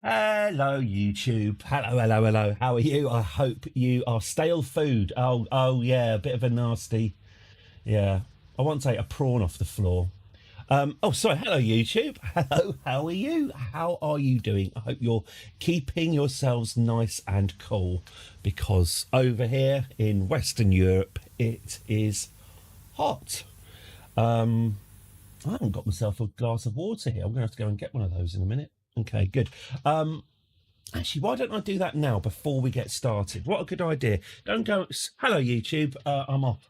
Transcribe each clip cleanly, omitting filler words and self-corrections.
Hello, YouTube. Hello, hello, hello. How are you? I hope you are stale food. Oh, yeah, a bit of a nasty. Yeah, I want to take a prawn off the floor. Oh, sorry. Hello, YouTube. Hello, how are you? How are you doing? I hope you're keeping yourselves nice and cool because over here in Western Europe, it is hot. I haven't got myself a glass of water here. I'm going to have to go and get one of those in a minute. Okay, good. Actually, why don't I do that now before we get started? What a good idea. Don't go. Hello, YouTube. I'm off.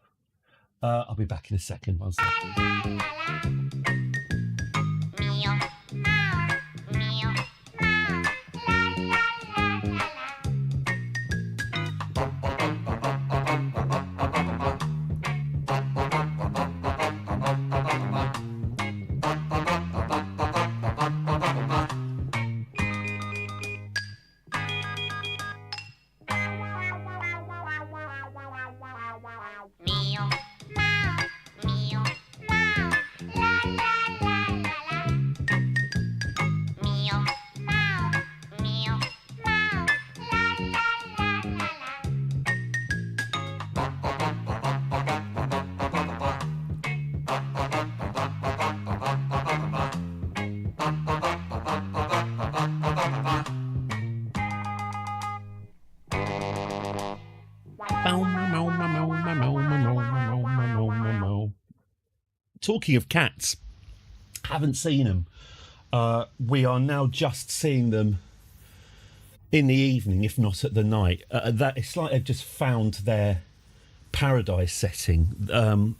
I'll be back in a second. One second. Talking of cats, haven't seen them. We are now just seeing them in the evening, if not at the night. That it's like they've just found their paradise setting. I'm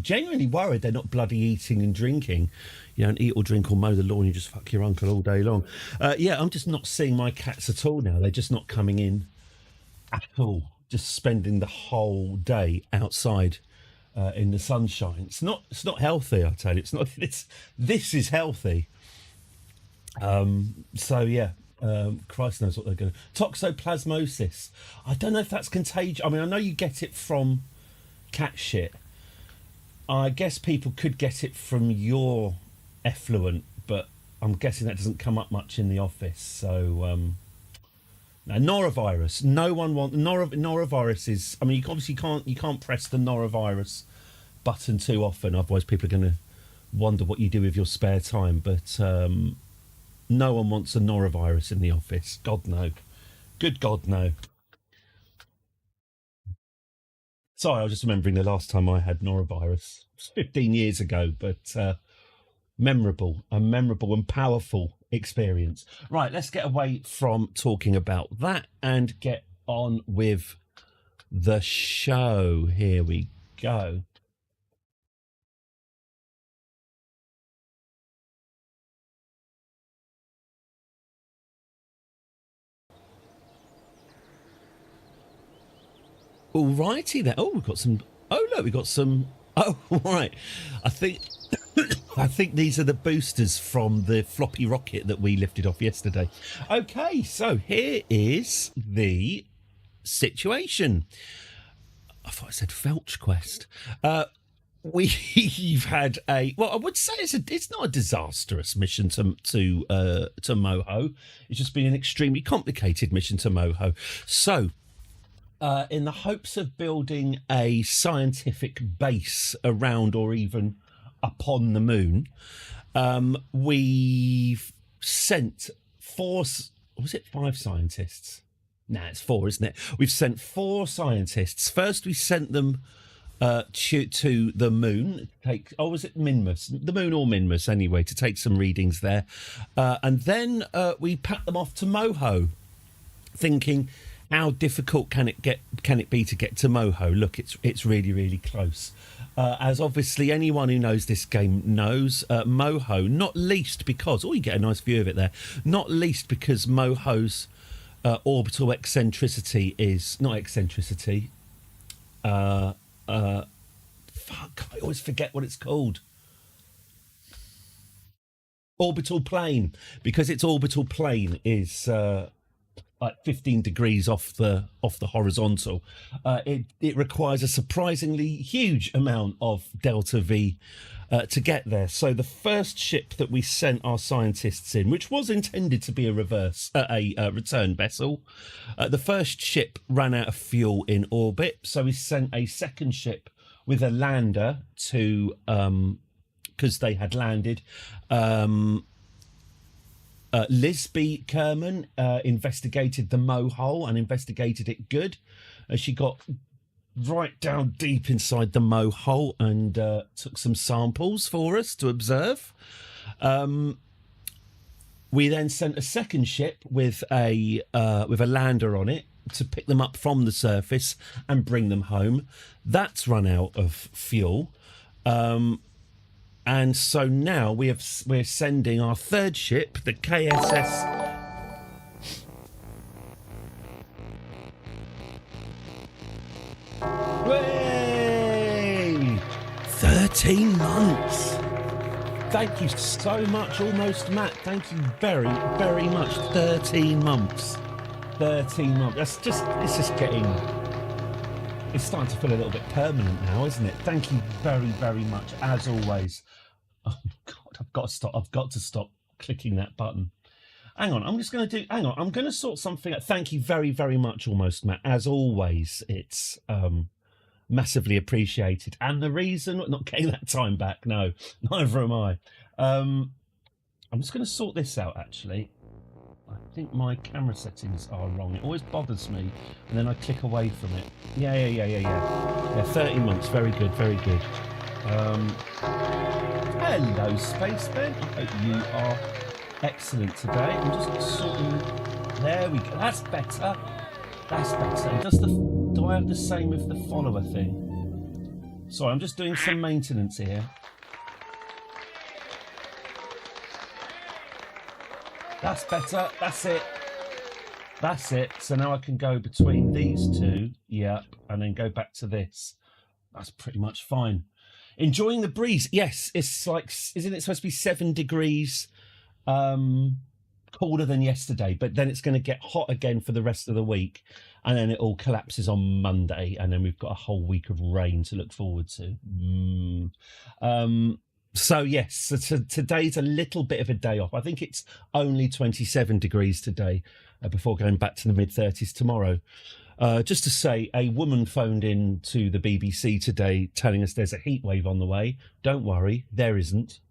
genuinely worried they're not bloody eating and drinking. You don't eat or drink or mow the lawn, you just fuck your uncle all day long. Yeah, I'm just not seeing my cats at all now. They're just not coming in at all. Just spending the whole day outside in the sunshine. It's not healthy, I tell you. It's not. This is healthy. So yeah, Christ knows what they're going to. Toxoplasmosis. I don't know if that's contagious. I mean, I know you get it from cat shit. I guess people could get it from your effluent, but I'm guessing that doesn't come up much in the office. So now, norovirus. No one wants norovirus. Is, I mean, you can't press the norovirus button too often, otherwise people are going to wonder what you do with your spare time. But no one wants a norovirus in the office. God no. Good God no. Sorry, I was just remembering the last time I had norovirus. It was 15 years ago, but a memorable and powerful experience. Right, let's get away from talking about that and get on with the show. Here we go. All righty then. Oh, we've got some. Oh look, we've got some. Oh right, I think I think these are the boosters from the floppy rocket that we lifted off yesterday. Okay, so here is the situation. I thought I said Felch Quest. We've had a, well, I would say it's not a disastrous mission to Moho. It's just been an extremely complicated mission to Moho. So in the hopes of building a scientific base around or even upon the moon, we've sent four, was it five scientists? Nah, it's four, isn't it? We've sent four scientists. First, we sent them to the moon. Was it Minmus? The moon or Minmus, anyway, to take some readings there. And then we pat them off to Moho, thinking, how difficult can it be to get to Moho? Look, it's really, really close. As obviously anyone who knows this game knows, Moho, not least because, you get a nice view of it there, not least because Moho's orbital eccentricity is, not eccentricity, fuck, I always forget what it's called. Orbital plane, because its orbital plane is like 15 degrees off the horizontal. It requires a surprisingly huge amount of delta V to get there. So the first ship that we sent our scientists in, which was intended to be a return vessel, the first ship ran out of fuel in orbit. So we sent a second ship with a lander to, because they had landed. Lisby Kerman investigated the Moe hole and investigated it good. She got right down deep inside the Moe hole and took some samples for us to observe. We then sent a second ship with a lander on it to pick them up from the surface and bring them home. That's run out of fuel. And so now we're sending our third ship, the KSS. Way! 13 months. Thank you so much, almost Matt. Thank you very, very much. 13 months. 13 months. It's just getting. It's starting to feel a little bit permanent now, isn't it? Thank you very, very much, as always. Oh God, I've got to stop clicking that button. Hang on, I'm going to sort something out. Thank you very, very much, almost Matt. As always, it's massively appreciated. And the reason, not getting that time back, no, neither am I. I'm just going to sort this out, actually. I think my camera settings are wrong. It always bothers me, and then I click away from it. Yeah, 30 months. Very good, very good. Hello, Spaceman. I hope you are excellent today. I'm just sorting. There we go. That's better. That's better. And do I have the same with the follower thing? Sorry, I'm just doing some maintenance here. That's better. That's it. That's it. So now I can go between these two. Yep. And then go back to this. That's pretty much fine. Enjoying the breeze. Yes, it's like, isn't it supposed to be 7 degrees colder than yesterday? But then it's going to get hot again for the rest of the week. And then it all collapses on Monday. And then we've got a whole week of rain to look forward to. So yes, so today's a little bit of a day off. I think it's only 27 degrees today before going back to the mid-30s tomorrow. Just to say, a woman phoned in to the BBC today telling us there's a heat wave on the way. Don't worry, there isn't.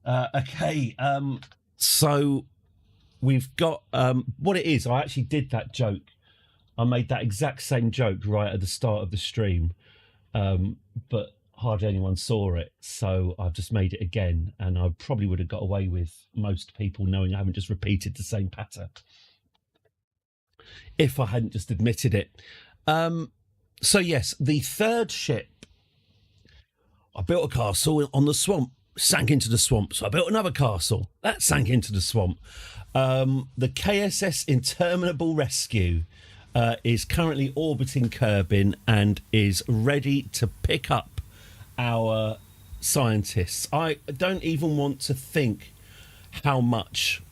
Okay, so we've got what it is. I actually did that joke. I made that exact same joke right at the start of the stream, but hardly anyone saw it, so I've just made it again, and I probably would have got away with most people knowing I haven't just repeated the same patter if I hadn't just admitted it. So yes, the third ship, I built a castle on the swamp, sank into the swamp, so I built another castle, that sank into the swamp. The KSS Interminable Rescue is currently orbiting Kerbin and is ready to pick up our scientists. I don't even want to think how much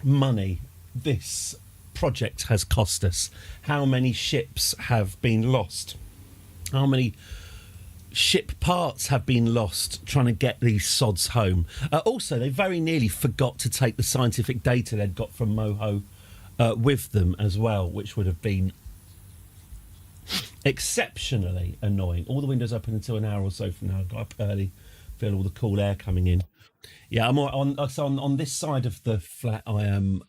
money this project has cost us, how many ships have been lost, how many ship parts have been lost trying to get these sods home. Also, they very nearly forgot to take the scientific data they'd got from Moho with them as well, which would have been exceptionally annoying. All the windows open until an hour or so from now. I got up early, feel all the cool air coming in. Yeah, I'm on this side of the flat. I'm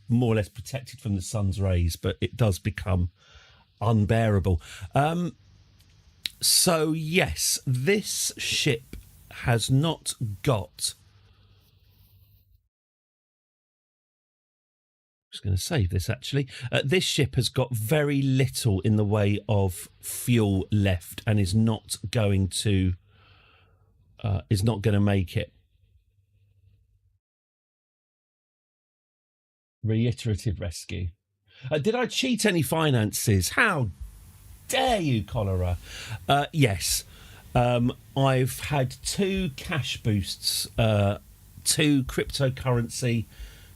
more or less protected from the sun's rays, but it does become unbearable. So yes, this ship has not got. Just going to save this actually. This ship has got very little in the way of fuel left and is not going to make it. Reiterative rescue. Did I cheat any finances? How dare you, Cholera? Yes. I've had 2 cash boosts, 2 cryptocurrency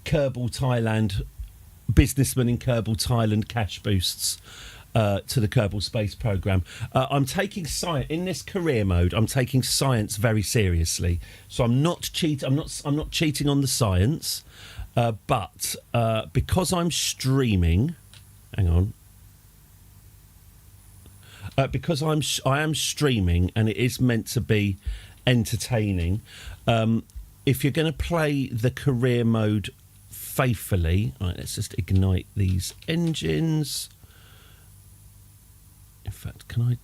Kerbal Thailand businessman in Kerbal Thailand cash boosts. to the Kerbal Space Program. I'm taking science in this career mode. I'm taking science very seriously, so I'm not I'm not cheating on the science, but because I'm streaming. Hang on. Because I am streaming and it is meant to be entertaining. If you're going to play the career mode faithfully, right, let's just ignite these engines. In fact, can I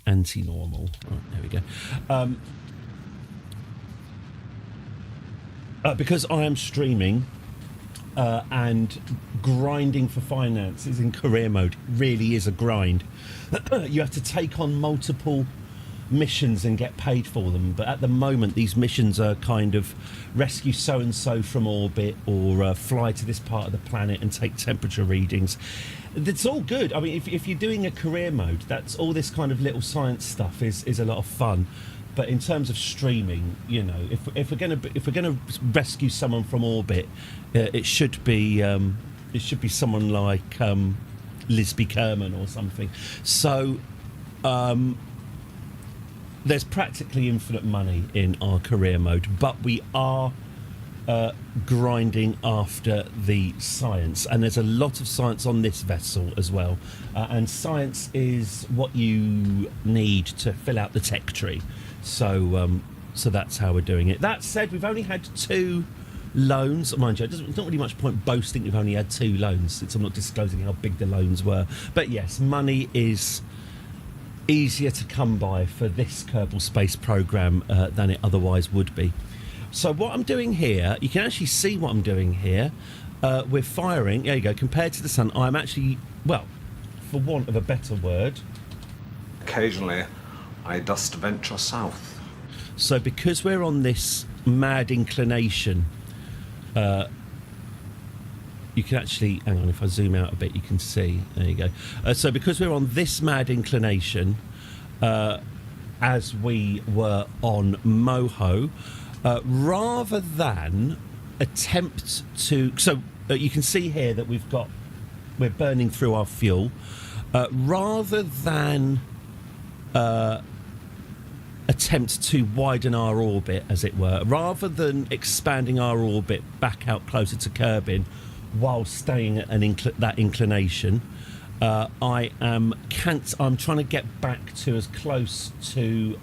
anti-normal? Right, there we go. Because I am streaming. And grinding for finances in career mode really is a grind. You have to take on multiple missions and get paid for them, but at the moment these missions are kind of rescue so and so from orbit, or fly to this part of the planet and take temperature readings. It's all good. I mean, if you're doing a career mode, that's all this kind of little science stuff is a lot of fun. But in terms of streaming, you know, if we're gonna rescue someone from orbit, it should be someone like Lisby Kerman or something. So there's practically infinite money in our career mode, but we are grinding after the science, and there's a lot of science on this vessel as well. And science is what you need to fill out the tech tree. So that's how we're doing it. That said, we've only had 2 loans. Mind you, it's not really much point boasting we've only had 2 loans, since I'm not disclosing how big the loans were. But yes, money is easier to come by for this Kerbal Space Program than it otherwise would be. So what I'm doing here, you can actually see what I'm doing here. We're firing, there you go, compared to the sun, I'm actually, well, for want of a better word, occasionally I dost venture south. So because we're on this mad inclination, you can actually, hang on, if I zoom out a bit you can see, there you go. So because we're on this mad inclination, as we were on Moho, rather than attempt to, so you can see here that we're burning through our fuel, rather than attempt to widen our orbit, as it were, rather than expanding our orbit back out closer to Kerbin while staying at that inclination, I'm trying to get back to as close to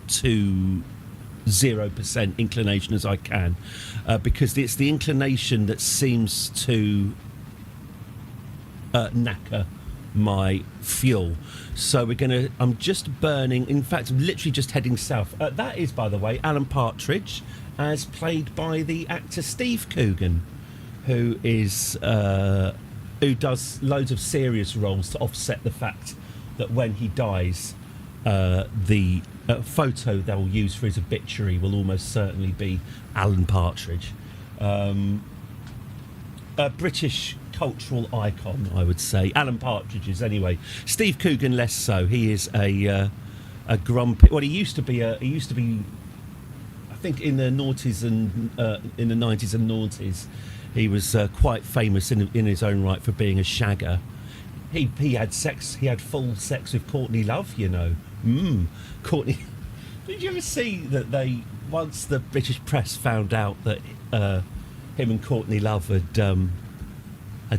0% inclination as I can, because it's the inclination that seems to knacker my fuel. So I'm just burning, in fact I'm literally just heading south. That is, by the way, Alan Partridge, as played by the actor Steve Coogan, who does loads of serious roles to offset the fact that when he dies, the photo they'll use for his obituary will almost certainly be Alan Partridge. A British cultural icon, I would say. Alan Partridge is, anyway. Steve Coogan less so. He is a grumpy. Well, he used to be. I think in the noughties and in the 90s and noughties, he was quite famous in his own right for being a shagger. He had sex. He had full sex with Courtney Love. You know, Courtney. Did you ever see that once the British press found out that him and Courtney Love had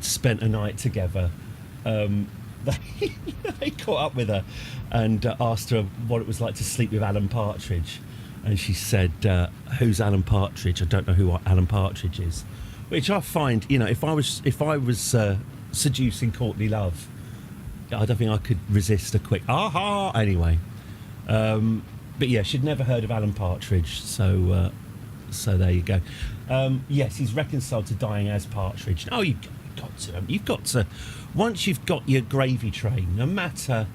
spent a night together, they caught up with her and asked her what it was like to sleep with Alan Partridge, and she said, "Who's Alan Partridge? I don't know who Alan Partridge is." Which I find, you know, if I was seducing Courtney Love, I don't think I could resist a quick aha. Anyway, but yeah, she'd never heard of Alan Partridge, so there you go. Yes, he's reconciled to dying as Partridge. Oh, you've got to. Once you've got your gravy train, no matter,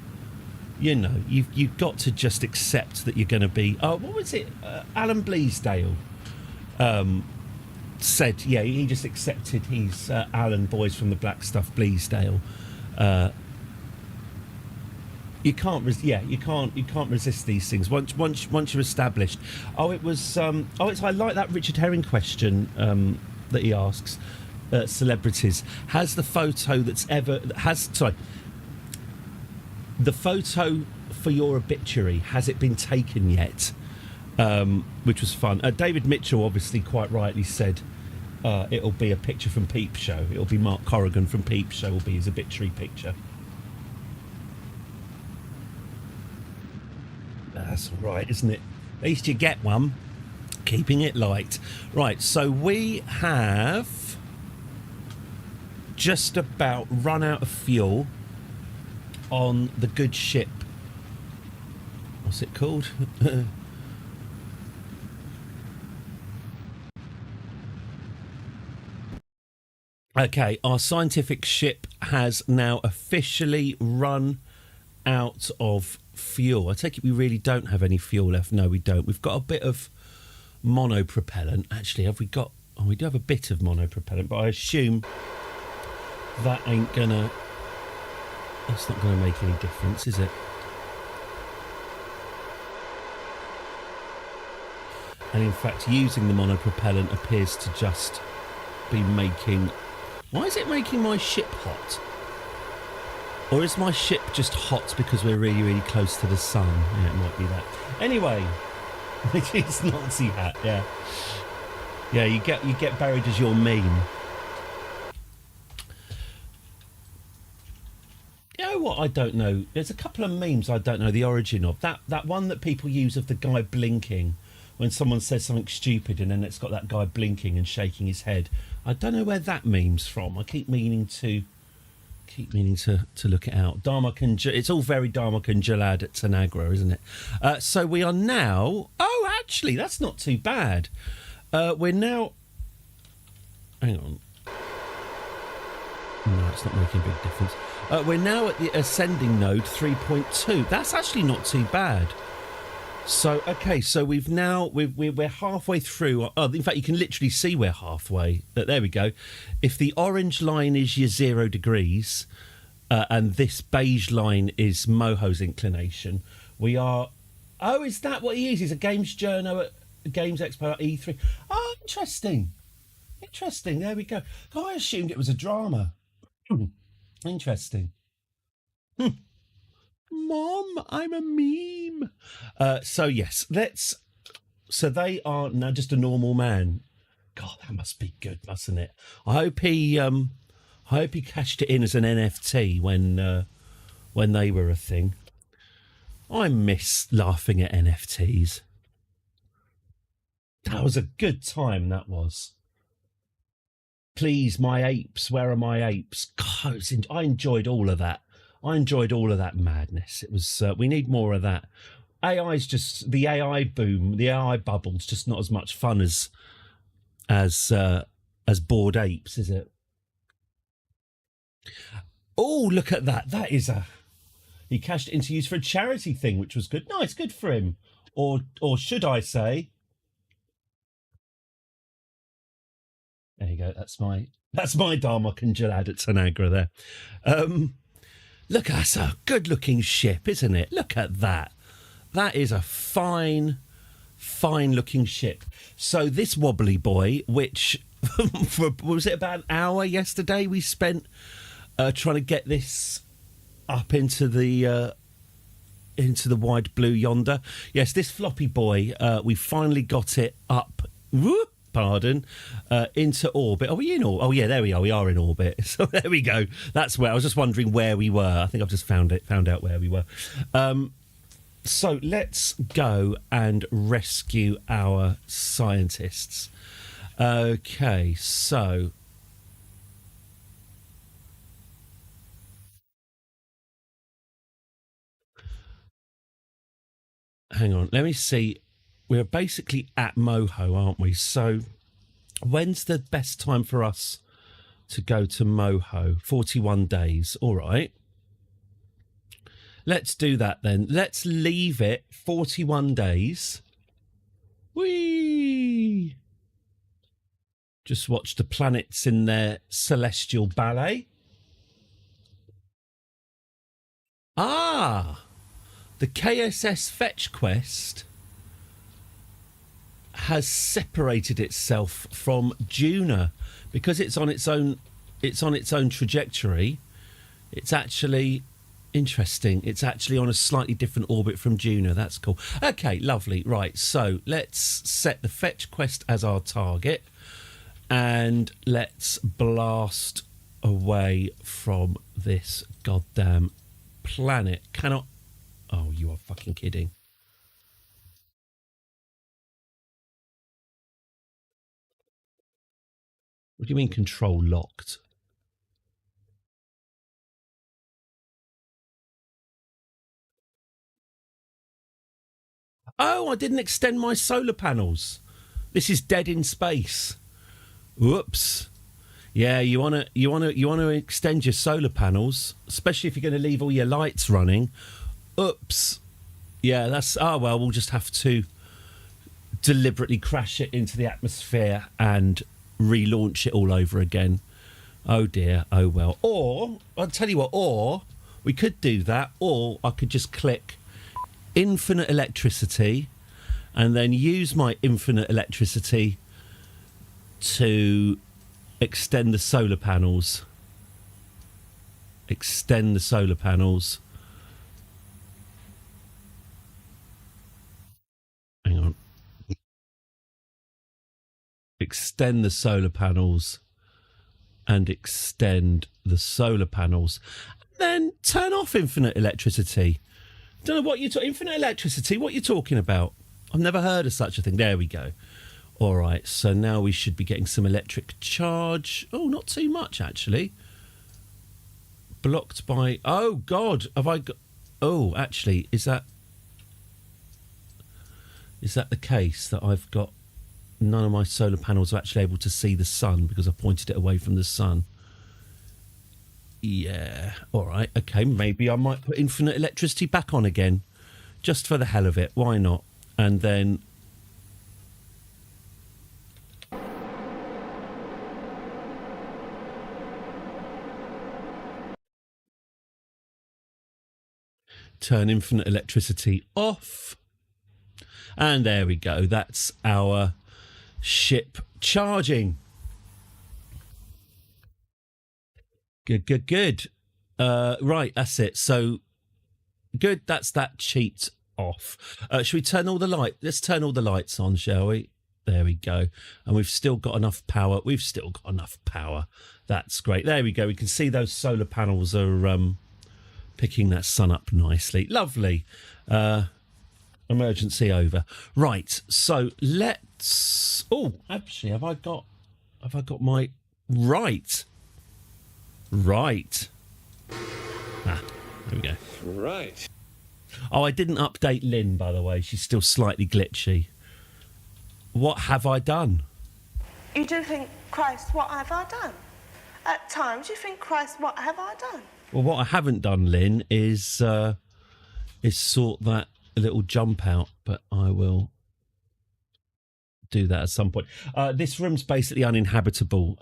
you know, you've got to just accept that you're going to be. Oh, what was it? Alan Bleasdale said, yeah, he just accepted he's Alan Boys from the Black Stuff Bleasdale. You can't resist these things once you're established. I like that Richard Herring question that he asks. celebrities. Has the photo that's ever has sorry, the photo for your obituary, has it been taken yet? Which was fun. David Mitchell obviously quite rightly said it'll be a picture from Peep Show. It'll be Mark Corrigan from Peep Show will be his obituary picture. That's all right, isn't it? At least you get one. Keeping it light. Right, so we have just about run out of fuel on the good ship. What's it called? Okay, our scientific ship has now officially run out of fuel. I take it we really don't have any fuel left. No, we don't. We've got a bit of monopropellant. Actually, have we got... Oh, we do have a bit of monopropellant, but I assume that ain't gonna... That's not gonna make any difference, is it? And in fact, using the monopropellant appears to just be making... Why is it making my ship hot? Or is my ship just hot because we're really, really close to the sun? Yeah, it might be that. Anyway, it's Nazi hat, yeah. Yeah, you get buried as your meme. You know what I don't know? There's a couple of memes I don't know the origin of. That one that people use of the guy blinking when someone says something stupid and then it's got that guy blinking and shaking his head. I don't know where that meme's from. I keep meaning to look it out. Darmok and it's all very Darmok and Jalad at Tanagra, isn't it? So we are now... Oh, actually, that's not too bad. We're now... Hang on. No, it's not making a big difference. We're now at the ascending node 3.2. That's actually not too bad. So, okay, so we've now... We're halfway through. Oh, in fact, you can literally see we're halfway. There we go. If the orange line is your 0 degrees... and this beige line is Moho's inclination. We are... Oh, is that what he is? He's a games journo at Games Expo at E3. Oh, interesting. Interesting. There we go. Oh, I assumed it was a drama. Interesting. Mom, I'm a meme. So, yes, let's... So they are now just a normal man. God, that must be good, mustn't it? I hope he cashed it in as an NFT when they were a thing. I miss laughing at NFTs. That was a good time, that was. Please, my apes, where are my apes? God, I enjoyed all of that. I enjoyed all of that madness. It was. We need more of that. AI's just... The AI boom, the AI bubble's just not as much fun as Bored Apes, is it? Oh, look at that. That is a... He cashed it into use for a charity thing, which was good. Nice, good for him. Or should I say... There you go. That's my Darmok and Jalad at Tanagra there. Look, that's a good-looking ship, isn't it? Look at that. That is a fine-looking ship. So this wobbly boy, which... was it about an hour yesterday we spent... trying to get this up into the wide blue yonder. Yes, this floppy boy, we finally got it up. Into orbit. Are we in orbit? Oh yeah, there we are. We are in orbit. So there we go. That's where I was just wondering where we were. I think I've just found out where we were. So let's go and rescue our scientists. Okay, so. Hang on, let me see. We're basically at Moho, aren't we? So when's the best time for us to go to Moho? 41 days. All right. Let's do that then. Let's leave it 41 days. Whee! Just watch the planets in their celestial ballet. Ah! The KSS fetch quest has separated itself from Juno because it's on its own. It's on its own trajectory. It's actually interesting. It's actually on a slightly different orbit from Juno. That's cool. Okay, lovely. Right, so let's set the fetch quest as our target, and let's blast away from this goddamn planet. Cannot. Oh, you are fucking kidding. What do you mean control locked? Oh, I didn't extend my solar panels. This is dead in space. Whoops. Yeah, you wanna extend your solar panels, especially if you're going to leave all your lights running. Oops. Yeah, that's. Oh well, we'll just have to deliberately crash it into the atmosphere and relaunch it all over again. Oh dear. Oh well. Or I'll tell you what. Or we could do that. Or I could just click infinite electricity and then use my infinite electricity to extend the solar panels. Extend the solar panels. Hang on. Extend the solar panels and extend the solar panels. Then turn off infinite electricity. Don't know what you're talking. Infinite electricity. What you're talking about? I've never heard of such a thing. There we go. All right. So now we should be getting some electric charge. Oh, not too much actually. Blocked by. Oh God, have I got? Oh, actually, is that the case that I've got? None of my solar panels are actually able to see the sun because I pointed it away from the sun. Yeah. All right. Okay. Maybe I might put infinite electricity back on again, just for the hell of it. Why not? And then. Turn infinite electricity off. And there we go. That's our ship charging. Good. Right, that's it. So, good. That's that cheat off. Should we turn all the light? Let's turn all the lights on, shall we? There we go. And we've still got enough power. That's great. There we go. We can see those solar panels are picking that sun up nicely. Lovely. Emergency over. Right. So let's. Oh, actually, have I got my right? Right. There we go. Right. Oh, I didn't update Lynn, by the way. She's still slightly glitchy. What have I done? You do think, Christ, what have I done? At times you think, Christ, what have I done? Well, what I haven't done, Lynn, is sort that little jump out, but I will do that at some point. This room's basically uninhabitable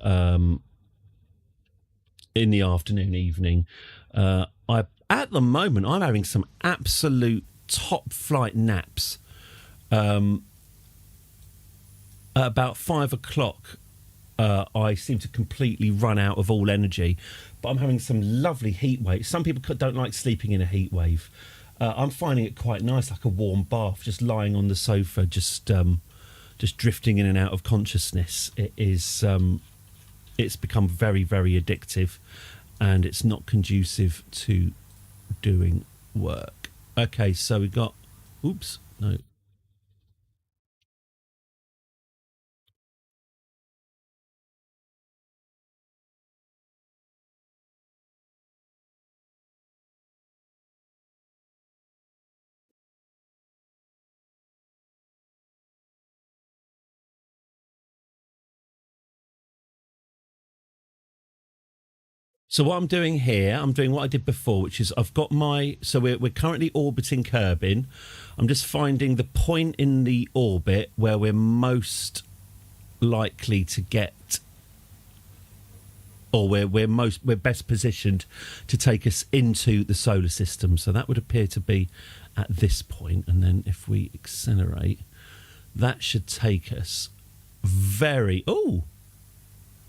in the afternoon, evening. At the moment, I'm having some absolute top flight naps. At about 5 o'clock, I seem to completely run out of all energy, but I'm having some lovely heat waves. Some people don't like sleeping in a heat wave. I'm finding it quite nice, like a warm bath, just lying on the sofa, just drifting in and out of consciousness. It is, it's become very, very addictive, and it's not conducive to doing work. Okay, so we got. Oops, no. So what I'm doing here, I'm doing what I did before, which is I've got my... So we're currently orbiting Kerbin. I'm just finding the point in the orbit where we're most likely to get... Or we're best positioned to take us into the solar system. So that would appear to be at this point. And then if we accelerate, That should take us very... Oh,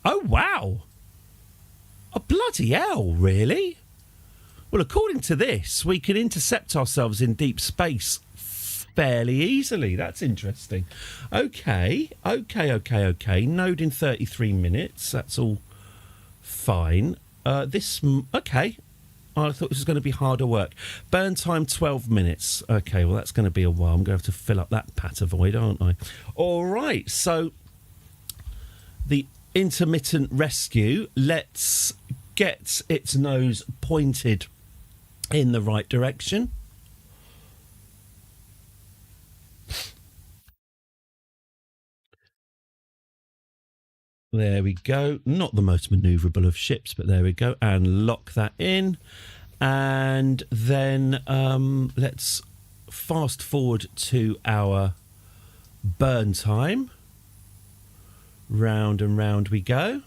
wow. Oh, bloody hell, really? Well, according to this, we can intercept ourselves in deep space fairly easily. That's interesting. Okay. Node in 33 minutes. That's all fine. Okay. I thought this was going to be harder work. Burn time 12 minutes. Okay, well, that's going to be a while. I'm going to have to fill up that patter void, aren't I? All right, so the intermittent rescue. Let's get its nose pointed in the right direction. There we go. Not the most manoeuvrable of ships, but there we go. And lock that in. And then let's fast forward to our burn time. Round and round we go.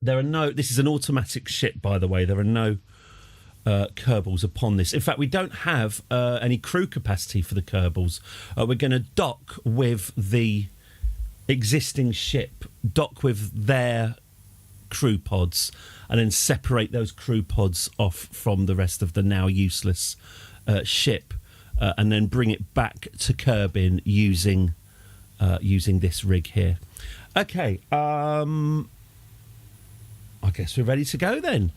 This is an automatic ship, by the way. There are no Kerbals upon this. In fact, we don't have any crew capacity for the Kerbals. We're going to dock with the existing ship, dock with their crew pods, and then separate those crew pods off from the rest of the now useless ship, and then bring it back to Kerbin using this rig here. Okay, I guess we're ready to go then.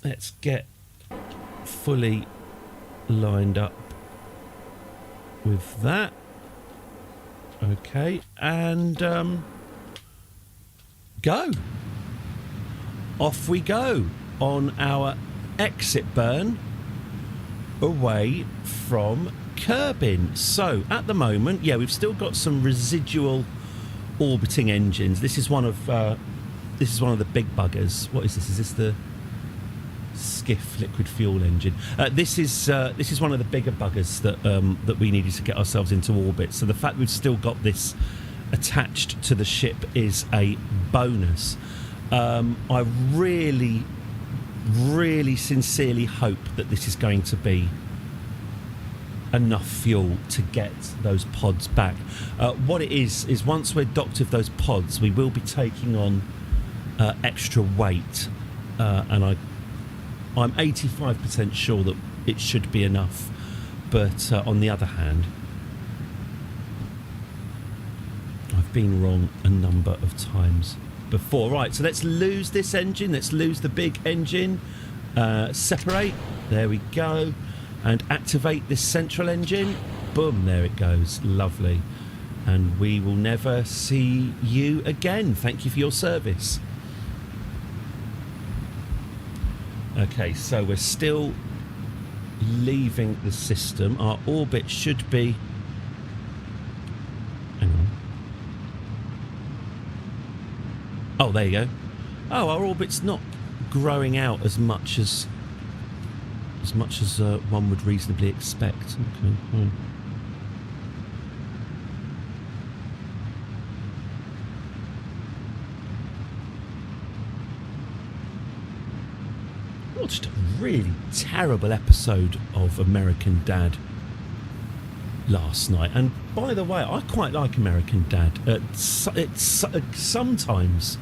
Let's get fully lined up with that. Okay, and go. Off we go on our exit burn away from Kerbin. So, at the moment, yeah, we've still got some residual orbiting engines. This is one of the big buggers. What is this? Is this the skiff liquid fuel engine? This is one of the bigger buggers that we needed to get ourselves into orbit. So the fact we've still got this attached to the ship is a bonus. I really, really sincerely hope that this is going to be enough fuel to get those pods back. What it is once we're docked with those pods, we will be taking on extra weight, and I'm 85% sure that it should be enough, but on the other hand, I've been wrong a number of times before. Right, so let's lose this engine, let's lose the big engine, separate, there we go, and activate this central engine. Boom, there it goes, lovely. And we will never see you again. Thank you for your service. Okay, so we're still leaving the system. Our orbit should be... Hang on. Oh, there you go. Oh, our orbit's not growing out as much as one would reasonably expect. Okay. Watched a really terrible episode of American Dad last night, and by the way, I quite like American Dad. Sometimes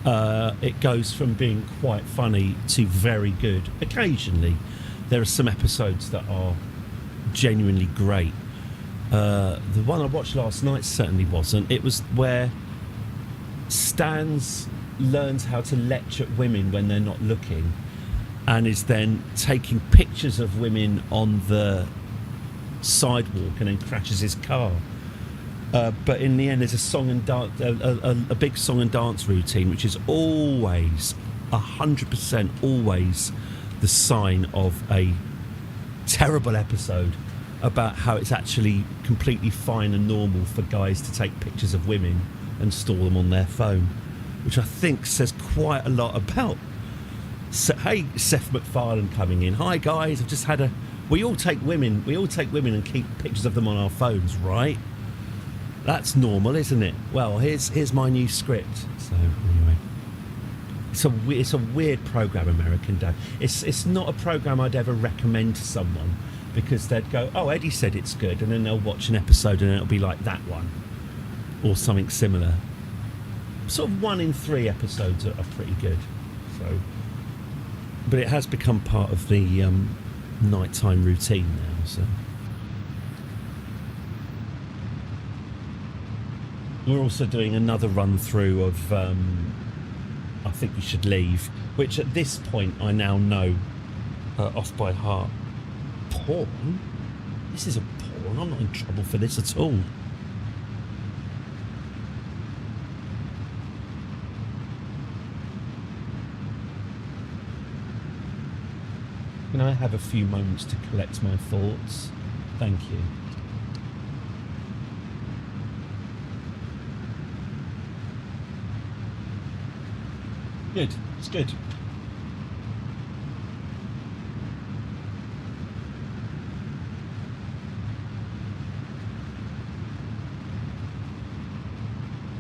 it goes from being quite funny to very good. Occasionally there are some episodes that are genuinely great. The one I watched last night certainly wasn't. It was where Stans learns how to lecture at women when they're not looking, and is then taking pictures of women on the sidewalk and then crashes his car. But in the end, there's a song and dance, a big song and dance routine, which is always 100% always the sign of a terrible episode about how it's actually completely fine and normal for guys to take pictures of women and store them on their phone, which I think says quite a lot about... Hey, Seth MacFarlane coming in. Hi guys, I've just had we all take women and keep pictures of them on our phones, right? That's normal, isn't it? Well, here's my new script. So anyway, it's a weird program, American Dad. It's not a program I'd ever recommend to someone, because they'd go, oh, Eddie said it's good, and then they'll watch an episode and it'll be like that one or something similar. Sort of 1 in 3 episodes are pretty good. So, but it has become part of the nighttime routine now. So we're also doing another run through of I Think You Should Leave, which at this point I now know off by heart. Porn? This is a porn. I'm not in trouble for this at all. Can I have a few moments to collect my thoughts? Thank you. Good. It's good.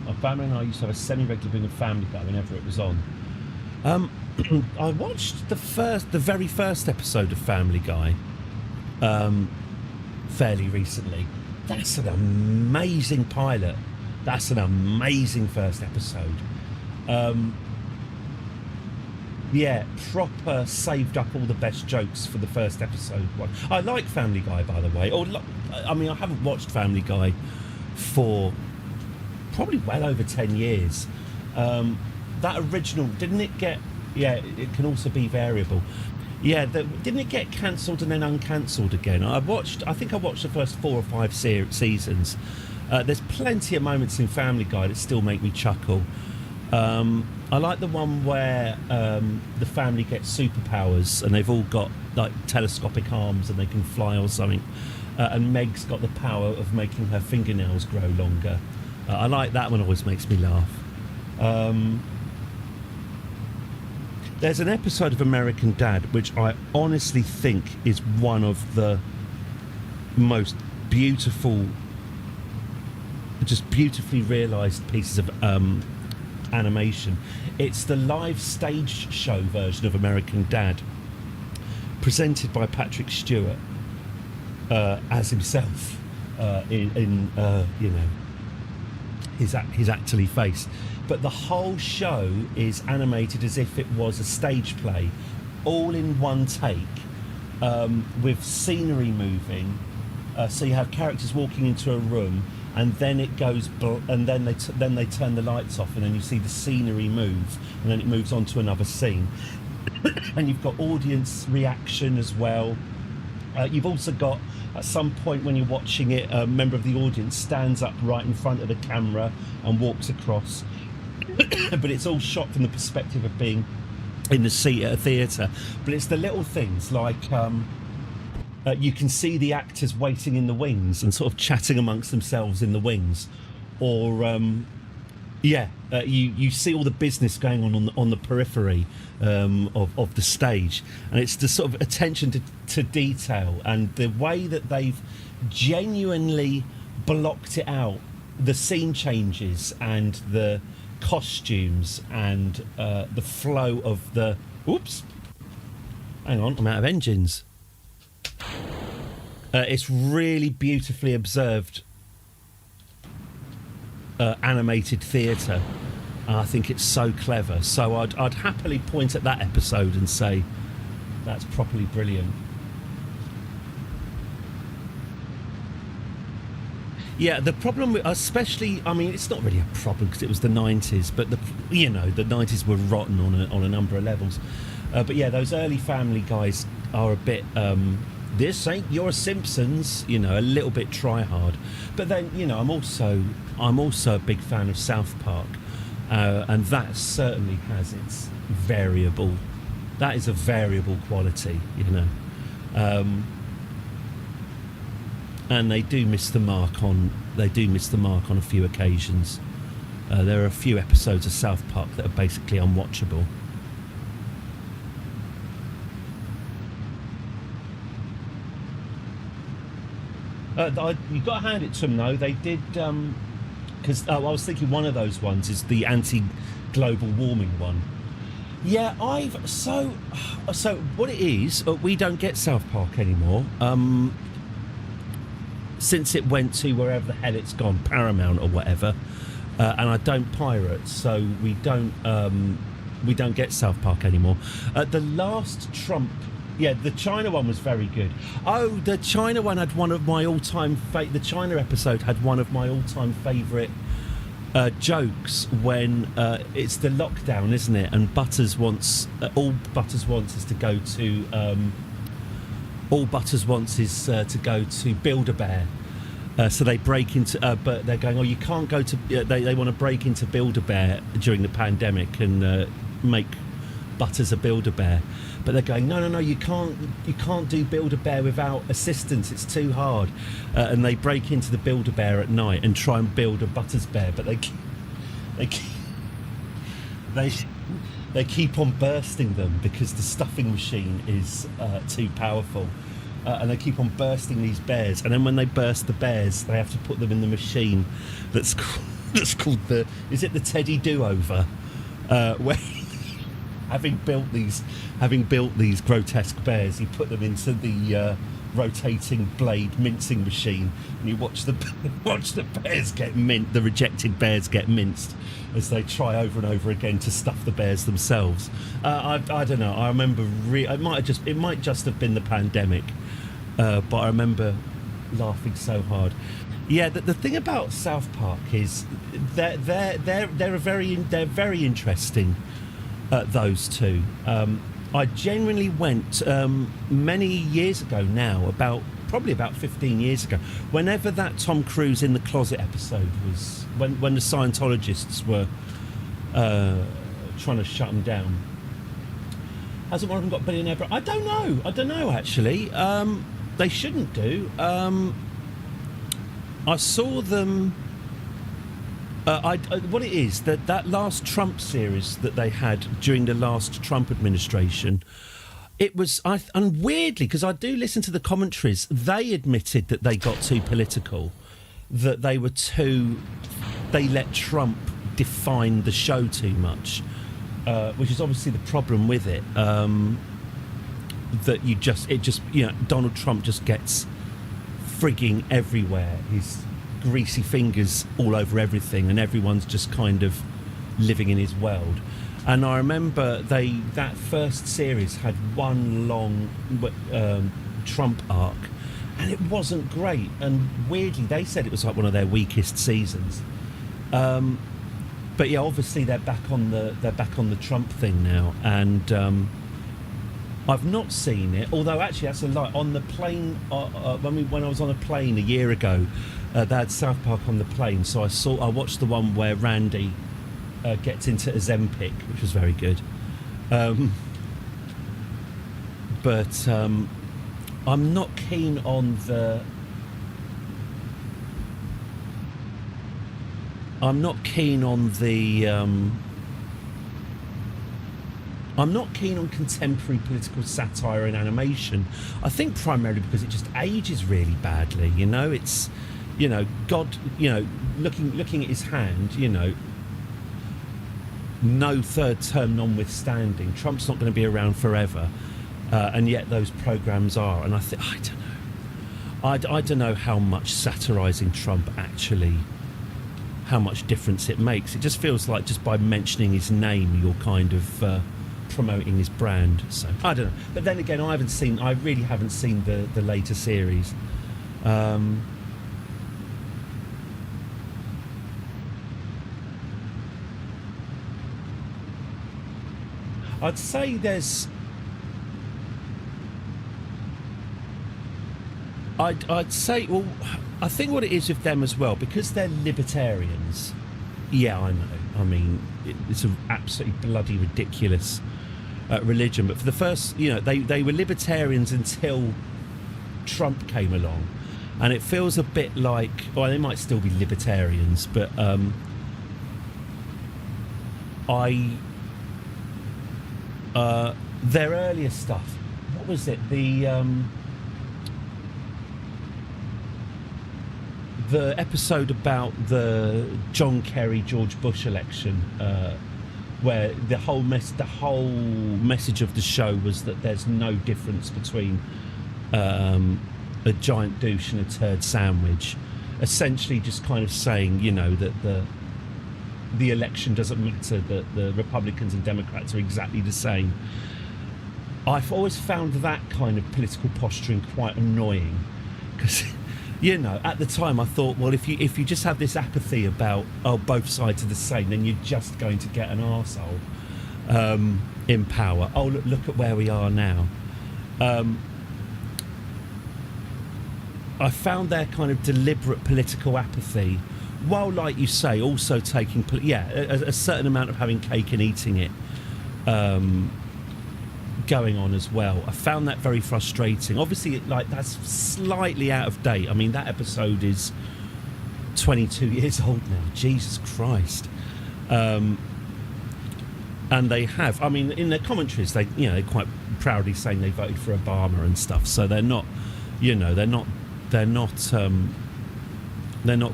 My family and I used to have a semi-regular viewing of Family Guy whenever it was on. I watched the very first episode of Family Guy fairly recently. That's an amazing pilot. That's an amazing first episode. Yeah, proper saved up all the best jokes for the first episode. I like Family Guy, by the way. I mean, I haven't watched Family Guy for probably well over 10 years. That original, didn't it get... Yeah, it can also be variable. Yeah, didn't it get cancelled and then uncancelled again? I think I watched the first 4 or 5 seasons. There's plenty of moments in Family Guy that still make me chuckle. I like the one where the family gets superpowers and they've all got like telescopic arms and they can fly or something. And Meg's got the power of making her fingernails grow longer. I like that one, always makes me laugh. There's an episode of American Dad which I honestly think is one of the most beautiful, just beautifully realised pieces of animation. It's the live stage show version of American Dad, presented by Patrick Stewart as himself in you know, his actorly face. But the whole show is animated as if it was a stage play, all in one take, with scenery moving. So you have characters walking into a room, and then it goes, and then they turn the lights off, and then you see the scenery move, and then it moves on to another scene. And you've got audience reaction as well. You've also got, at some point when you're watching it, a member of the audience stands up right in front of the camera and walks across. But it's all shot from the perspective of being in the seat at a theatre. But it's the little things like you can see the actors waiting in the wings and sort of chatting amongst themselves in the wings, or you see all the business going on the periphery of the stage, and it's the sort of attention to detail and the way that they've genuinely blocked it out, the scene changes and the costumes and the flow of the... Oops, hang on, I'm out of engines. It's really beautifully observed animated theatre. I think it's so clever. So I'd happily point at that episode and say that's properly brilliant. Yeah, the problem with, especially, I mean, it's not really a problem because it was the 90s, but the 90s were rotten on a number of levels. But yeah, those early Family Guys are a bit, this ain't your Simpsons, a little bit try hard. But then, I'm also a big fan of South Park, and that certainly has its variable. That is a variable quality, and they do miss the mark on a few occasions. There are a few episodes of South Park that are basically unwatchable. You've got to hand it to them though. They did, because I was thinking one of those ones is the anti-global warming one. Yeah, so what it is, we don't get South Park anymore. Since it went to wherever the hell it's gone, Paramount or whatever, and I don't pirate, so we don't get South Park anymore. The last Trump, yeah, the China one was very good. Oh, the China one had one of my all-time the China episode had one of my all-time favourite jokes when it's the lockdown, isn't it? And Butters wants all Butters wants is to go to Build-A-Bear. So they break into, but they're going, oh, you can't go to. They want to break into Build-A-Bear during the pandemic and make Butters a Build-A-Bear. But they're going, no, you can't do Build-A-Bear without assistance. It's too hard. And they break into the Build-A-Bear at night and try and build a Butters bear, but they keep on bursting them because the stuffing machine is too powerful. And they keep on bursting these bears, and then when they burst the bears, they have to put them in the machine that's called the Teddy Do-Over, where having built these grotesque bears, you put them into the rotating blade mincing machine, and you watch the bears get the rejected bears get minced as they try over and over again to stuff the bears themselves. I don't know. I remember it might just have been the pandemic, but I remember laughing so hard. Yeah, the thing about South Park is they're very interesting. Those two. I genuinely went many years ago now, probably about 15 years ago, whenever that Tom Cruise in the closet episode was, when the Scientologists were trying to shut him down. Hasn't one of them got billionaire? I don't know actually. They shouldn't do. I saw them. What it is, that last Trump series that they had during the last Trump administration, it was, and weirdly, because I do listen to the commentaries, they admitted that they got too political, that they let Trump define the show too much, which is obviously the problem with it, that Donald Trump just gets frigging everywhere. He's greasy fingers all over everything, and everyone's just kind of living in his world. And I remember that first series had one long Trump arc, and it wasn't great. And weirdly, they said it was like one of their weakest seasons. But yeah, obviously they're back on the Trump thing now, and I've not seen it. Although actually, that's a lie. On the plane, when I was on a plane a year ago. They had South Park on the plane, so I watched the one where Randy gets into Ozempic, which was very good. But I'm not keen on the. I'm not keen on contemporary political satire and animation. I think primarily because it just ages really badly. It's. God, looking at his hand, no third term notwithstanding, Trump's not going to be around forever, and yet those programmes are. And I don't know. I don't know how much satirising Trump actually, how much difference it makes. It just feels like just by mentioning his name, you're kind of promoting his brand. So I don't know. But then again, I really haven't seen the later series. I'd say I'd say, well, I think what it is with them as well, because they're libertarians. Yeah, I know. I mean, it's an absolutely bloody ridiculous religion. But for the first, they were libertarians until Trump came along, and it feels a bit like, well, they might still be libertarians, but their earlier stuff, what was it, the episode about the John Kerry George Bush election, where the whole message of the show was that there's no difference between a giant douche and a turd sandwich, essentially just kind of saying, you know, that the election doesn't matter, that the Republicans and Democrats are exactly the same. I've always found that kind of political posturing quite annoying, because, you know, at the time I thought, well, if you just have this apathy about, oh, both sides are the same, then you're just going to get an arsehole in power. Oh, look at where we are now. I found their kind of deliberate political apathy, while, like you say, also taking, a certain amount of having cake and eating it going on as well. I found that very frustrating. Obviously, like, that's slightly out of date. I mean, that episode is 22 years old now. Jesus Christ. And they have, I mean, in their commentaries, they, you know, they're quite proudly saying they voted for Obama and stuff. So they're not, you know, they're not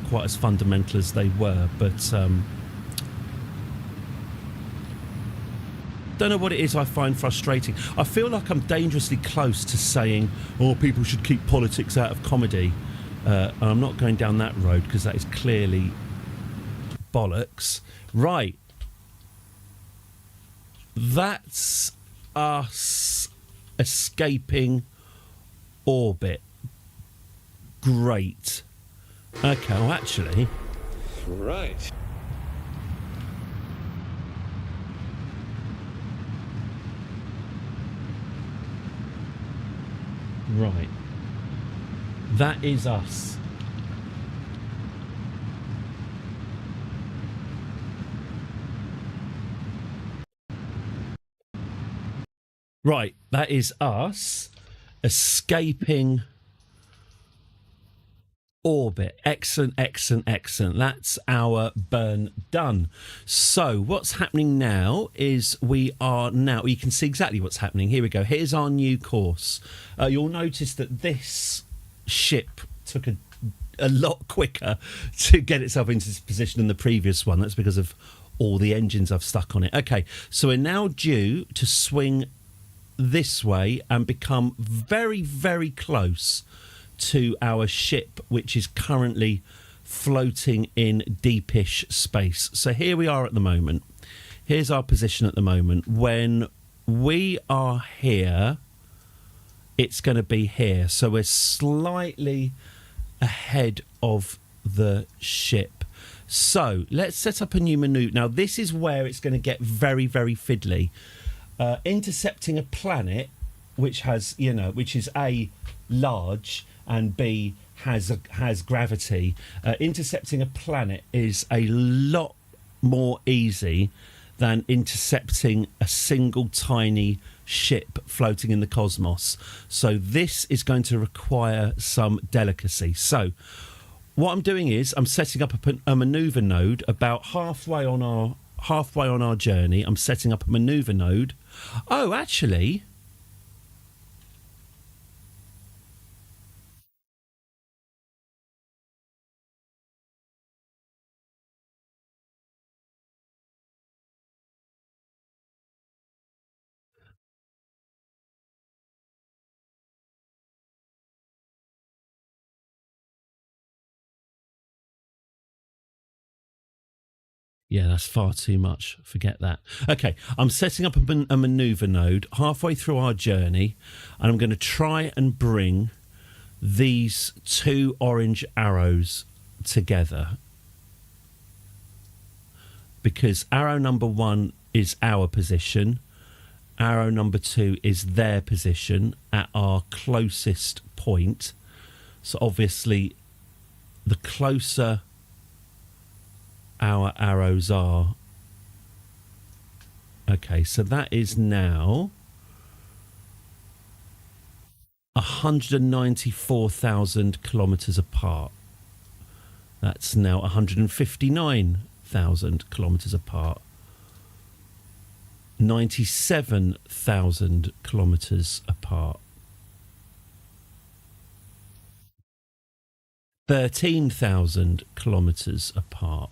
quite as fundamental as they were, but don't know what it is I find frustrating. I feel like I'm dangerously close to saying, oh, people should keep politics out of comedy. And I'm not going down that road, because that is clearly bollocks. Right. That's us escaping orbit. Great. Okay, well, actually... Right. Right. That is us. Right, that is us escaping orbit. Excellent, excellent, excellent. That's our burn done. So what's happening now is we are now, you can see exactly what's happening. Here we go. Here's our new course. You'll notice that this ship took a lot quicker to get itself into this position than the previous one. That's because of all the engines I've stuck on it. Okay, so we're now due to swing this way and become very, very close to our ship, which is currently floating in deepish space. So here we are at the moment. Here's our position at the moment. When we are here, it's going to be here. So we're slightly ahead of the ship. So let's set up a new manoeuvre. Now, this is where it's going to get very, very fiddly. Intercepting a planet which has, you know, which is A, large, and B, has gravity. Intercepting a planet is a lot more easy than intercepting a single tiny ship floating in the cosmos. So this is going to require some delicacy. So what I'm doing is I'm setting up a maneuver node about halfway on our journey. I'm setting up a maneuver node. Oh, actually, yeah, that's far too much. Forget that. Okay, I'm setting up a maneuver node halfway through our journey, and I'm going to try and bring these two orange arrows together, because arrow number 1 is our position, arrow number 2 is their position at our closest point. So obviously, the closer our arrows are. Okay, so that is now 194,000 kilometres apart. That's now 159,000 kilometres apart. 97,000 kilometres apart. 13,000 kilometres apart.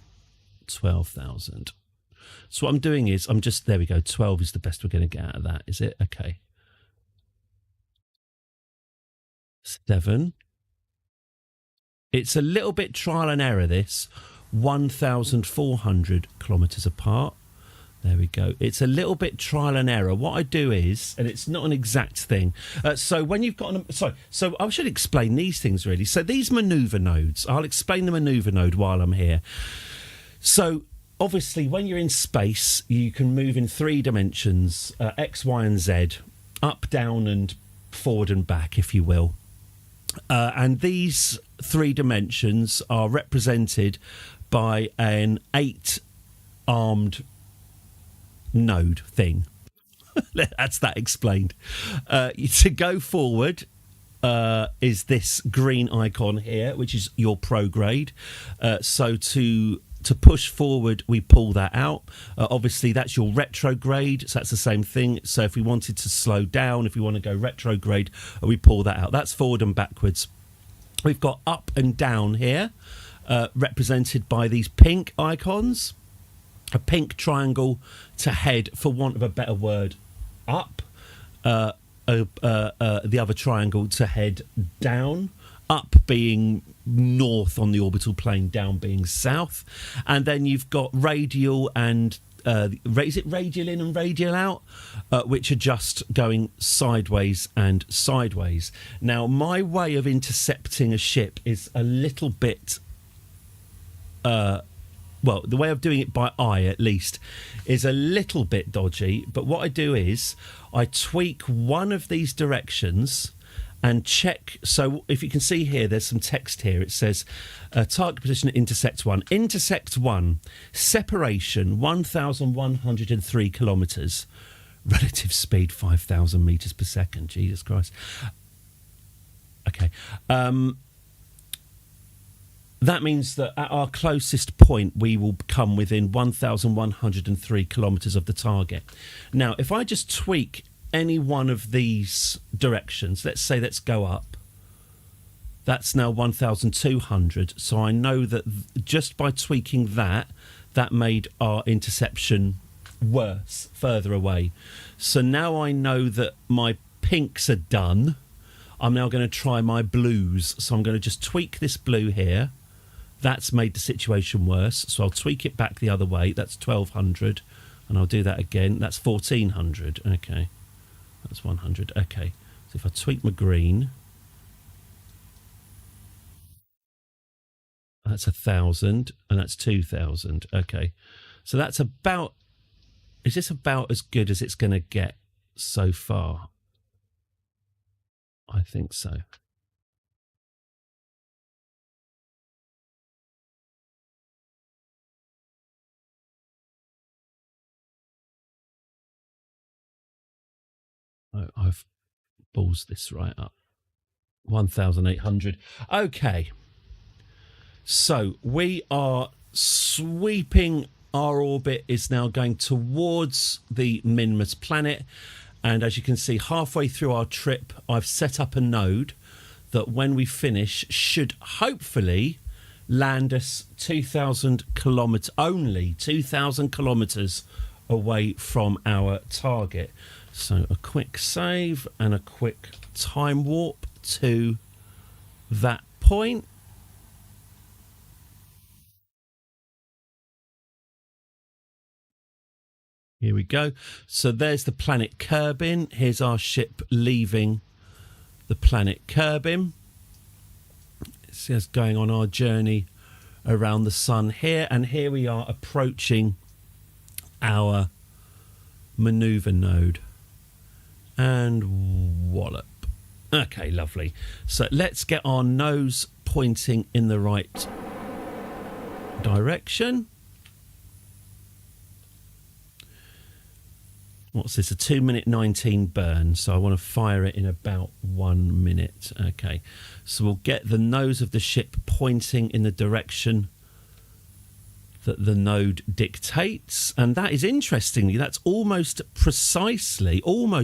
12,000. So what I'm doing is there we go. 12 is the best we're going to get out of that. Is it? Okay. 7. It's a little bit trial and error, this. 1,400 kilometres apart. There we go. It's a little bit trial and error. What I do is, and it's not an exact thing. So when you've got so I should explain these things really. So these manoeuvre nodes, I'll explain the manoeuvre node while I'm here. So obviously when you're in space, you can move in 3 dimensions, X, Y and Z, up, down and forward and back, if you will. And these 3 dimensions are represented by an 8-armed node thing. That's that explained. To go forward is this green icon here, which is your prograde. So to push forward, we pull that out. Obviously, that's your retrograde, so that's the same thing. So if we wanted to slow down, if we want to go retrograde, we pull that out. That's forward and backwards. We've got up and down here, represented by these pink icons. A pink triangle to head, for want of a better word, up. The other triangle to head down. Up being north on the orbital plane, down being south. And then you've got radial and is it radial in and radial out, which are just going sideways and sideways. Now, my way of intercepting a ship is a little bit well, the way of doing it by eye, at least, is a little bit dodgy. But what I do is I tweak one of these directions and check. So if you can see here, there's some text here. It says target position at intersect 1. Intersect 1, separation 1,103 kilometres. Relative speed 5,000 metres per second. Jesus Christ. Okay. That means that at our closest point, we will come within 1,103 kilometres of the target. Now, if I just tweak any one of these directions, let's go up. That's now 1,200. So I know that just by tweaking that made our interception worse, further away. So now I know that my pinks are done. I'm now going to try my blues. So I'm going to just tweak this blue here. That's made the situation worse, so I'll tweak it back the other way. That's 1,200, and I'll do that again. That's 1,400. Okay, that's 100. Okay, so if I tweak my green, that's 1,000, and that's 2,000. Okay, so that's about. Is this about as good as it's going to get so far? I think so. Oh, I've balls this right up. 1,800. Okay. So we are sweeping. Our orbit is now going towards the Minmus planet. And as you can see, halfway through our trip, I've set up a node that when we finish should hopefully land us 2,000 kilometres, only 2,000 kilometres away from our target. So a quick save and a quick time warp to that point. Here we go. So there's the planet Kerbin. Here's our ship leaving the planet Kerbin. It's just going on our journey around the sun here. And here we are approaching our maneuver node. And wallop. Okay, lovely. So let's get our nose pointing in the right direction. What's this? A 2-minute 19 burn. So I want to fire it in about 1 minute. Okay. So we'll get the nose of the ship pointing in the direction that the node dictates. And that is, interestingly, that's almost precisely on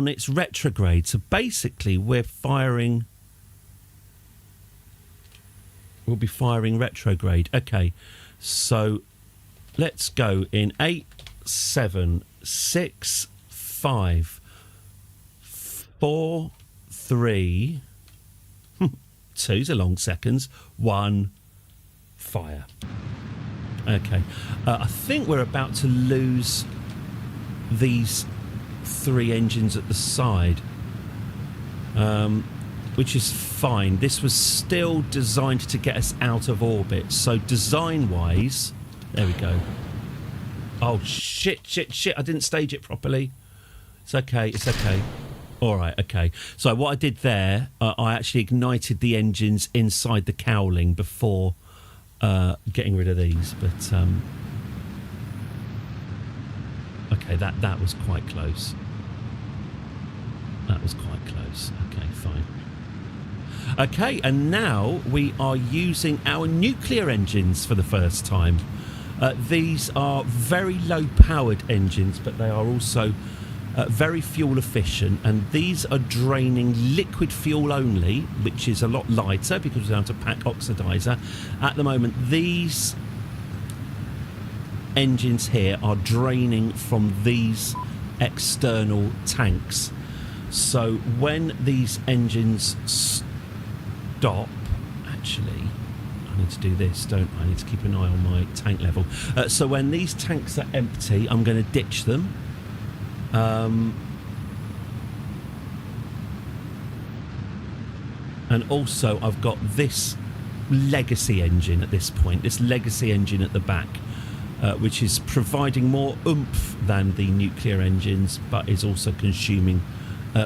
its retrograde. So basically we'll be firing retrograde. Okay, so let's go in 8, 7, 6, 5, 4, 3, 2's a long seconds, 1, fire. Okay, I think we're about to lose these 3 engines at the side, which is fine. This was still designed to get us out of orbit, so design-wise, there we go. Oh, shit, I didn't stage it properly. It's okay. All right, okay. So what I did there, I actually ignited the engines inside the cowling before getting rid of these, but okay, that was quite close. That was quite close. Okay, fine. Okay, and now we are using our nuclear engines for the first time. These are very low-powered engines, but they are also very fuel efficient, and these are draining liquid fuel only, which is a lot lighter because we have to pack oxidizer. At the moment, these engines here are draining from these external tanks. So when these engines stop, actually, I need to do this, don't I? I need to keep an eye on my tank level. So when these tanks are empty, I'm going to ditch them. And also I've got this legacy engine at this point, this legacy engine at the back, which is providing more oomph than the nuclear engines, but is also consuming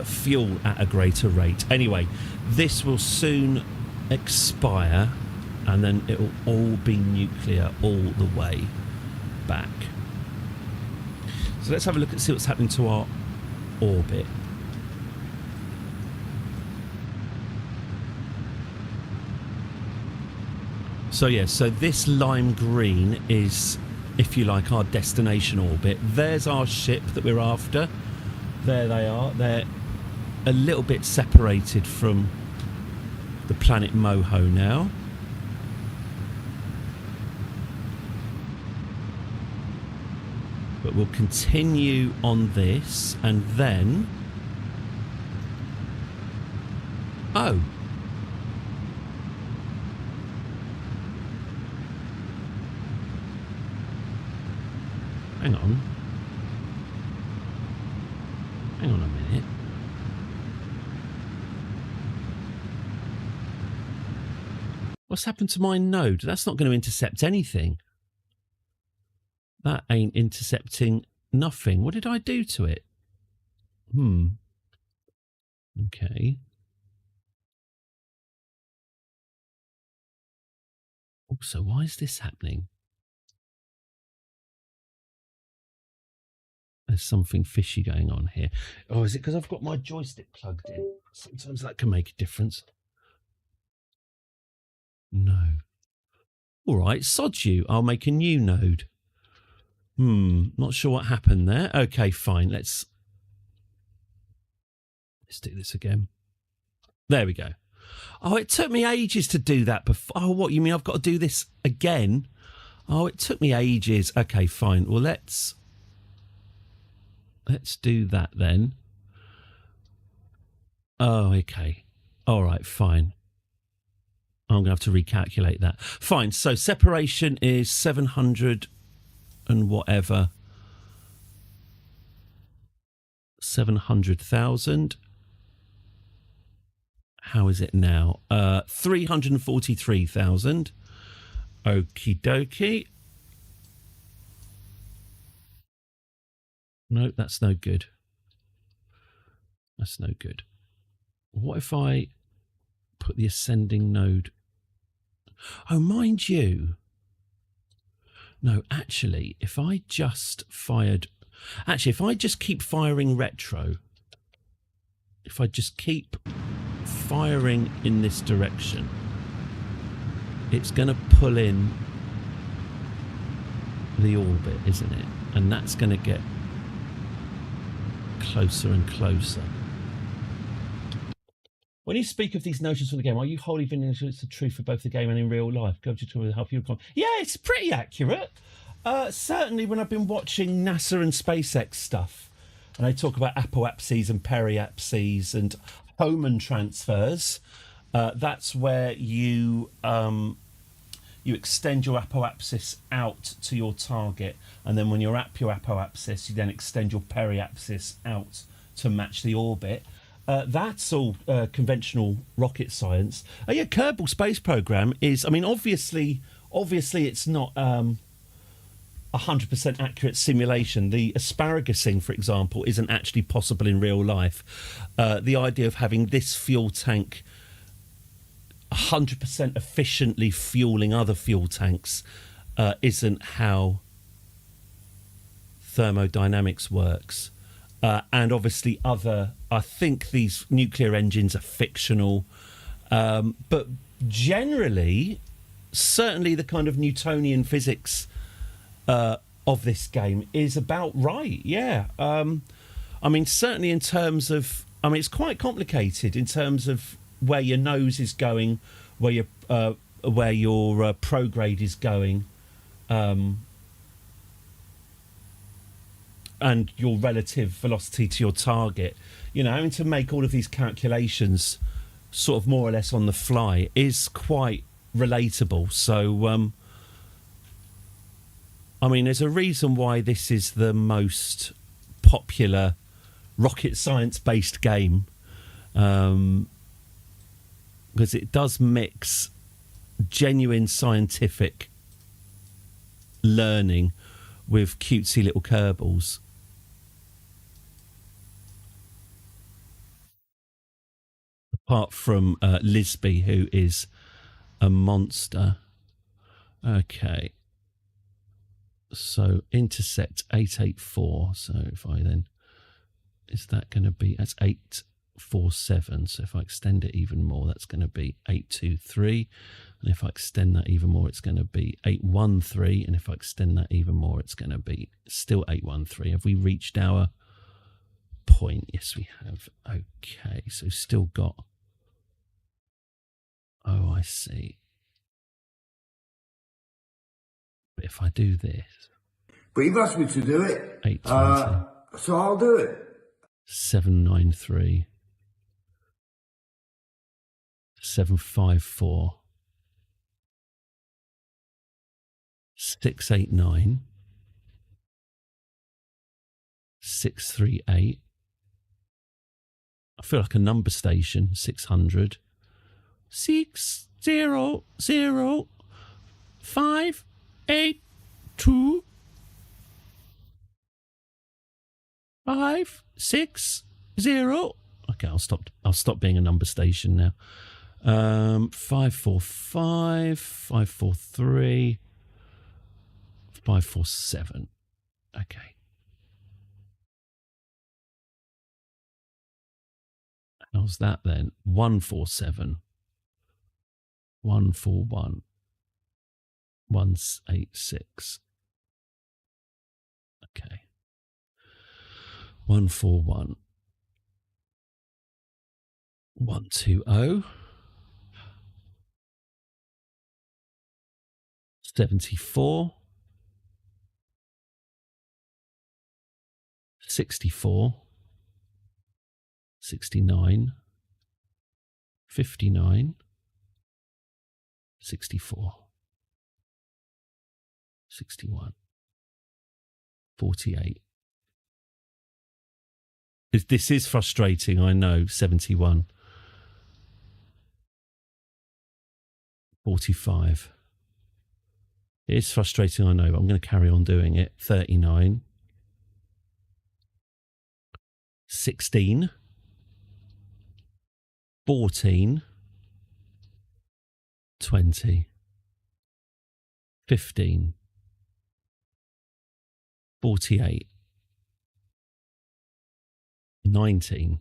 fuel at a greater rate. Anyway, this will soon expire, and then it will all be nuclear all the way back. So let's have a look and see what's happening to our orbit. So yeah, so this lime green is, if you like, our destination orbit. There's our ship that we're after. There they are. They're a little bit separated from the planet Moho now. But we'll continue on this, and then... Oh. Hang on. Hang on a minute. What's happened to my node? That's not going to intercept anything. That ain't intercepting nothing. What did I do to it? Okay. Also, why is this happening? There's something fishy going on here. Oh, is it because I've got my joystick plugged in? Sometimes that can make a difference. No. All right, sod you. I'll make a new node. Not sure what happened there. Okay, fine. Let's do this again. There we go. Oh, it took me ages to do that before. Oh, what, you mean I've got to do this again? Oh, it took me ages. Okay, fine. Well, let's do that then. Oh, okay. All right, fine. I'm going to have to recalculate that. Fine. So separation is 700 and whatever. 700,000. How is it now? 343,000. Okie dokie. No, that's no good. That's no good. What if I put the ascending node? Oh, mind you. No, actually, if I just fired... Actually, if I just keep firing retro, if I just keep firing in this direction, it's going to pull in the orbit, isn't it? And that's going to get closer and closer. When you speak of these notions for the game, are you wholly convinced it's the truth for both the game and in real life? Go to help you. Yeah, it's pretty accurate. Certainly when I've been watching NASA and SpaceX stuff, and they talk about apoapses and periapses and Hohmann transfers, that's where you extend your apoapsis out to your target, and then when you're at your apoapsis, you then extend your periapsis out to match the orbit. That's all conventional rocket science. Yeah, Kerbal Space Program is. I mean, obviously, it's not 100% accurate simulation. The asparagusing, for example, isn't actually possible in real life. The idea of having this fuel tank 100% efficiently fueling other fuel tanks isn't how thermodynamics works. And obviously I think these nuclear engines are fictional. But generally, certainly the kind of Newtonian physics of this game is about right, yeah. I mean, certainly in terms of... I mean, it's quite complicated in terms of where your nose is going, where your prograde is going, and your relative velocity to your target. You know, having to make all of these calculations sort of more or less on the fly is quite relatable. So, I mean, there's a reason why this is the most popular rocket science-based game, because it does mix genuine scientific learning with cutesy little Kerbals. Apart from Lisby, who is a monster. Okay. So intersect 884. So if I then... Is that going to be... That's 847. So if I extend it even more, that's going to be 823. And if I extend that even more, it's going to be 813. And if I extend that even more, it's going to be still 813. Have we reached our point? Yes, we have. Okay, so still got... Oh, I see. But if I do this... But you've asked me to do it. 820. So I'll do it. 793. 754. 689. 638. I feel like a number station. 600. 600 582 560. Okay, I'll stop being a number station now. 545 543 547. Okay. How's that then? 147 141 186. Okay. 141 120 74 64 69 59 64 61 48. This is frustrating, I know. 71 45. It is frustrating, I know, but I'm going to carry on doing it. 39 16 14 20 15 48 19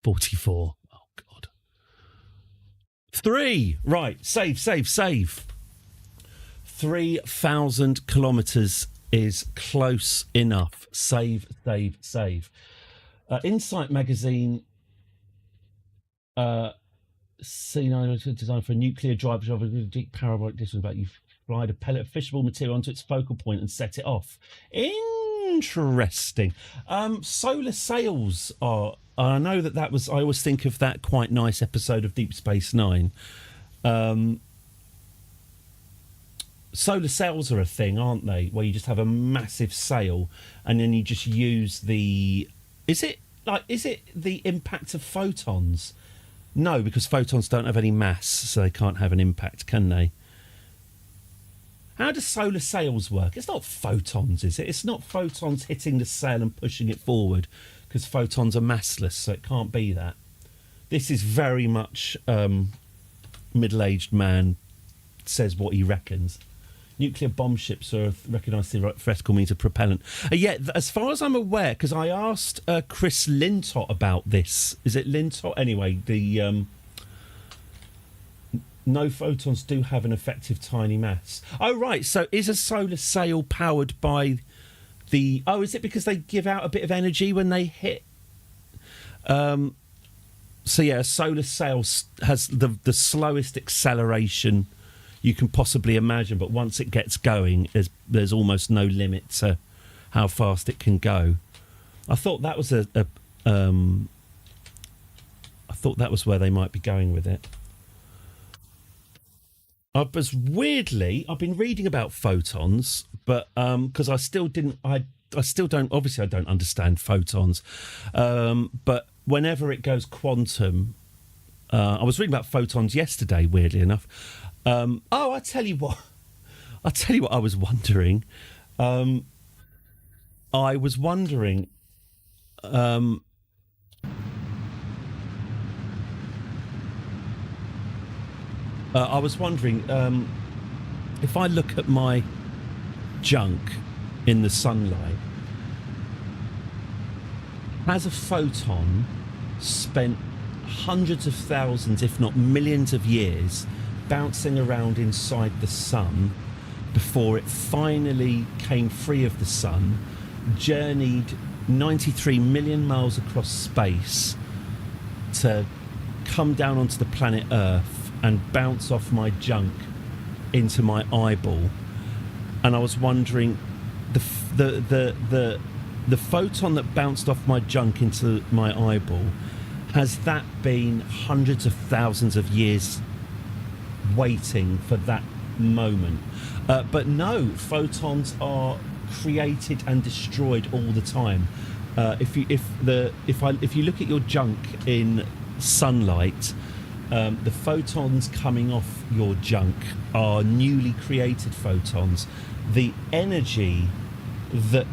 44. Oh God. 3. Right. Save. 3,000 kilometers is close enough. Save. Insight magazine. C9 designed for a nuclear drive of a deep parabolic distance about you slide a pellet of fishable material onto its focal point and set it off. Interesting. Solar sails are... I know that was... I always think of that quite nice episode of Deep Space Nine. Solar sails are a thing, aren't they? Where you just have a massive sail and then you just use the... Is it the impact of photons? No, because photons don't have any mass, so they can't have an impact, can they? How do solar sails work? It's not photons, is it? It's not photons hitting the sail and pushing it forward, because photons are massless, so it can't be that. This is very much middle-aged man says what he reckons. Nuclear bomb ships are recognised theoretical means of propellant. As far as I'm aware, because I asked Chris Lintott about this. Is it Lintott? Anyway, the no photons do have an effective tiny mass. Oh, right. So is a solar sail powered by the... Oh, is it because they give out a bit of energy when they hit? So, yeah, a solar sail has the slowest acceleration you can possibly imagine, but once it gets going, there's almost no limit to how fast it can go. I thought that was I thought that was where they might be going with it. I've been reading about photons, but because I still don't understand photons. But whenever it goes quantum, I was reading about photons yesterday, weirdly enough. I tell you what I was wondering. I was wondering if I look at my junk in the sunlight, has a photon spent hundreds of thousands, if not millions of years bouncing around inside the sun before it finally came free of the sun, journeyed 93 million miles across space to come down onto the planet Earth and bounce off my junk into my eyeball? And I was wondering, the photon that bounced off my junk into my eyeball, has that been hundreds of thousands of years waiting for that moment? But no, photons are created and destroyed all the time. If you look at your junk in sunlight, the photons coming off your junk are newly created photons. The energy that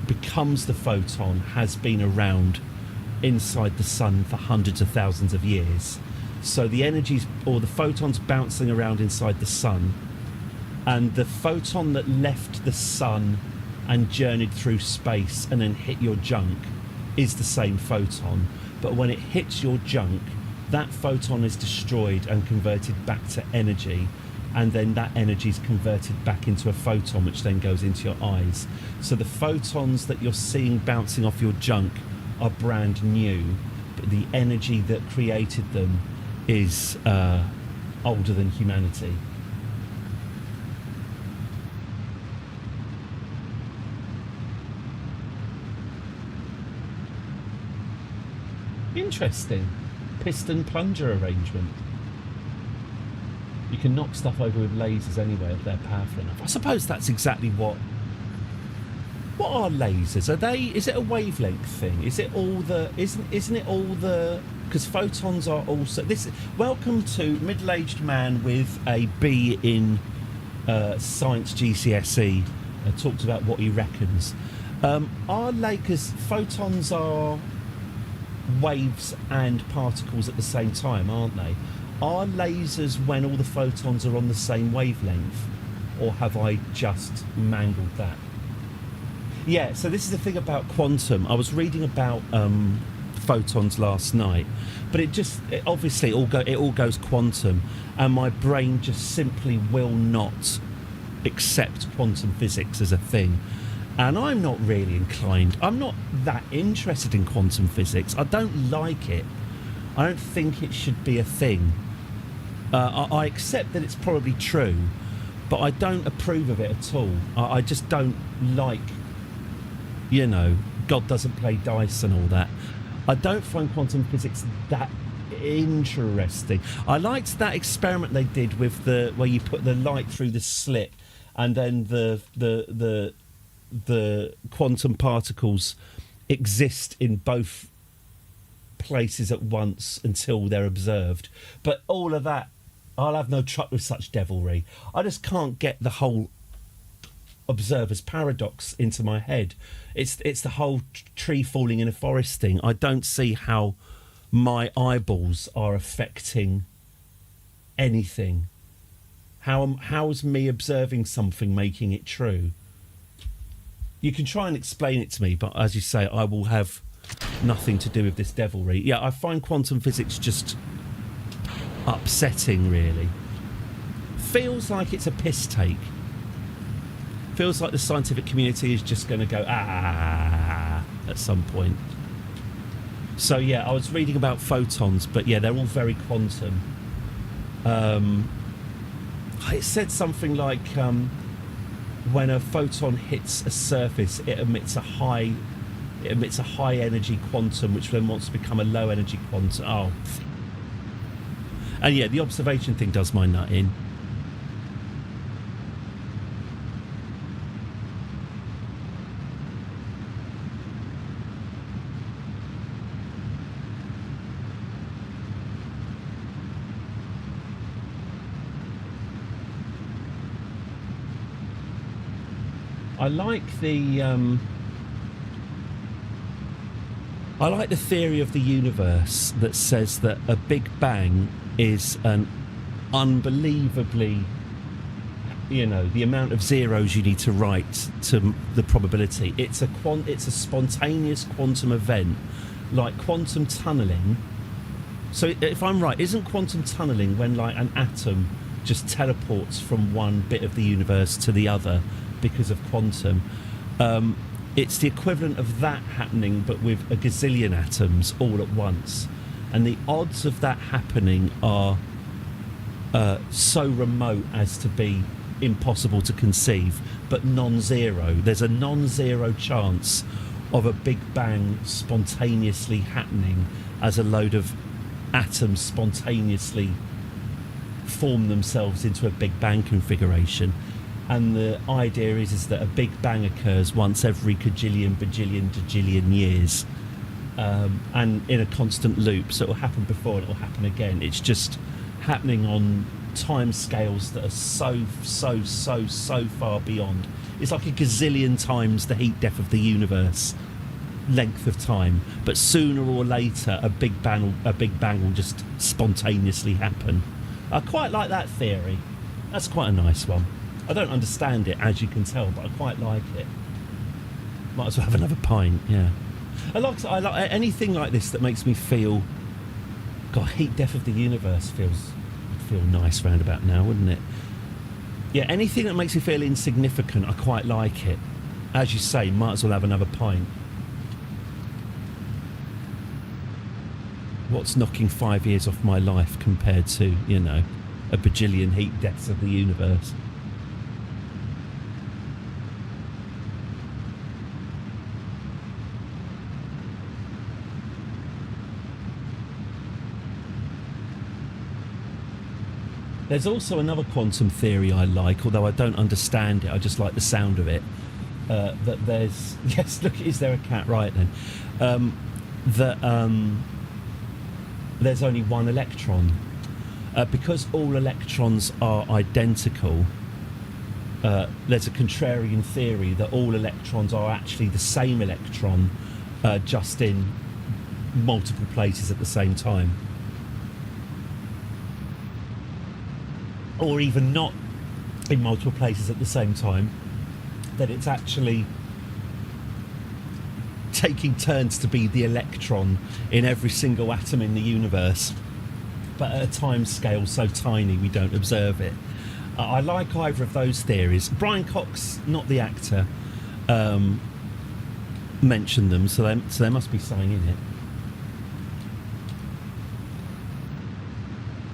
becomes the photon has been around inside the sun for hundreds of thousands of years. So the energies, or the photons bouncing around inside the sun, and the photon that left the sun and journeyed through space and then hit your junk is the same photon. But when it hits your junk, that photon is destroyed and converted back to energy, and then that energy is converted back into a photon, which then goes into your eyes. So the photons that you're seeing bouncing off your junk are brand new, but the energy that created them is older than humanity. Interesting. Piston plunger arrangement. You can knock stuff over with lasers anyway if they're powerful enough. I suppose that's exactly what are lasers? Are they? Is it a wavelength thing? Is it all the? Isn't it all the? Because photons are also this. Welcome to middle-aged man with a B in science GCSE. Talked about what he reckons. Because photons are waves and particles at the same time, aren't they? Are lasers when all the photons are on the same wavelength, or have I just mangled that? Yeah, so this is the thing about quantum. I was reading about photons last night, but it obviously it all goes quantum, and my brain just simply will not accept quantum physics as a thing. And I'm not really inclined. I'm not that interested in quantum physics. I don't like it. I don't think it should be a thing. I accept that it's probably true, but I don't approve of it at all. I just don't like, you know, God doesn't play dice and all that. I don't find quantum physics that interesting. I liked that experiment they did with where you put the light through the slit, and then the quantum particles exist in both places at once until they're observed. But all of that, I'll have no truck with such devilry. I just can't get the whole observer's paradox into my head. It's the whole tree falling in a forest thing. I don't see how my eyeballs are affecting anything. How's me observing something making it true? You can try and explain it to me, but as you say, I will have nothing to do with this devilry. Yeah, I find quantum physics just upsetting, really. Feels like it's a piss take. Feels like the scientific community is just going to go at some point. So yeah, I was reading about photons, but yeah, they're all very quantum. It said something like when a photon hits a surface, it emits a high energy quantum, which then wants to become a low energy quantum. Oh, and yeah, the observation thing does my nut in. I like the theory of the universe that says that a Big Bang is an unbelievably, you know, the amount of zeros you need to write to the probability. It's a spontaneous quantum event, like quantum tunneling. So if I'm right, isn't quantum tunneling when like an atom just teleports from one bit of the universe to the other because of quantum? It's the equivalent of that happening, but with a gazillion atoms all at once. And the odds of that happening are so remote as to be impossible to conceive, but non-zero. There's a non-zero chance of a Big Bang spontaneously happening as a load of atoms spontaneously form themselves into a Big Bang configuration. And the idea is that a Big Bang occurs once every cajillion, bajillion, dajillion years, and in a constant loop. So it will happen before and it will happen again. It's just happening on time scales that are so far beyond. It's like a gazillion times the heat death of the universe length of time. But sooner or later, a Big Bang will just spontaneously happen. I quite like that theory. That's quite a nice one. I don't understand it, as you can tell, but I quite like it. Might as well have another pint, yeah. I like anything like this that makes me feel, God, heat death of the universe would feel nice round about now, wouldn't it? Yeah, anything that makes me feel insignificant, I quite like it. As you say, might as well have another pint. What's knocking 5 years off my life compared to, you know, a bajillion heat deaths of the universe? There's also another quantum theory I like, although I don't understand it, I just like the sound of it. That there's... Yes, look, is there a cat? Right then. There's only one electron. Because all electrons are identical, there's a contrarian theory that all electrons are actually the same electron, just in multiple places at the same time. Or even not in multiple places at the same time, that it's actually taking turns to be the electron in every single atom in the universe, but at a time scale so tiny we don't observe it. I like either of those theories. Brian Cox, not the actor, mentioned them, so there must be something in it.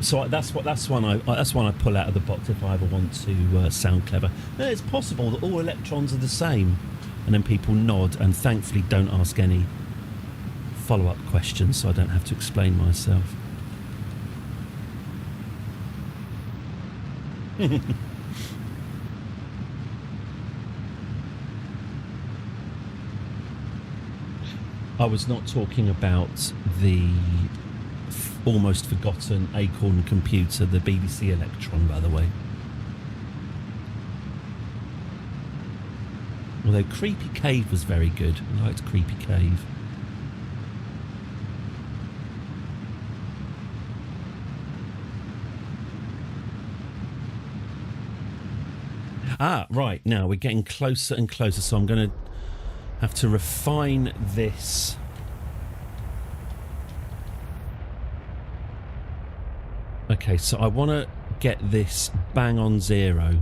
So that's one I pull out of the box if I ever want to sound clever. No, it's possible that all electrons are the same, and then people nod and thankfully don't ask any follow-up questions, so I don't have to explain myself. I was not talking about the almost forgotten Acorn computer, the BBC Electron, by the way. Although Creepy Cave was very good. I liked Creepy Cave. Ah, right. Now we're getting closer and closer, so I'm going to have to refine this. Okay, so I want to get this bang on 0.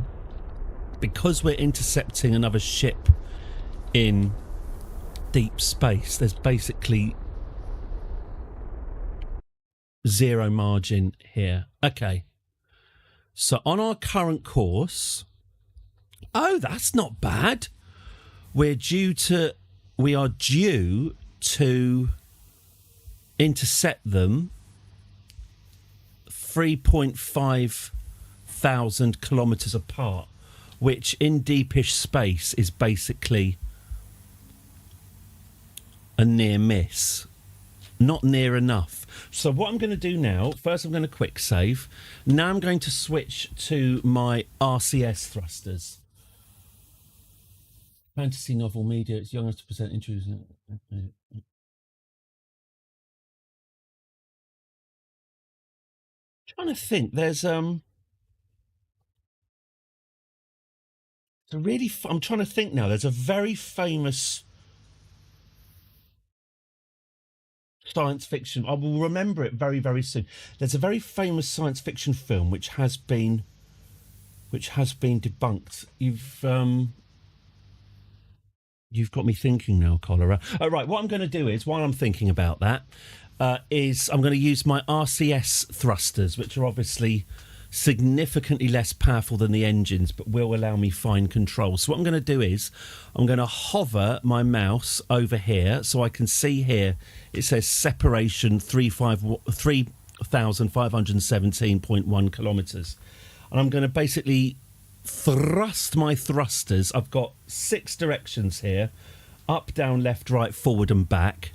Because we're intercepting another ship in deep space, there's basically 0 margin here. Okay. So on our current course... Oh, that's not bad. We are due to intercept them 3.5 thousand kilometres apart, which in deepish space is basically a near miss. Not near enough. So what I'm going to do now, first I'm going to quick save. Now I'm going to switch to my RCS thrusters. Fantasy novel media, it's young enough to present introduce. Trying to think, there's I'm trying to think now. There's a very famous science fiction. I will remember it very, very soon. There's a very famous science fiction film which has been debunked. You've got me thinking now, Cholera. Oh, right, what I'm going to do is, while I'm thinking about that, is I'm going to use my RCS thrusters, which are obviously significantly less powerful than the engines, but will allow me fine control. So what I'm going to do is, I'm going to hover my mouse over here, so I can see here, it says separation 3,517.1 kilometres. And I'm going to basically... thrust my thrusters. I've got 6 directions here: up, down, left, right, forward and back.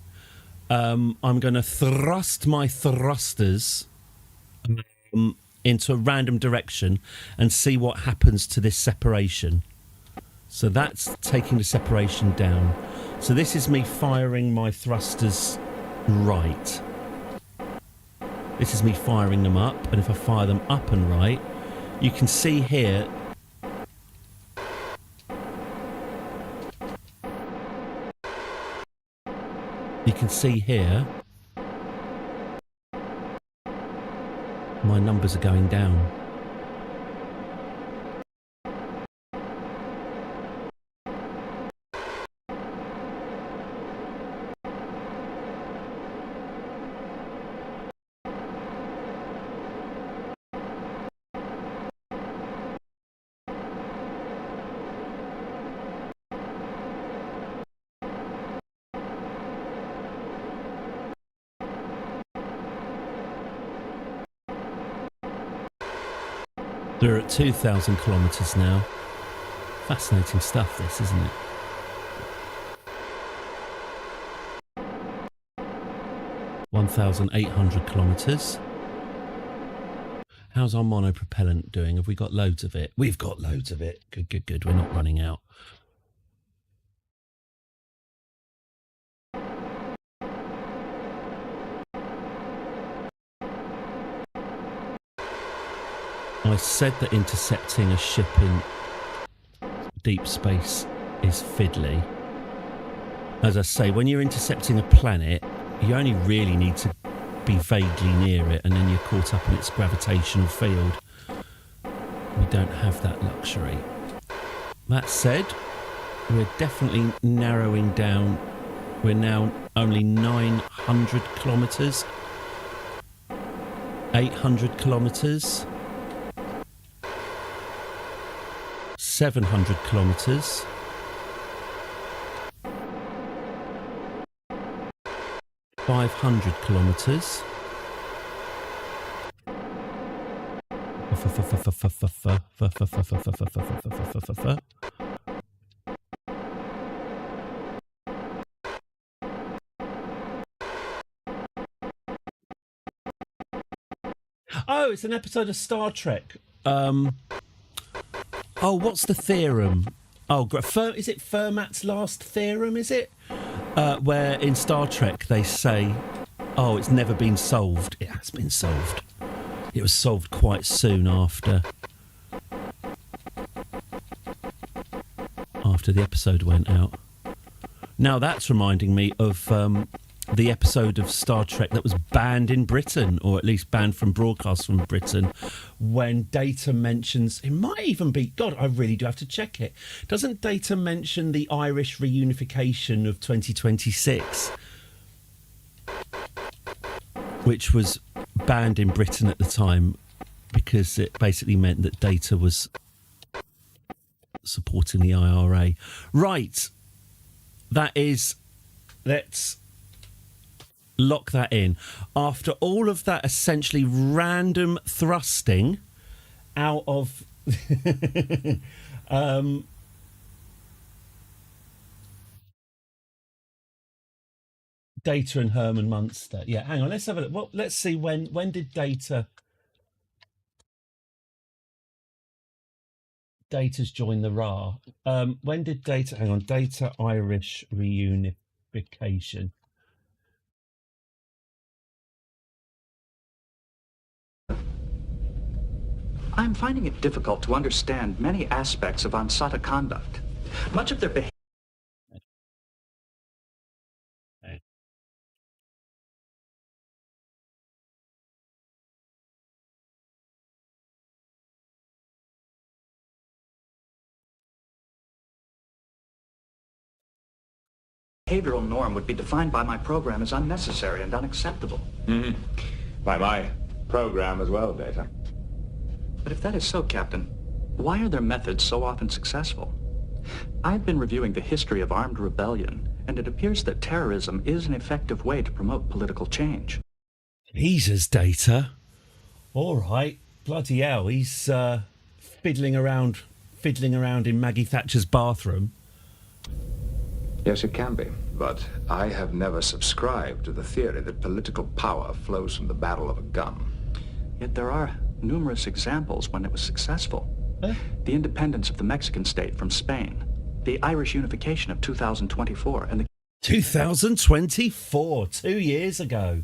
I'm going to thrust my thrusters into a random direction and see what happens to this separation. So that's taking the separation down. So this is me firing my thrusters right. This is me firing them up, and if I fire them up and right, you can see here my numbers are going down. We're at 2,000 kilometres now. Fascinating stuff, this, isn't it? (1,800 kilometres). How's our monopropellant doing? Have we got loads of it? We've got loads of it. Good, good, good. We're not running out. I said that intercepting a ship in deep space is fiddly. As I say, when you're intercepting a planet, you only really need to be vaguely near it, and then you're caught up in its gravitational field. We don't have that luxury. That said, we're definitely narrowing down. We're now only 900 kilometres. 800 kilometres. 700 kilometres. 500 kilometres. Oh, it's an episode of Star Trek. What's the theorem? Is it Fermat's last theorem, is it? Where in Star Trek they say, it's never been solved. It has been solved. It was solved quite soon after the episode went out. Now that's reminding me of the episode of Star Trek that was banned in Britain, or at least banned from broadcast from Britain, when Data mentions, it might even be, God, I really do have to check it. Doesn't Data mention the Irish reunification of 2026? Which was banned in Britain at the time because it basically meant that Data was supporting the IRA. Right. Let's lock that in. After all of that essentially random thrusting out of Data and Herman Munster. Yeah, hang on, let's have a look. Well, let's see when did Data's join the RA? When did Data Data Irish reunification? I'm finding it difficult to understand many aspects of Ansata conduct. Much of their behavioral norm would be defined by my program as unnecessary and unacceptable. Mm-hmm. By my program as well, Data. But if that is so, Captain, why are their methods so often successful? I've been reviewing the history of armed rebellion, and it appears that terrorism is an effective way to promote political change. Jesus, Data. All right. Bloody hell. He's fiddling around in Maggie Thatcher's bathroom. Yes, it can be. But I have never subscribed to the theory that political power flows from the barrel of a gun. Yet there are numerous examples when it was successful. The independence of the Mexican state from Spain, the Irish unification of 2024, and the 2024, 2 years ago.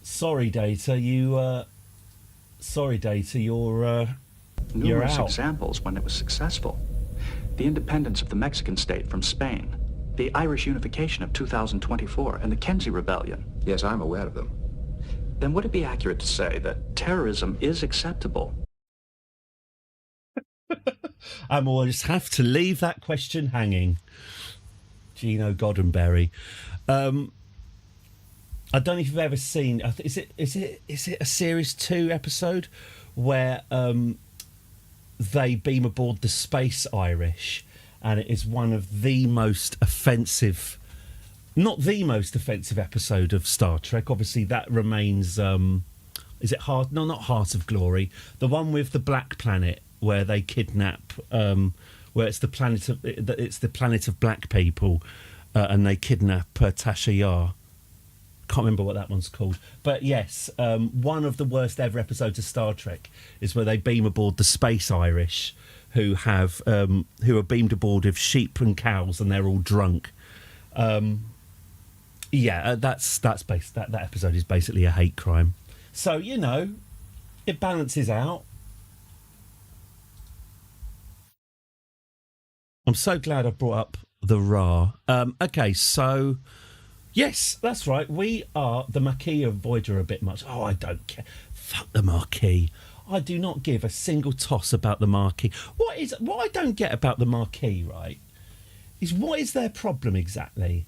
Sorry, Data, you're numerous out. examples when it was successful. The independence of the Mexican state from Spain, the Irish unification of 2024, and the Kenzie Rebellion. Yes, I'm aware of them. Then would it be accurate to say that terrorism is acceptable? We'll just have to leave that question hanging. Gino Goddenberry. I don't know if you've ever seen. Is it a series 2 episode where they beam aboard the Space Irish, and it is one of the most offensive. Not the most offensive episode of Star Trek. Obviously, that remains. Is it Heart? No, not Heart of Glory. The one with the black planet where they kidnap. Where it's the planet of black people, and they kidnap Tasha Yar. Can't remember what that one's called, but yes, one of the worst ever episodes of Star Trek is where they beam aboard the Space Irish, who are beamed aboard of sheep and cows, and they're all drunk. That episode is basically a hate crime. So, it balances out. I'm so glad I brought up the Ra. Okay, so, yes, that's right. We are the Maquis of Voyager a bit much. Oh, I don't care. Fuck the Marquis. I do not give a single toss about the Marquis. What I don't get about the Marquis, right, is what is their problem exactly?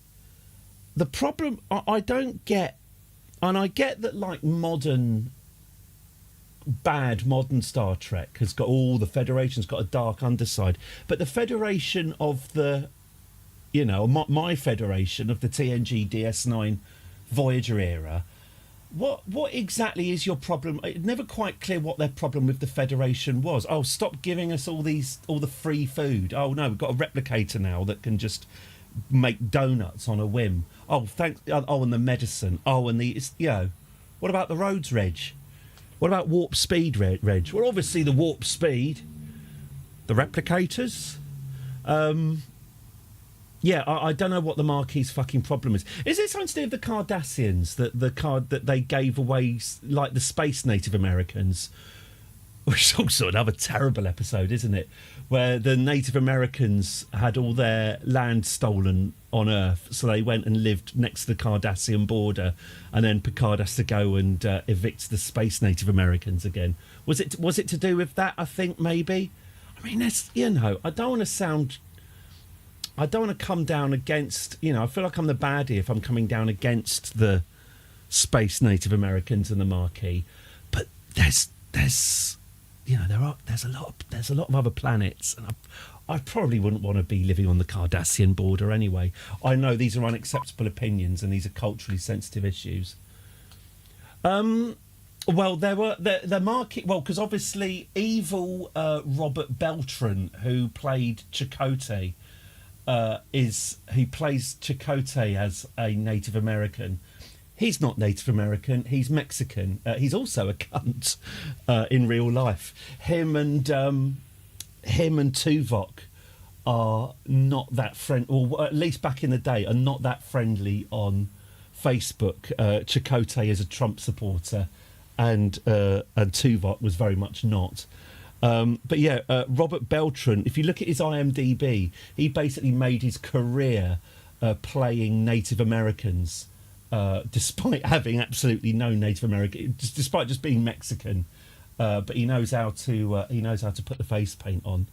The problem, I don't get And I get that, like, modern Star Trek has got all the Federation's got a dark underside, but the Federation of the, you know, my Federation of the TNG DS9 Voyager era, what exactly is your problem? It's never quite clear what their problem with the Federation was. Oh, stop giving us all the free food. Oh no, we've got a replicator now that can just make donuts on a whim. Oh, thanks. Oh, and the medicine. Oh, and what about the roads, Reg? What about warp speed, Reg? Well, obviously the warp speed, the replicators. Yeah, I don't know what the Marquis's fucking problem is. Is it something to do with the Cardassians, the card that they gave away, like the space Native Americans? Which is also another terrible episode, isn't it? Where the Native Americans had all their land stolen on Earth, so they went and lived next to the Cardassian border, and then Picard has to go and evict the space Native Americans again. Was it to do with that? I think maybe. I mean, that's, you know, I don't want to come down against, you know, I feel like I'm the baddie if I'm coming down against the space Native Americans and the Marquis, but there's you know, there's a lot of other planets, and I probably wouldn't want to be living on the Cardassian border anyway. I know these are unacceptable opinions and these are culturally sensitive issues. Well, there were the Marquis. Well, because obviously evil Robert Beltran, who played Chakotay, he plays Chakotay as a Native American. He's not Native American. He's Mexican. He's also a cunt in real life. Him and Tuvok are not that friendly, or at least back in the day, are not that friendly on Facebook. Chakotay is a Trump supporter, and Tuvok was very much not. But yeah, Robert Beltran, if you look at his IMDb, he basically made his career playing Native Americans, despite having absolutely no Native American, despite just being Mexican. But he knows how to put the face paint on.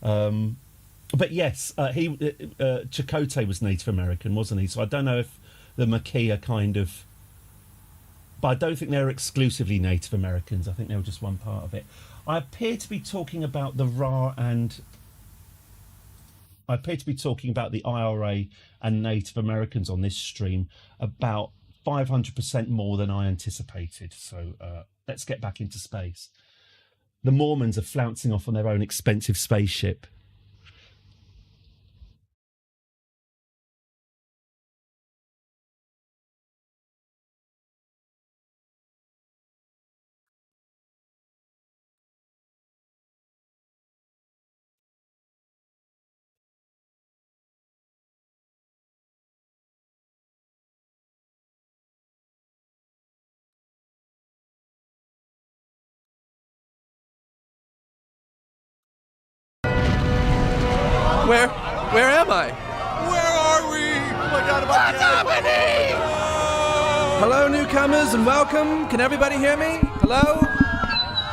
But yes, Chakotay was Native American, wasn't he? So I don't know if the Maquis are kind of, but I don't think they're exclusively Native Americans. I think they were just one part of it. I appear to be talking about the IRA and Native Americans on this stream about 500% more than I anticipated. So let's get back into space. The Mormons are flouncing off on their own expensive spaceship. Where am I? Where are we? Oh my God, what's happening? Hello, newcomers, and welcome. Can everybody hear me? Hello?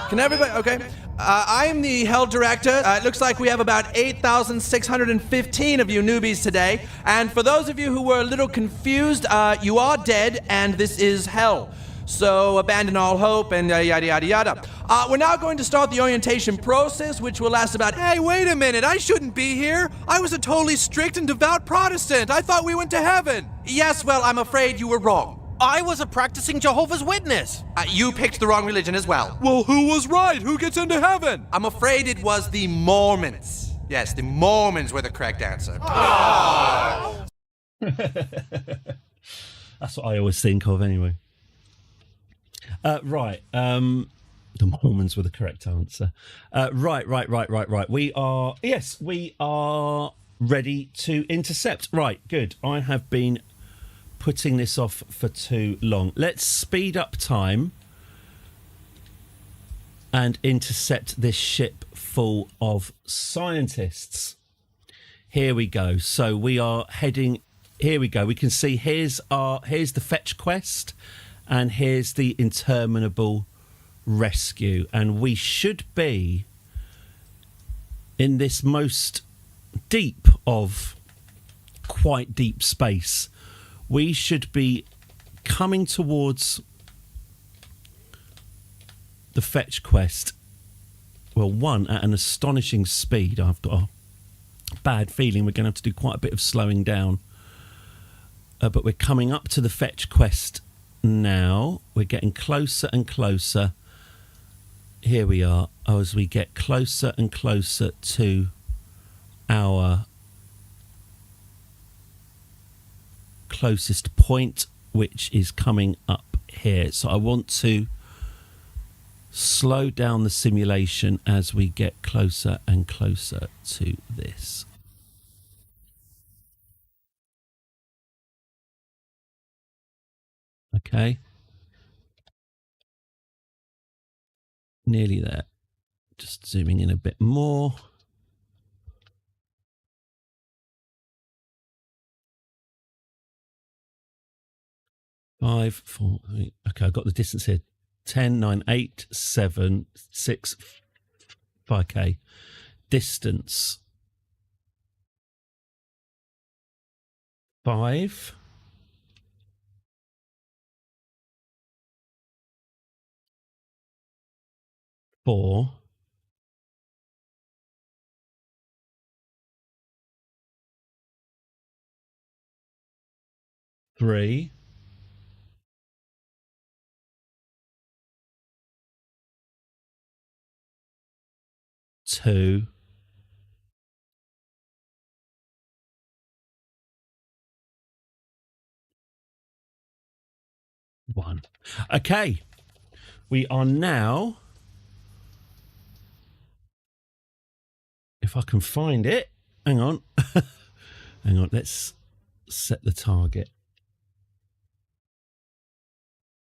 Can everybody? Okay. I am the Hell Director. It looks like we have about 8,615 of you newbies today. And for those of you who were a little confused, you are dead, and this is Hell. So abandon all hope and yada, yada, yada. We're now going to start the orientation process, which will last about... Hey, wait a minute. I shouldn't be here. I was a totally strict and devout Protestant. I thought we went to heaven. Yes, well, I'm afraid you were wrong. I was a practicing Jehovah's Witness. You picked the wrong religion as well. Well, who was right? Who gets into heaven? I'm afraid it was the Mormons. Yes, the Mormons were the correct answer. That's what I always think of anyway. Right. The Mormons were the correct answer. Right. We are ready to intercept. Right, good. I have been putting this off for too long. Let's speed up time and intercept this ship full of scientists. Here we go. So we are heading... Here we go. We can see here's the fetch quest, and here's the interminable rescue. And we should be in this most deep of quite deep space. We should be coming towards the fetch quest. Well, one, at an astonishing speed. I've got a bad feeling we're going to have to do quite a bit of slowing down. But we're coming up to the fetch quest now. We're getting closer and closer. Here we are. As we get closer and closer to our closest point, which is coming up here. So I want to slow down the simulation as we get closer and closer to this. Okay. Nearly there. Just zooming in a bit more. Five, four, three. Okay, I've got the distance here. 10, 9, 8, 7, 6, 5K. Distance. 5. 4. 3. 2. 1. Okay. We are now, if I can find it, hang on. Hang on, let's set the target.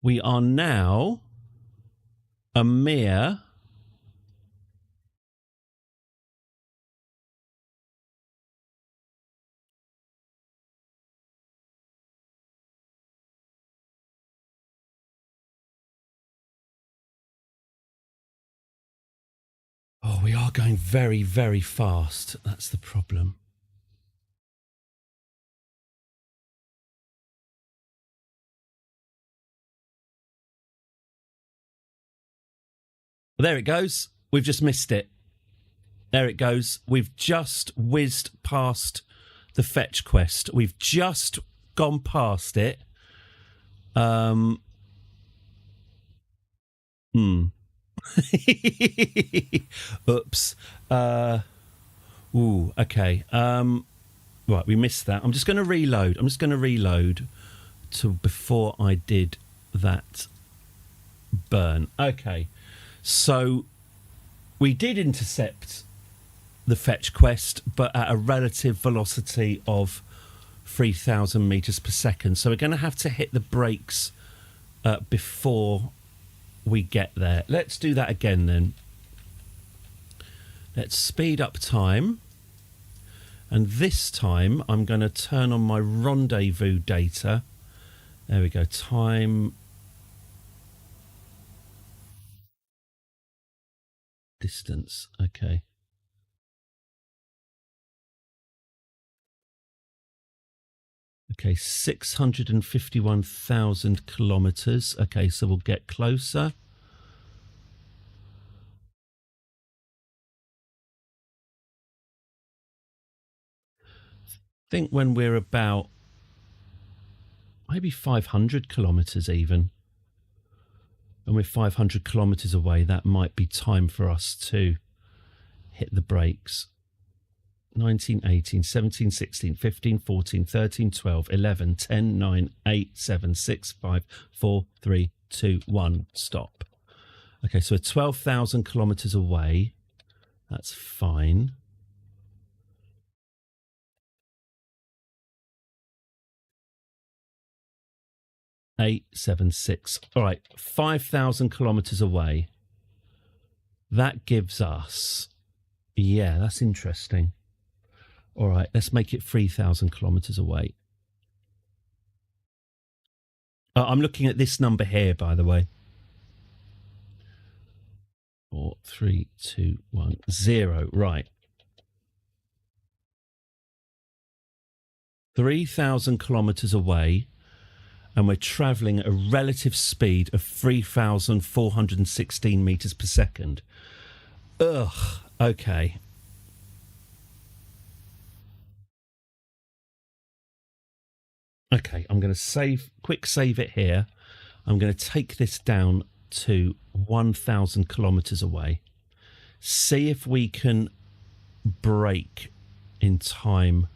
We are now a mere 'Oh, we are going very, very fast. That's the problem. There it goes. We've just missed it. There it goes. We've just whizzed past the fetch quest. We've just gone past it. Oops. Okay. Right, we missed that. I'm just going to reload. I'm just going to reload to before I did that burn. Okay. So we did intercept the fetch quest, but at a relative velocity of 3,000 meters per second. So we're going to have to hit the brakes before we get there. Let's do that again then. Let's speed up time. And this time I'm going to turn on my rendezvous data. There we go. Time. Distance. Okay. Okay, 651,000 kilometers. Okay, so we'll get closer. I think when we're about maybe 500 kilometers even, and we're 500 kilometers away, that might be time for us to hit the brakes. 19, 18, 17, 16, 15, 14, 13, 12, 11, 10, 9, 8, 7, 6, 5, 4, 3, 2, 1, stop. Okay, so we're 12,000 kilometers away. That's fine. Eight, 7, 6. All right, 5,000 kilometers away. That gives us, yeah, that's interesting. All right, let's make it 3,000 kilometers away. I'm looking at this number here, by the way. 4, 3, 2, 1, 0. Right. 3,000 kilometers away. and we're travelling at a relative speed of 3,416 metres per second. Ugh, okay. Okay, I'm going to quick save it here. I'm going to take this down to 1,000 kilometres away. See if we can brake in time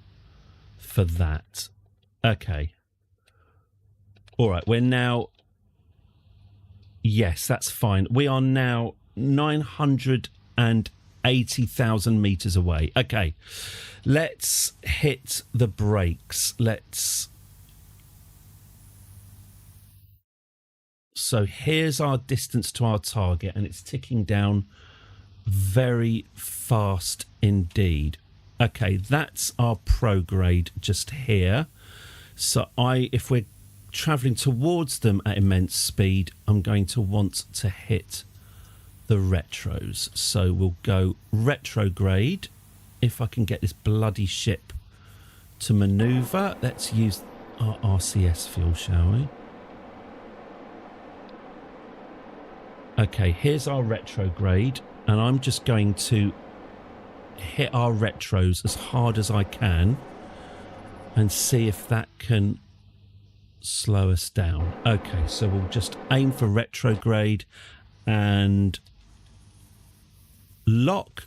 for that. Okay. All right, we're now... Yes, that's fine. We are now 980,000 metres away. Okay, let's hit the brakes. So here's our distance to our target, and it's ticking down very fast indeed. Okay, that's our prograde just here. So if we're travelling towards them at immense speed, I'm going to want to hit the retros. So we'll go retrograde. If I can get this bloody ship to manoeuvre, let's use our RCS fuel, shall we? Okay, here's our retrograde, and I'm just going to hit our retros as hard as I can and see if that can slow us down. Okay, so we'll just aim for retrograde and lock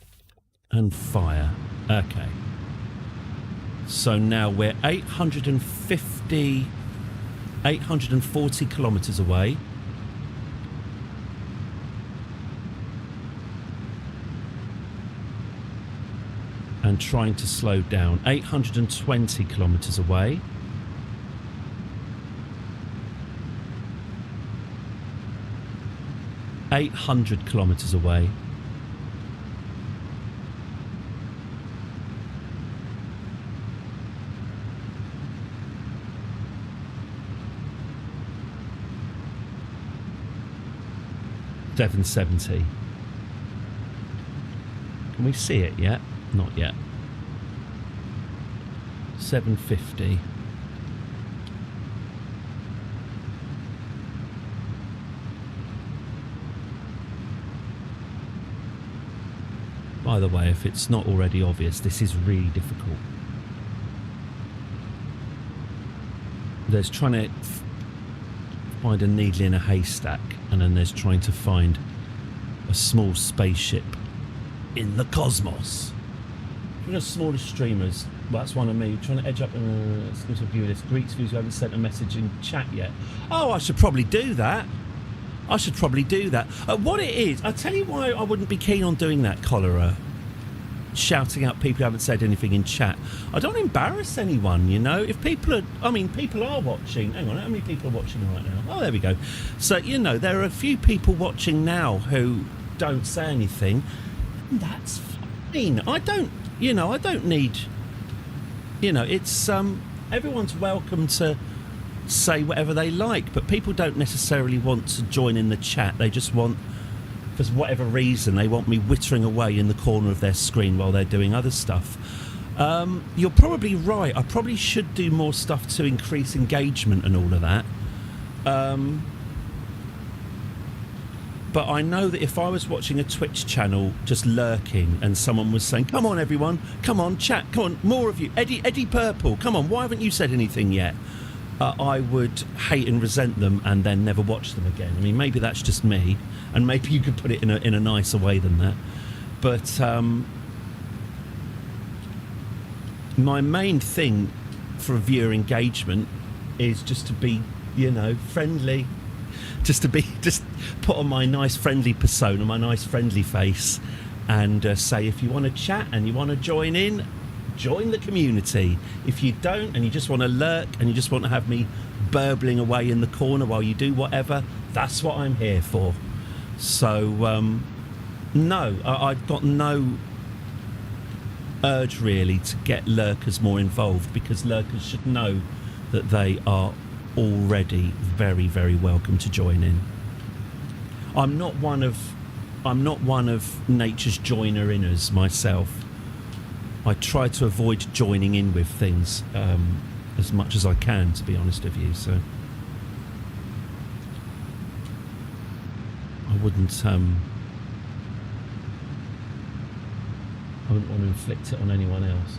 and fire. Okay. So now we're 840 kilometres away. And trying to slow down. 820 kilometres away. $800 kilometres away. $770. Can we see it yet? Not yet. 750. By the way, if it's not already obvious, this is really difficult. There's trying to find a needle in a haystack, and then there's trying to find a small spaceship in the cosmos. One of the smallest streamers, well, that's one of me, trying to edge up and let's go to view this. Greeks who haven't sent a message in chat yet. Oh, I should probably do that. What it is, I'll tell you why I wouldn't be keen on doing that, Cholera. Shouting out people who haven't said anything in chat. I don't embarrass anyone, you know. If people are, people are watching. Hang on, how many people are watching right now? Oh, there we go. So, you know, there are a few people watching now who don't say anything. And that's fine. I don't need, it's, everyone's welcome to say whatever they like, but people don't necessarily want to join in the chat. They just want, for whatever reason, they want me whittering away in the corner of their screen while they're doing other stuff. You're probably right. I probably should do more stuff to increase engagement and all of that. But I know that if I was watching a Twitch channel just lurking and someone was saying, come on everyone, come on chat, come on, more of you, Eddie Purple, come on, why haven't you said anything yet? I would hate and resent them and then never watch them again. I mean, maybe that's just me, and maybe you could put it in a nicer way than that. But my main thing for viewer engagement is just to be, friendly. Just put on my nice friendly persona, my nice friendly face, and say if you want to chat and you want to join in, join the community. If you don't and you just want to lurk and you just want to have me burbling away in the corner while you do whatever, that's what I'm here for. So no, I've got no urge really to get lurkers more involved, because lurkers should know that they are already very, very welcome to join in. I'm not one of nature's joiner-inners myself. I try to avoid joining in with things as much as I can, to be honest with you. So wouldn't want to inflict it on anyone else.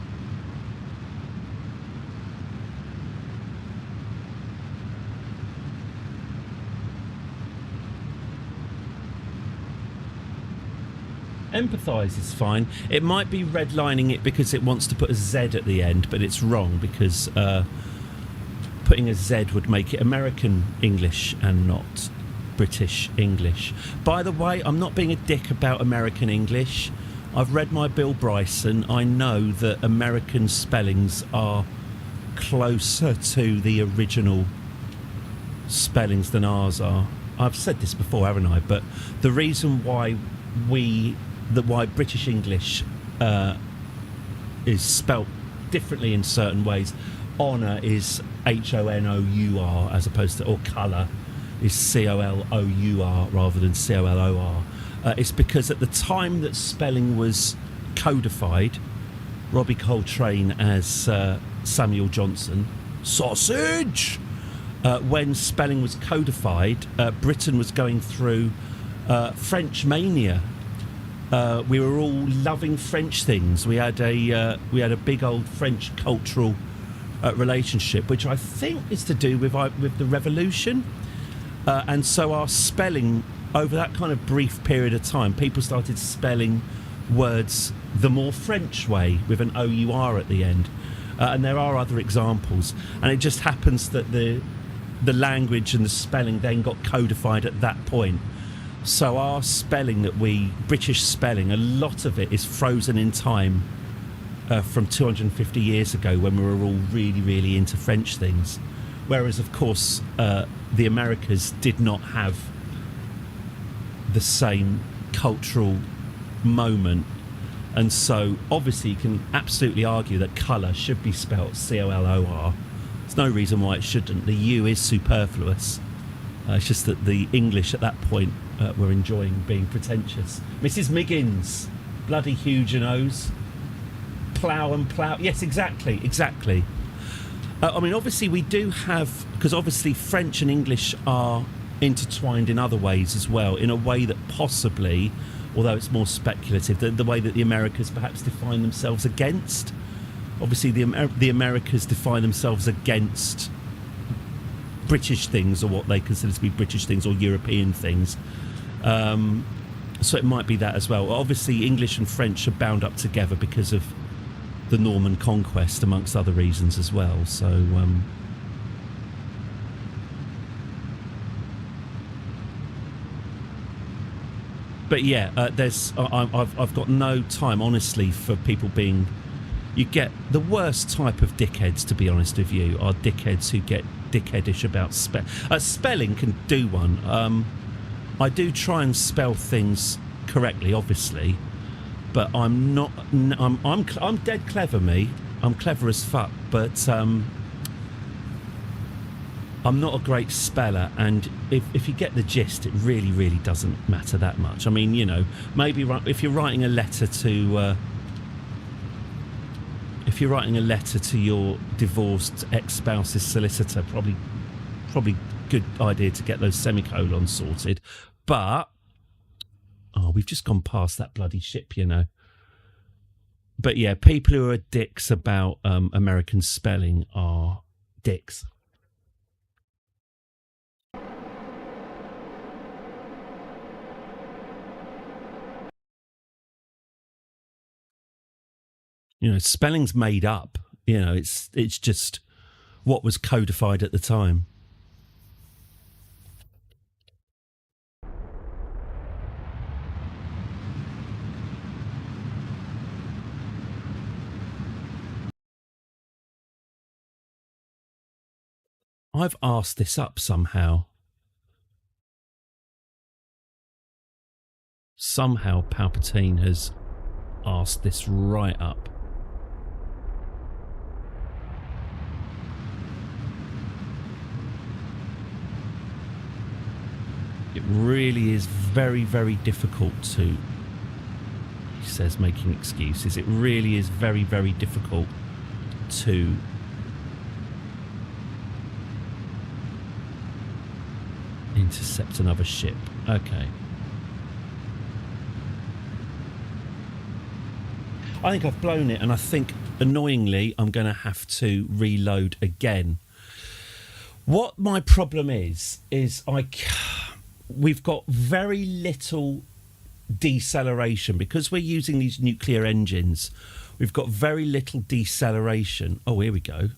Empathise is fine. It might be redlining it because it wants to put a Z at the end, but it's wrong because putting a Z would make it American English and not British English. By the way, I'm not being a dick about American English. I've read my Bill Bryson. I know that American spellings are closer to the original spellings than ours are. I've said this before, haven't I? But the reason why why British English is spelt differently in certain ways. Honour is Honour as opposed to, or colour is Colour rather than Color. It's because at the time that spelling was codified, Robbie Coltrane as Samuel Johnson, sausage! When spelling was codified, Britain was going through French mania. We were all loving French things. We had a big old French cultural relationship, which I think is to do with the revolution, and so our spelling over that kind of brief period of time, people started spelling words the more French way with an our at the end, and there are other examples. And it just happens that the language and the spelling then got codified at that point. So our spelling British spelling, a lot of it is frozen in time from 250 years ago when we were all really, really into French things. Whereas, of course, the Americas did not have the same cultural moment. And so, obviously, you can absolutely argue that colour should be spelt Color. There's no reason why it shouldn't. The U is superfluous. It's just that the English at that point were enjoying being pretentious. Mrs. Miggins, bloody huge nose. Plough and plough. Yes, exactly. I mean, obviously we do have, because obviously French and English are intertwined in other ways as well, in a way that possibly, although it's more speculative, the way that the Americas perhaps define themselves against. Obviously the Americas define themselves against British things, or what they consider to be British things, or European things. So it might be that as well. Obviously English and French are bound up together because of the Norman conquest, amongst other reasons as well. So but yeah, I've got no time, honestly, for people being. You get the worst type of dickheads, to be honest with you, are dickheads who get dickheadish about spelling. Can do one. I do try and spell things correctly, obviously, but I'm not. I'm dead clever, me. I'm clever as fuck, but I'm not a great speller. And if you get the gist, it really, really doesn't matter that much. I mean, you know, maybe if you're writing a letter to. If you're writing a letter to your divorced ex-spouse's solicitor, probably good idea to get those semicolons sorted. But we've just gone past that bloody ship, you know. But yeah, people who are dicks about American spelling are dicks. You know, spelling's made up. You know, it's just what was codified at the time. I've asked this up somehow. Somehow Palpatine has asked this right up. It really is very, very difficult to, he says, making excuses. It really is very, very difficult to intercept another ship. Okay. I think I've blown it, and I think, annoyingly, I'm going to have to reload again. What my problem is we've got very little deceleration. Because we're using these nuclear engines, we've got very little deceleration. Oh, here we go.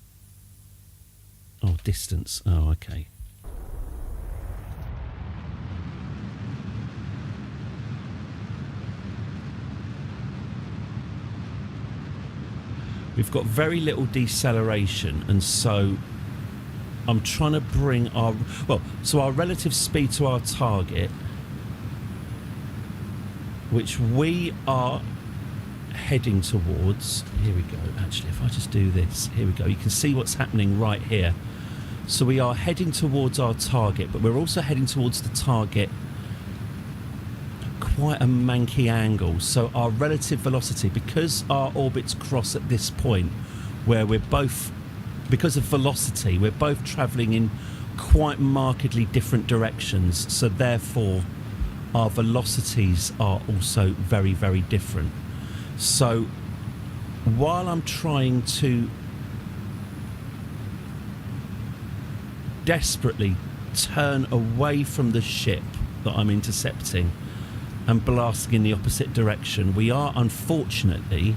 Oh, distance. Oh, okay. We've got very little deceleration, and so I'm trying to bring our relative speed to our target, which we are heading towards. Here we go. Actually, if I just do this, here we go. You can see what's happening right here. So we are heading towards our target, but we're also heading towards the target quite a manky angle. So our relative velocity, because our orbits cross at this point where we're both, because of velocity, we're both travelling in quite markedly different directions. So therefore our velocities are also very, very different. So while I'm trying to desperately turn away from the ship that I'm intercepting and blasting in the opposite direction, we are unfortunately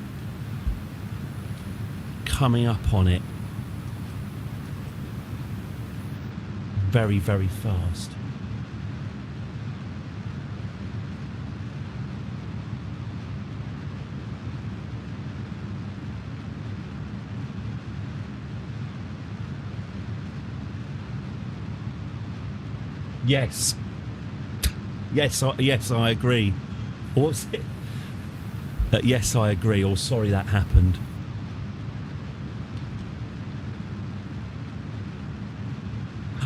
coming up on it very, very fast. Yes. Yes, I agree. Or was it? Yes, I agree. Or sorry that happened.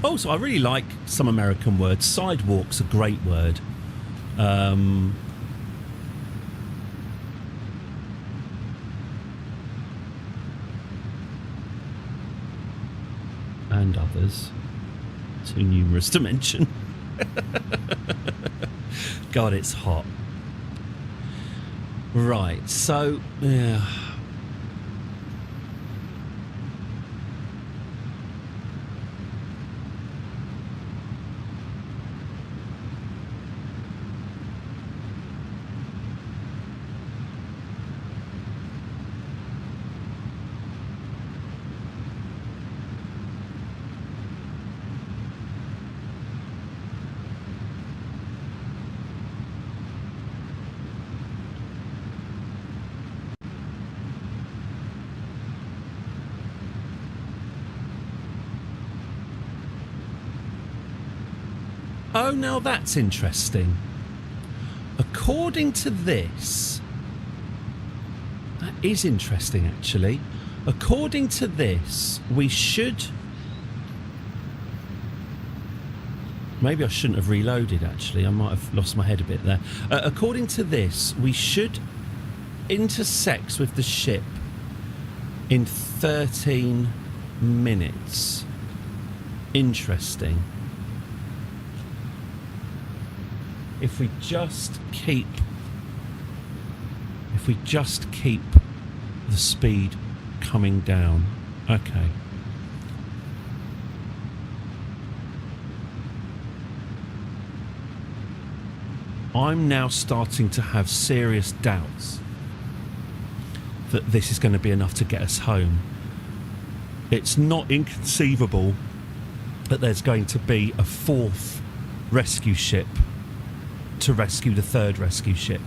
Also, I really like some American words. Sidewalk's a great word. And others. Too numerous to mention. God, it's hot. Right, so yeah. Oh, now that's interesting. According to this, that is interesting actually. According to this, we should... Maybe I shouldn't have reloaded actually. I might have lost my head a bit there. According to this, we should intersect with the ship in 13 minutes. Interesting. If we just keep the speed coming down. Okay. I'm now starting to have serious doubts that this is going to be enough to get us home. It's not inconceivable that there's going to be a fourth rescue ship to rescue the third rescue ship.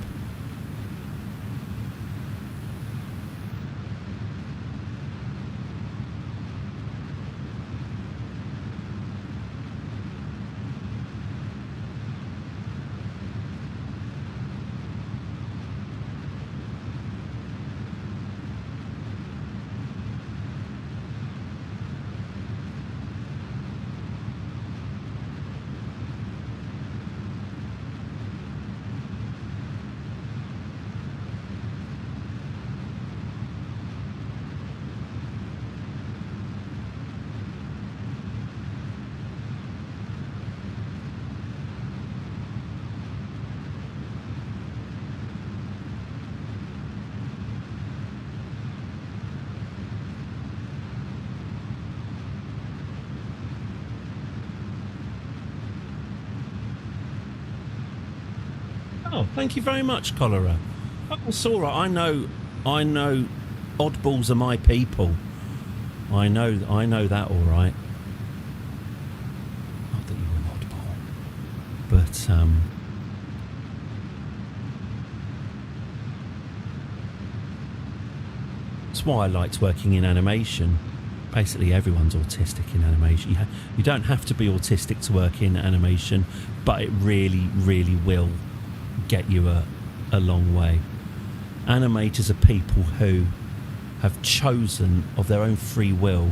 Thank you very much, Cholera. Oh, it's all right. I know. Oddballs are my people. I know that all right. Not that you're an oddball, but that's why I liked working in animation. Basically, everyone's autistic in animation. You don't have to be autistic to work in animation, but it really, really will get you a long way. Animators are people who have chosen of their own free will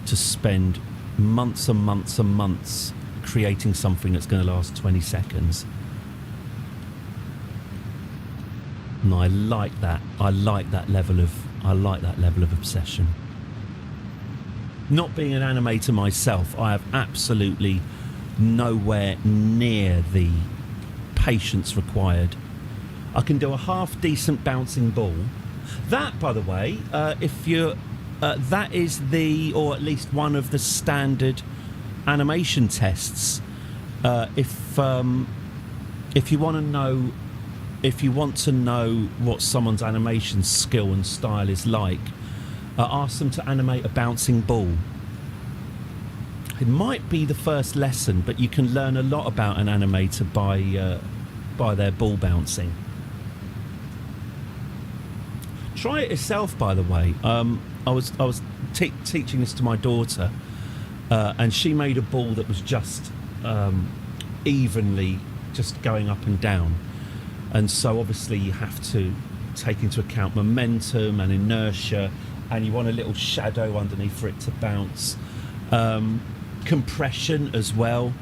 to spend months and months and months creating something that's going to last 20 seconds. And I like that. I like that level of obsession. Not being an animator myself, I have absolutely nowhere near the patience required. I can do a half decent bouncing ball. That, by the way, if you're that is or at least one of the standard animation tests. If you want to know what someone's animation skill and style is like, ask them to animate a bouncing ball. It might be the first lesson, but you can learn a lot about an animator by their ball bouncing. Try it yourself, by the way. I was teaching this to my daughter, and she made a ball that was just evenly just going up and down. And so obviously you have to take into account momentum and inertia, and you want a little shadow underneath for it to bounce. Compression as well.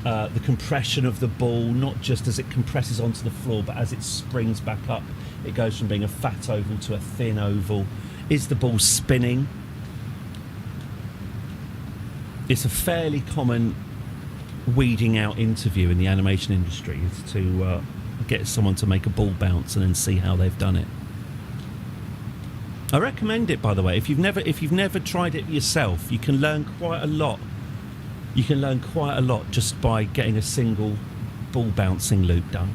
The compression of the ball, not just as it compresses onto the floor, but as it springs back up. It goes from being a fat oval to a thin oval. Is the ball spinning? It's a fairly common weeding out interview in the animation industry, is to get someone to make a ball bounce and then see how they've done it. I recommend it, by the way. If you've never tried it yourself, you can learn quite a lot. You can learn quite a lot just by getting a single ball bouncing loop done.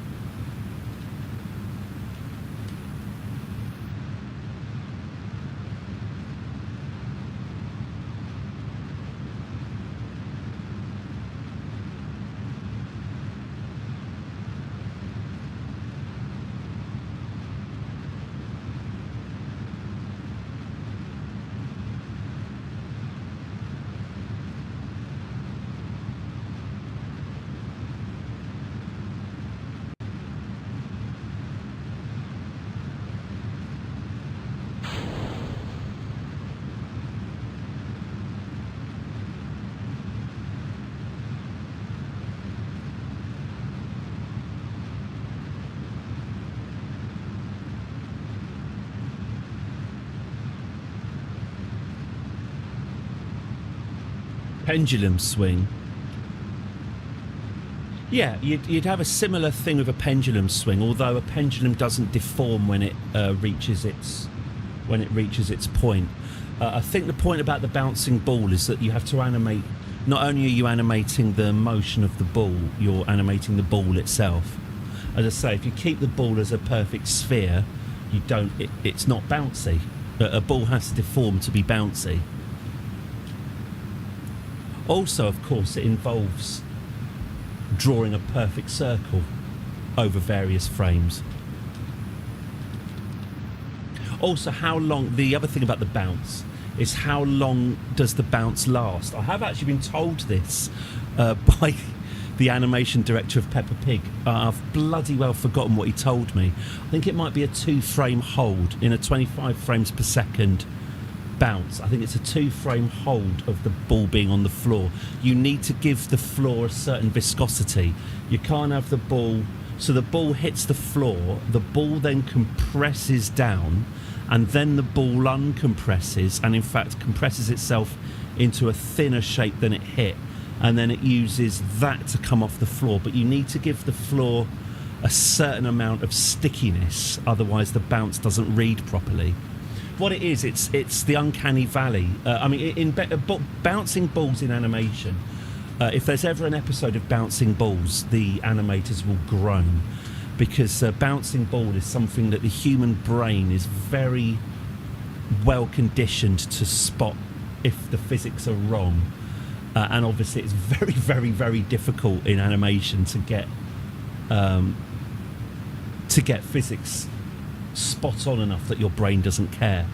Pendulum swing. Yeah, you'd have a similar thing with a pendulum swing, although a pendulum doesn't deform when it reaches its point. I think the point about the bouncing ball is that you have to animate. Not only are you animating the motion of the ball, you're animating the ball itself. As I say, if you keep the ball as a perfect sphere, it's not bouncy. A ball has to deform to be bouncy. Also, of course, it involves drawing a perfect circle over various frames. Also, how long, the other thing about the bounce is how long does the bounce last? I have actually been told this by the animation director of Peppa Pig. I've bloody well forgotten what he told me. I think it might be a 2-frame hold in a 25 frames per second bounce. I think it's a 2-frame hold of the ball being on the floor. You need to give the floor a certain viscosity. You can't have the ball, so the ball hits the floor, the ball then compresses down, and then the ball uncompresses, and in fact compresses itself into a thinner shape than it hit, and then it uses that to come off the floor. But you need to give the floor a certain amount of stickiness, otherwise the bounce doesn't read properly. What it is, it's the uncanny valley. In bouncing balls in animation, if there's ever an episode of bouncing balls, the animators will groan. because a bouncing ball is something that the human brain is very well conditioned to spot if the physics are wrong. And obviously it's very, very, very difficult in animation to get physics spot on enough that your brain doesn't care.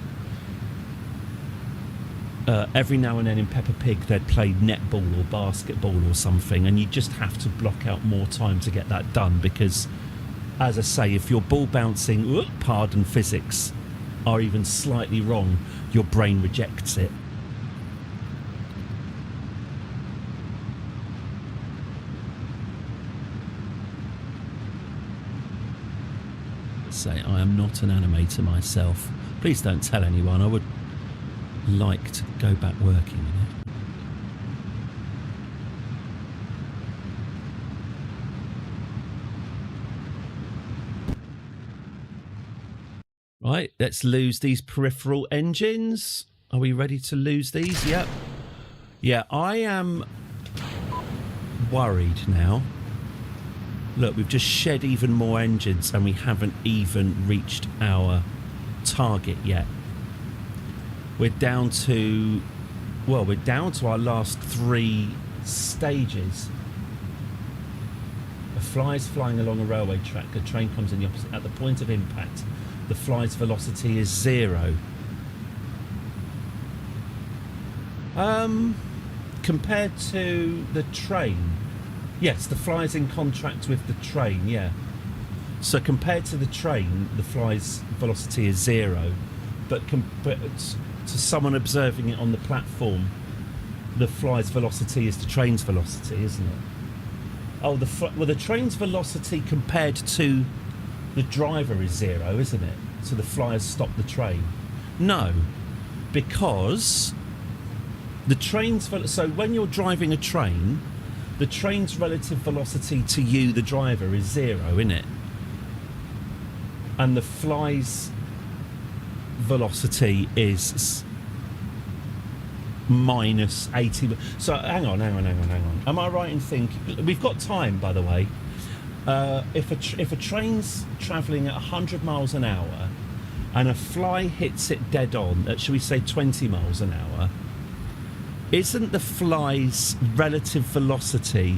Every now and then in Peppa Pig they'd play netball or basketball or something, and you just have to block out more time to get that done, because, as I say, if your ball bouncing, pardon physics, are even slightly wrong, your brain rejects it. Say, I am not an animator myself. Please don't tell anyone. I would like to go back working in it. Right, let's lose these peripheral engines. Are we ready to lose these? Yep. Yeah, I am worried now. Look, we've just shed even more engines and we haven't even reached our target yet. We're down to our last 3 stages. A fly is flying along a railway track. A train comes in the opposite. At the point of impact, the fly's velocity is 0. Compared to the train. Yes, the fly's in contract with the train, yeah. So compared to the train, the fly's velocity is 0. But to someone observing it on the platform, the fly's velocity is the train's velocity, isn't it? Oh, the train's velocity compared to the driver is 0, isn't it? So the fly has stopped the train. No, because the train's... So when you're driving a train, the train's relative velocity to you, the driver, is 0, isn't it? And the fly's velocity is minus 80. So hang on. Am I right in thinking... We've got time, by the way. If a train's travelling at 100 miles an hour and a fly hits it dead on at, shall we say, 20 miles an hour, isn't the fly's relative velocity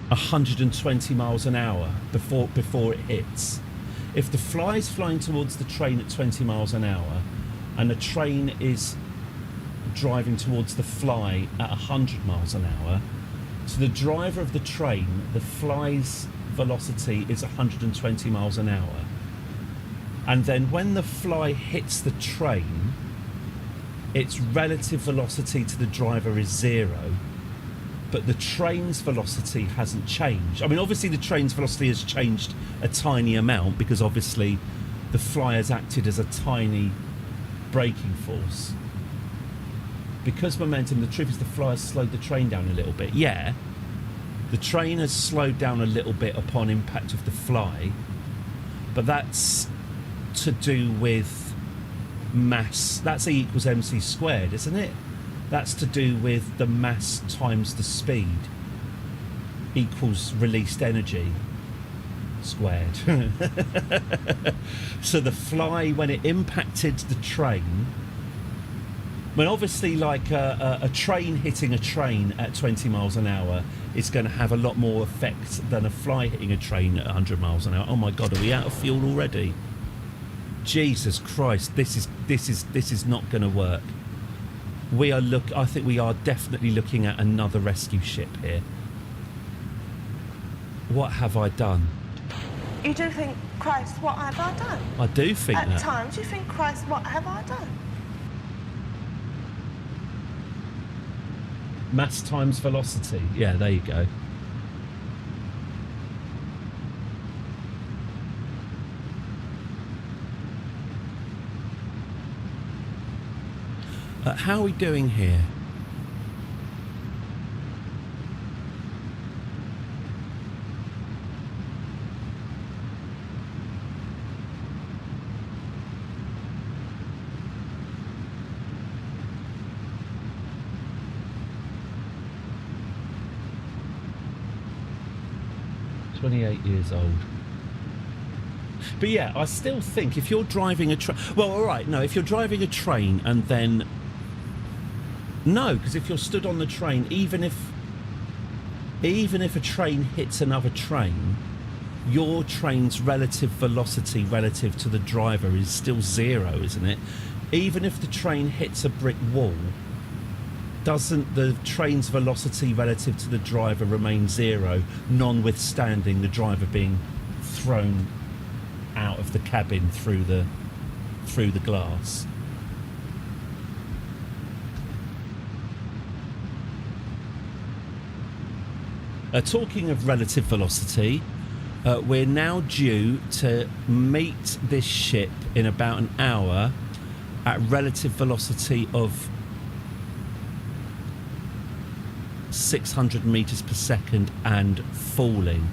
(120 miles an hour before it hits? If the fly's flying towards the train at 20 miles an hour and the train is driving towards the fly at 100 miles an hour, to the driver of the train, the fly's velocity is 120 miles an hour. And then when the fly hits the train, its relative velocity to the driver is 0, but the train's velocity hasn't changed. I mean, obviously the train's velocity has changed a tiny amount because obviously the fly has acted as a tiny braking force. Because momentum, the truth is the fly has slowed the train down a little bit. Yeah, the train has slowed down a little bit upon impact of the fly, but that's to do with mass. That's E equals mc squared, isn't it? That's to do with the mass times the speed equals released energy squared. So the fly, when it impacted the train, when obviously like a train hitting a train at 20 miles an hour is going to have a lot more effect than a fly hitting a train at 100 miles an hour. Oh my God, are we out of fuel already? Jesus Christ, this is not going to work. I think we are definitely looking at another rescue ship here. What have I done? You do think, Christ, what have I done? I do think At that. times you think, Christ, what have I done? Mass times velocity. Yeah, there you go. How are we doing here? 28 years old. But yeah, I still think if you're driving a train... Well, all right, no, if you're driving a train and then... No, because if you're stood on the train, even if a train hits another train, your train's relative velocity relative to the driver is still zero, isn't it? Even if the train hits a brick wall, doesn't the train's velocity relative to the driver remain zero, notwithstanding the driver being thrown out of the cabin through the glass? Talking of relative velocity, we're now due to meet this ship in about an hour at relative velocity of 600 meters per second and falling.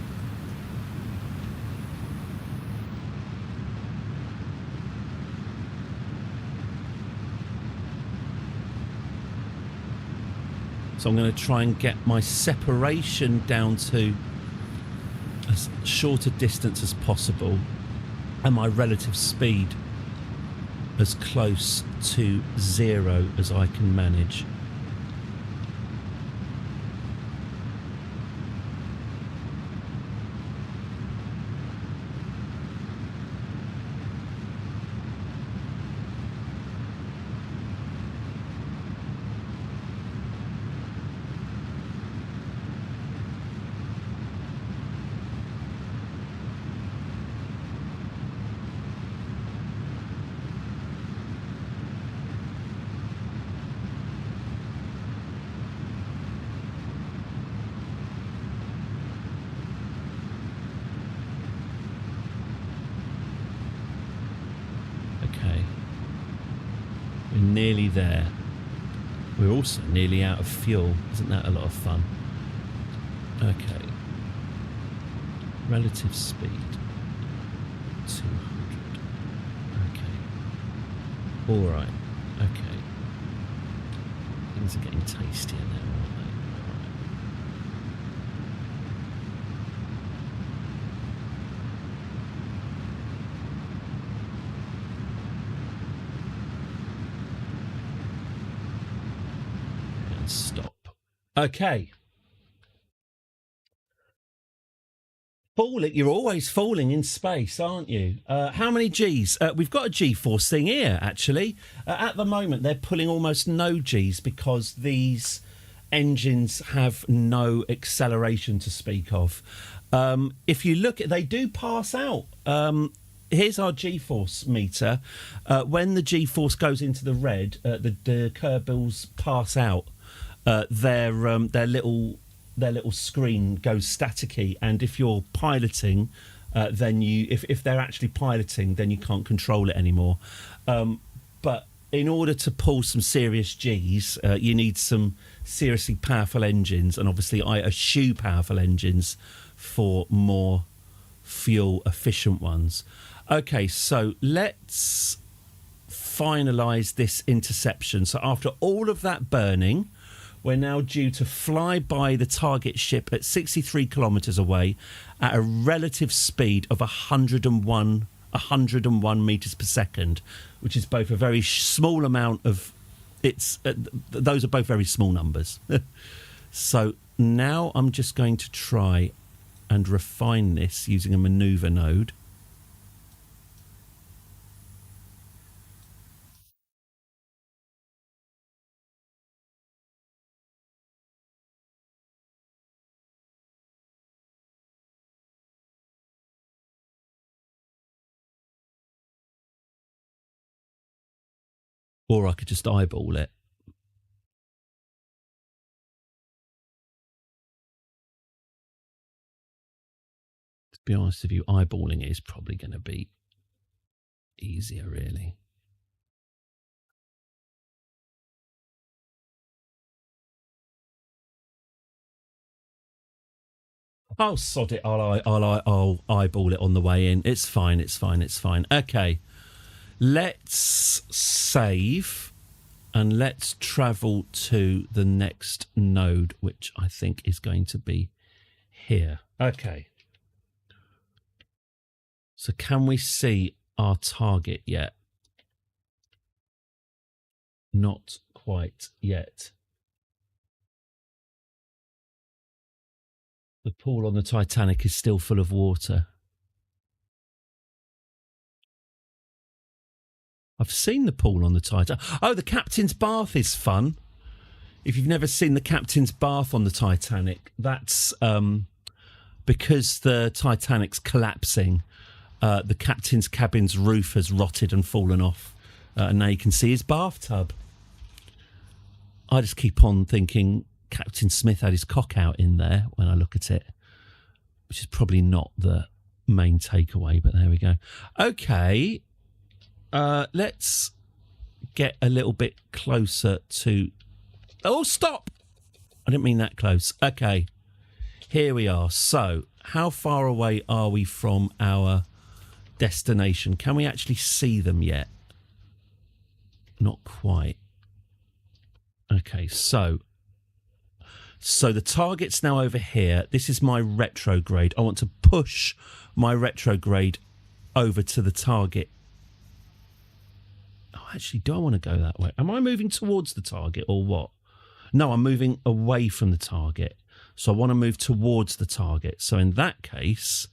So I'm going to try and get my separation down to as short a distance as possible and my relative speed as close to zero as I can manage. Nearly there. We're also nearly out of fuel. Isn't that a lot of fun? Okay. Relative speed 200. Okay. Alright. Okay. Things are getting tastier now, aren't they? Stop. Okay. Falling. You're always falling in space, aren't you? How many Gs? We've got a G-force thing here, actually. At the moment, they're pulling almost no Gs because these engines have no acceleration to speak of. If you look at, they do pass out. Here's our G-force meter. When the G-force goes into the red, the Kerbals pass out. Their little screen goes staticky, and if you're piloting, then if they're actually piloting, then you can't control it anymore. But in order to pull some serious Gs, you need some seriously powerful engines, and obviously I eschew powerful engines for more fuel efficient ones. Okay, so let's finalise this interception. So after all of that burning, we're now due to fly by the target ship at 63 kilometres away at a relative speed of 101 metres per second, which is both a very small amount of... those are both very small numbers. So now I'm just going to try and refine this using a manoeuvre node. Or I could just eyeball it. To be honest with you, eyeballing it is probably going to be easier, really. Oh, sod it. I'll eyeball it on the way in. It's fine. It's fine. It's fine. Okay. Let's save and let's travel to the next node, which I think is going to be here. Okay. So can we see our target yet? Not quite yet. The pool on the Titanic is still full of water. I've seen the pool on the Titanic. Oh, the captain's bath is fun. If you've never seen the captain's bath on the Titanic, that's because the Titanic's collapsing. The captain's cabin's roof has rotted and fallen off. And now you can see his bathtub. I just keep on thinking Captain Smith had his cock out in there when I look at it, which is probably not the main takeaway, but there we go. Okay, let's get a little bit closer to... Oh, stop! I didn't mean that close. Okay, here we are. So, how far away are we from our destination? Can we actually see them yet? Not quite. Okay, so the target's now over here. This is my retrograde. I want to push my retrograde over to the target. Oh, actually, do I want to go that way? Am I moving towards the target or what? No, I'm moving away from the target. So I want to move towards the target. So in that case...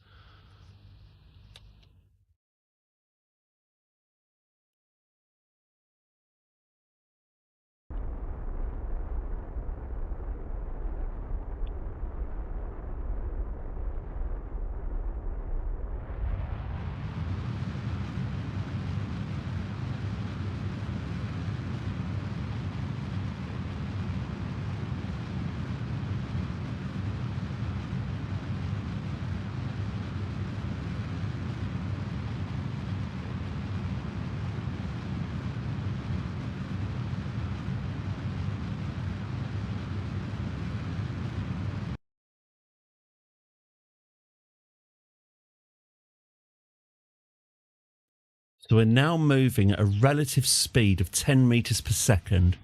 So we're now moving at a relative speed of 10 metres per second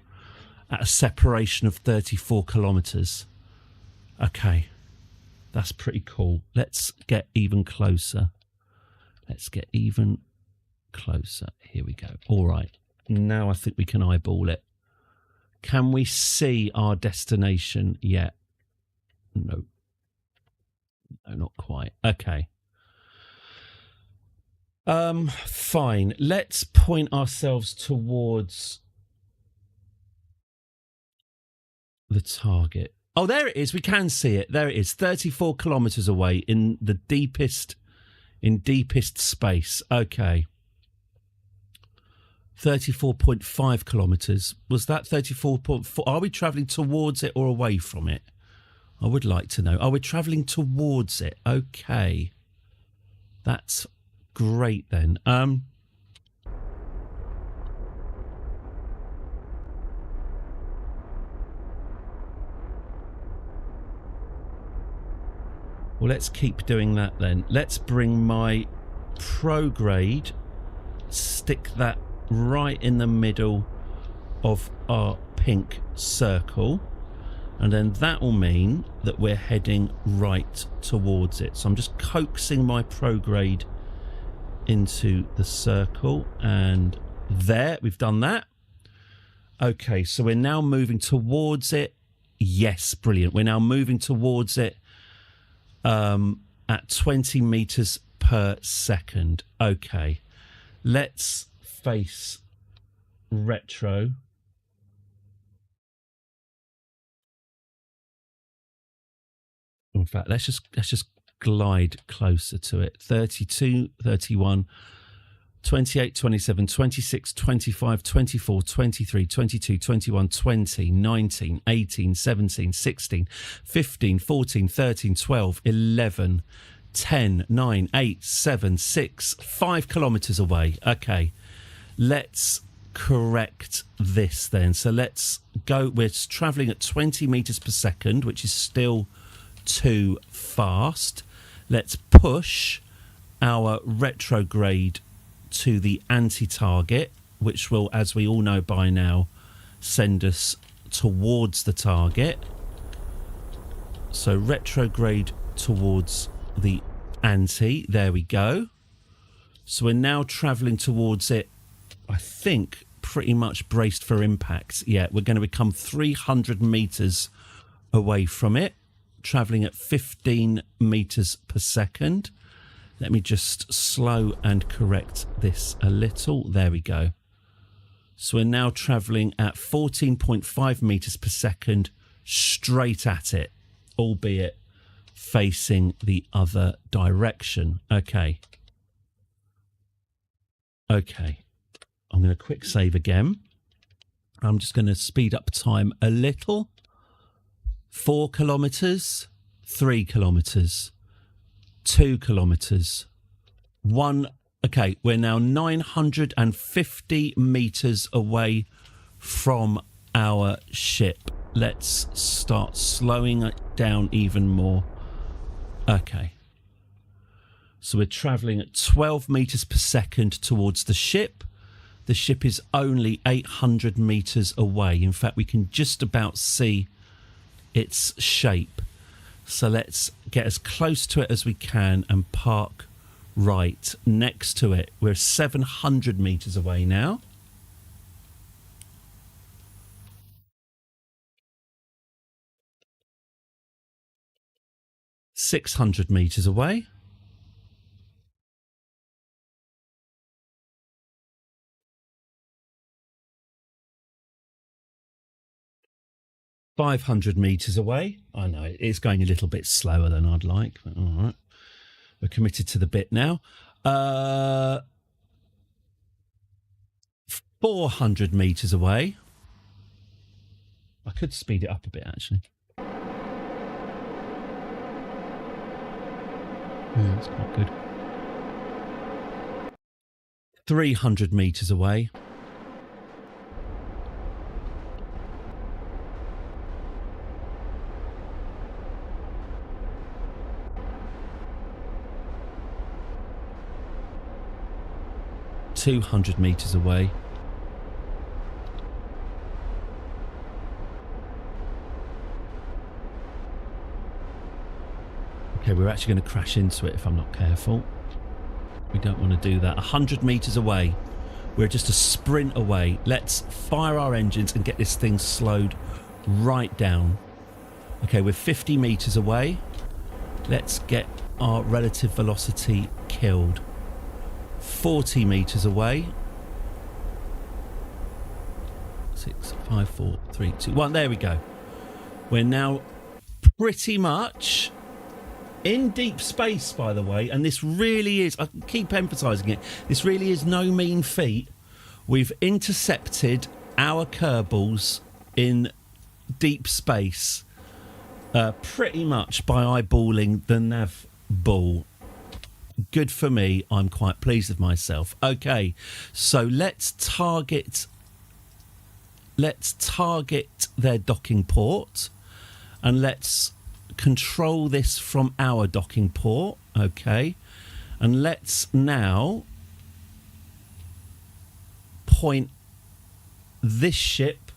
at a separation of 34 kilometres. Okay, that's pretty cool. Let's get even closer. Let's get even closer. Here we go. All right, now I think we can eyeball it. Can we see our destination yet? No. No, not quite. Okay. Fine. Let's point ourselves towards the target. Oh, there it is. We can see it. There it is. 34 kilometres away in the deepest space. Okay. 34.5 kilometres. Was that 34.4? Are we travelling towards it or away from it? I would like to know. Oh, we're travelling towards it. Okay. That's great then. Well, let's keep doing that then. Let's bring my prograde, stick that right in the middle of our pink circle, and then that will mean that we're heading right towards it. So I'm just coaxing my prograde into the circle, and there, we've done that. Okay, so we're now moving towards it. Yes, brilliant. We're now moving towards it at 20 meters per second. Okay, let's face retro. In fact, let's just glide closer to it. 32, 31, 28, 27, 26, 25, 24, 23, 22, 21, 20, 19, 18, 17, 16, 15, 14, 13, 12, 11, 10, 9, 8, 7, 6, 5 kilometres away. Okay, let's correct this then. So let's go, we're travelling at 20 metres per second, which is still too fast. Let's push our retrograde to the anti-target, which will, as we all know by now, send us towards the target. So retrograde towards the anti. There we go. So we're now travelling towards it, I think, pretty much braced for impact. Yeah, we're going to become 300 metres away from it, travelling at 15 metres per second. Let me just slow and correct this a little. There we go. So we're now travelling at 14.5 metres per second straight at it, albeit facing the other direction. Okay. Okay. I'm going to quick save again. I'm just going to speed up time a little. 4 kilometres, 3 kilometres, 2 kilometres, 1. Okay, we're now 950 metres away from our ship. Let's start slowing it down even more. Okay. So we're travelling at 12 metres per second towards the ship. The ship is only 800 metres away. In fact, we can just about see its shape. So let's get as close to it as we can and park right next to it. We're 700 metres away now. $600 metres away. $500 metres away. I know it's going a little bit slower than I'd like, but all right. We're committed to the bit now. 400 metres away. I could speed it up a bit, actually. Yeah, that's quite good. 300 metres away. $200 metres away. Okay, we're actually going to crash into it if I'm not careful. We don't want to do that. 100 metres away. We're just a sprint away. Let's fire our engines and get this thing slowed right down. Okay, we're 50 metres away. Let's get our relative velocity killed. 40 metres away. 6, 5, 4, 3, 2, 1. There we go. We're now pretty much in deep space, by the way, and this really is, I keep emphasising it, this really is no mean feat. We've intercepted our Kerbals in deep space pretty much by eyeballing the nav ball. Good for me. I'm quite pleased with myself. Okay, so let's target their docking port, and let's control this from our docking port. Okay, and let's now point this ship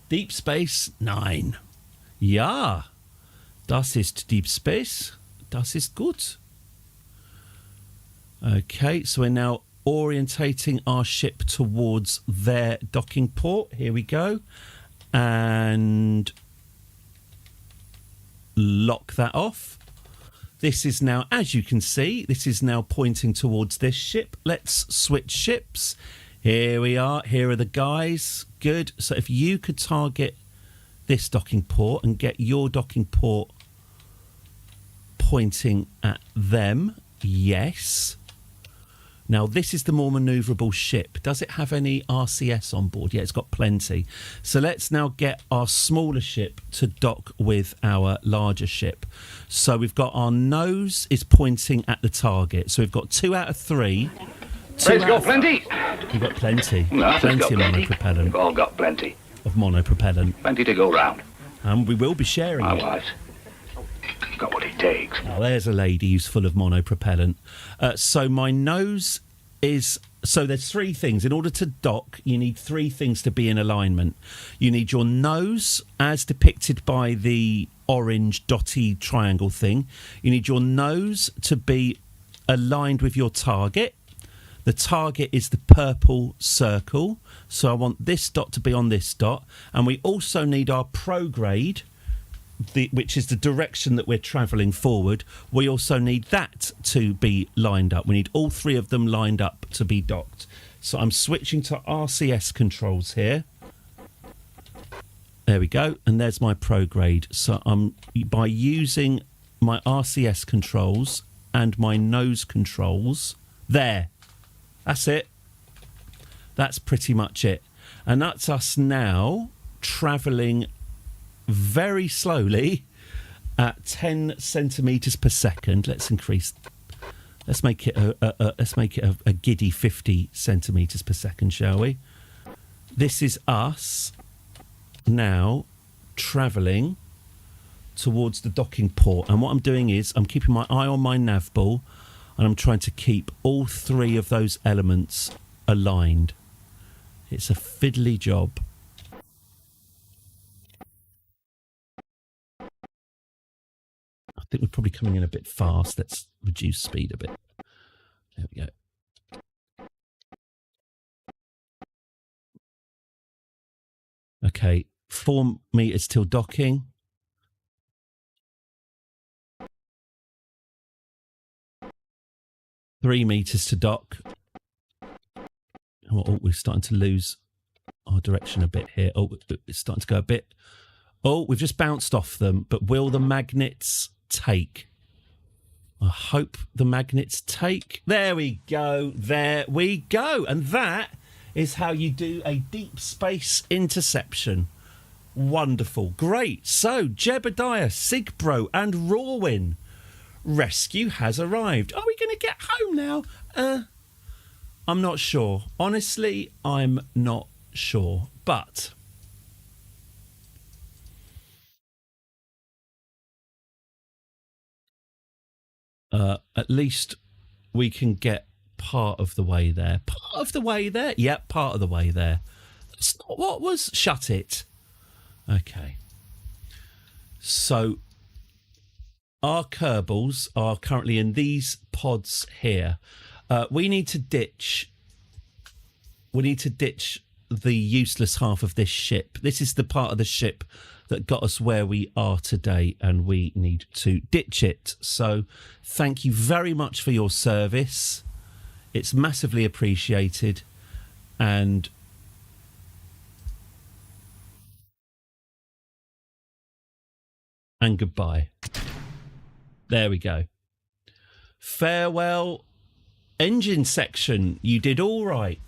Deep Space 9. Ja, das ist Deep Space. Das ist gut. Okay, so we're now orientating our ship towards their docking port. Here we go. And lock that off. This is now, as you can see, this is now pointing towards this ship. Let's switch ships. Here we are. Here are the guys. Good. So if you could target this docking port and get your docking port pointing at them. Yes. Now, this is the more manoeuvrable ship. Does it have any RCS on board? Yeah, it's got plenty. So let's now get our smaller ship to dock with our larger ship. So we've got our nose is pointing at the target. So we've got 2 out of 3. It's got plenty. We've got plenty. No, Plenty got of plenty. monopropellant. We've all got plenty. Of monopropellant. Plenty to go round. And we will be sharing My it. wife. Got what it takes. Now, there's a lady who's full of monopropellant. So my nose is... So there's 3 things. In order to dock, you need 3 things to be in alignment. You need your nose, as depicted by the orange dotty triangle thing. You need your nose to be aligned with your target. The target is the purple circle. So I want this dot to be on this dot. And we also need our prograde, which is the direction that we're travelling forward. We also need that to be lined up. We need all three of them lined up to be docked. So I'm switching to RCS controls here. There we go. And there's my prograde. So I'm by using my RCS controls and my nose controls. There. That's it. That's pretty much it. And that's us now travelling very slowly at 10 centimetres per second. Let's increase. Let's make it a giddy 50 centimetres per second, shall we? This is us now travelling towards the docking port. And what I'm doing is I'm keeping my eye on my nav ball, and I'm trying to keep all three of those elements aligned. It's a fiddly job. I think we're probably coming in a bit fast. Let's reduce speed a bit. There we go. Okay, 4 meters till docking. Three meters to dock. Oh, we're starting to lose our direction a bit here. Oh, it's starting to go a bit. Oh, we've just bounced off them, but will the magnets take? I hope the magnets take. There we go. There we go. And that is how you do a deep space interception. Wonderful. Great. So, Jebediah, Sigbro and Rawin. Rescue has arrived. Are we going to get home now? I'm not sure. Honestly, I'm not sure. But at least we can get part of the way there. Part of the way there? Yep, part of the way there. That's not what was... Shut it. Okay. So our Kerbals are currently in these pods here. We need to ditch the useless half of this ship. This is the part of the ship that got us where we are today, and we need to ditch it. So thank you very much for your service. It's massively appreciated. And goodbye. There we go. Farewell, engine section. You did all right.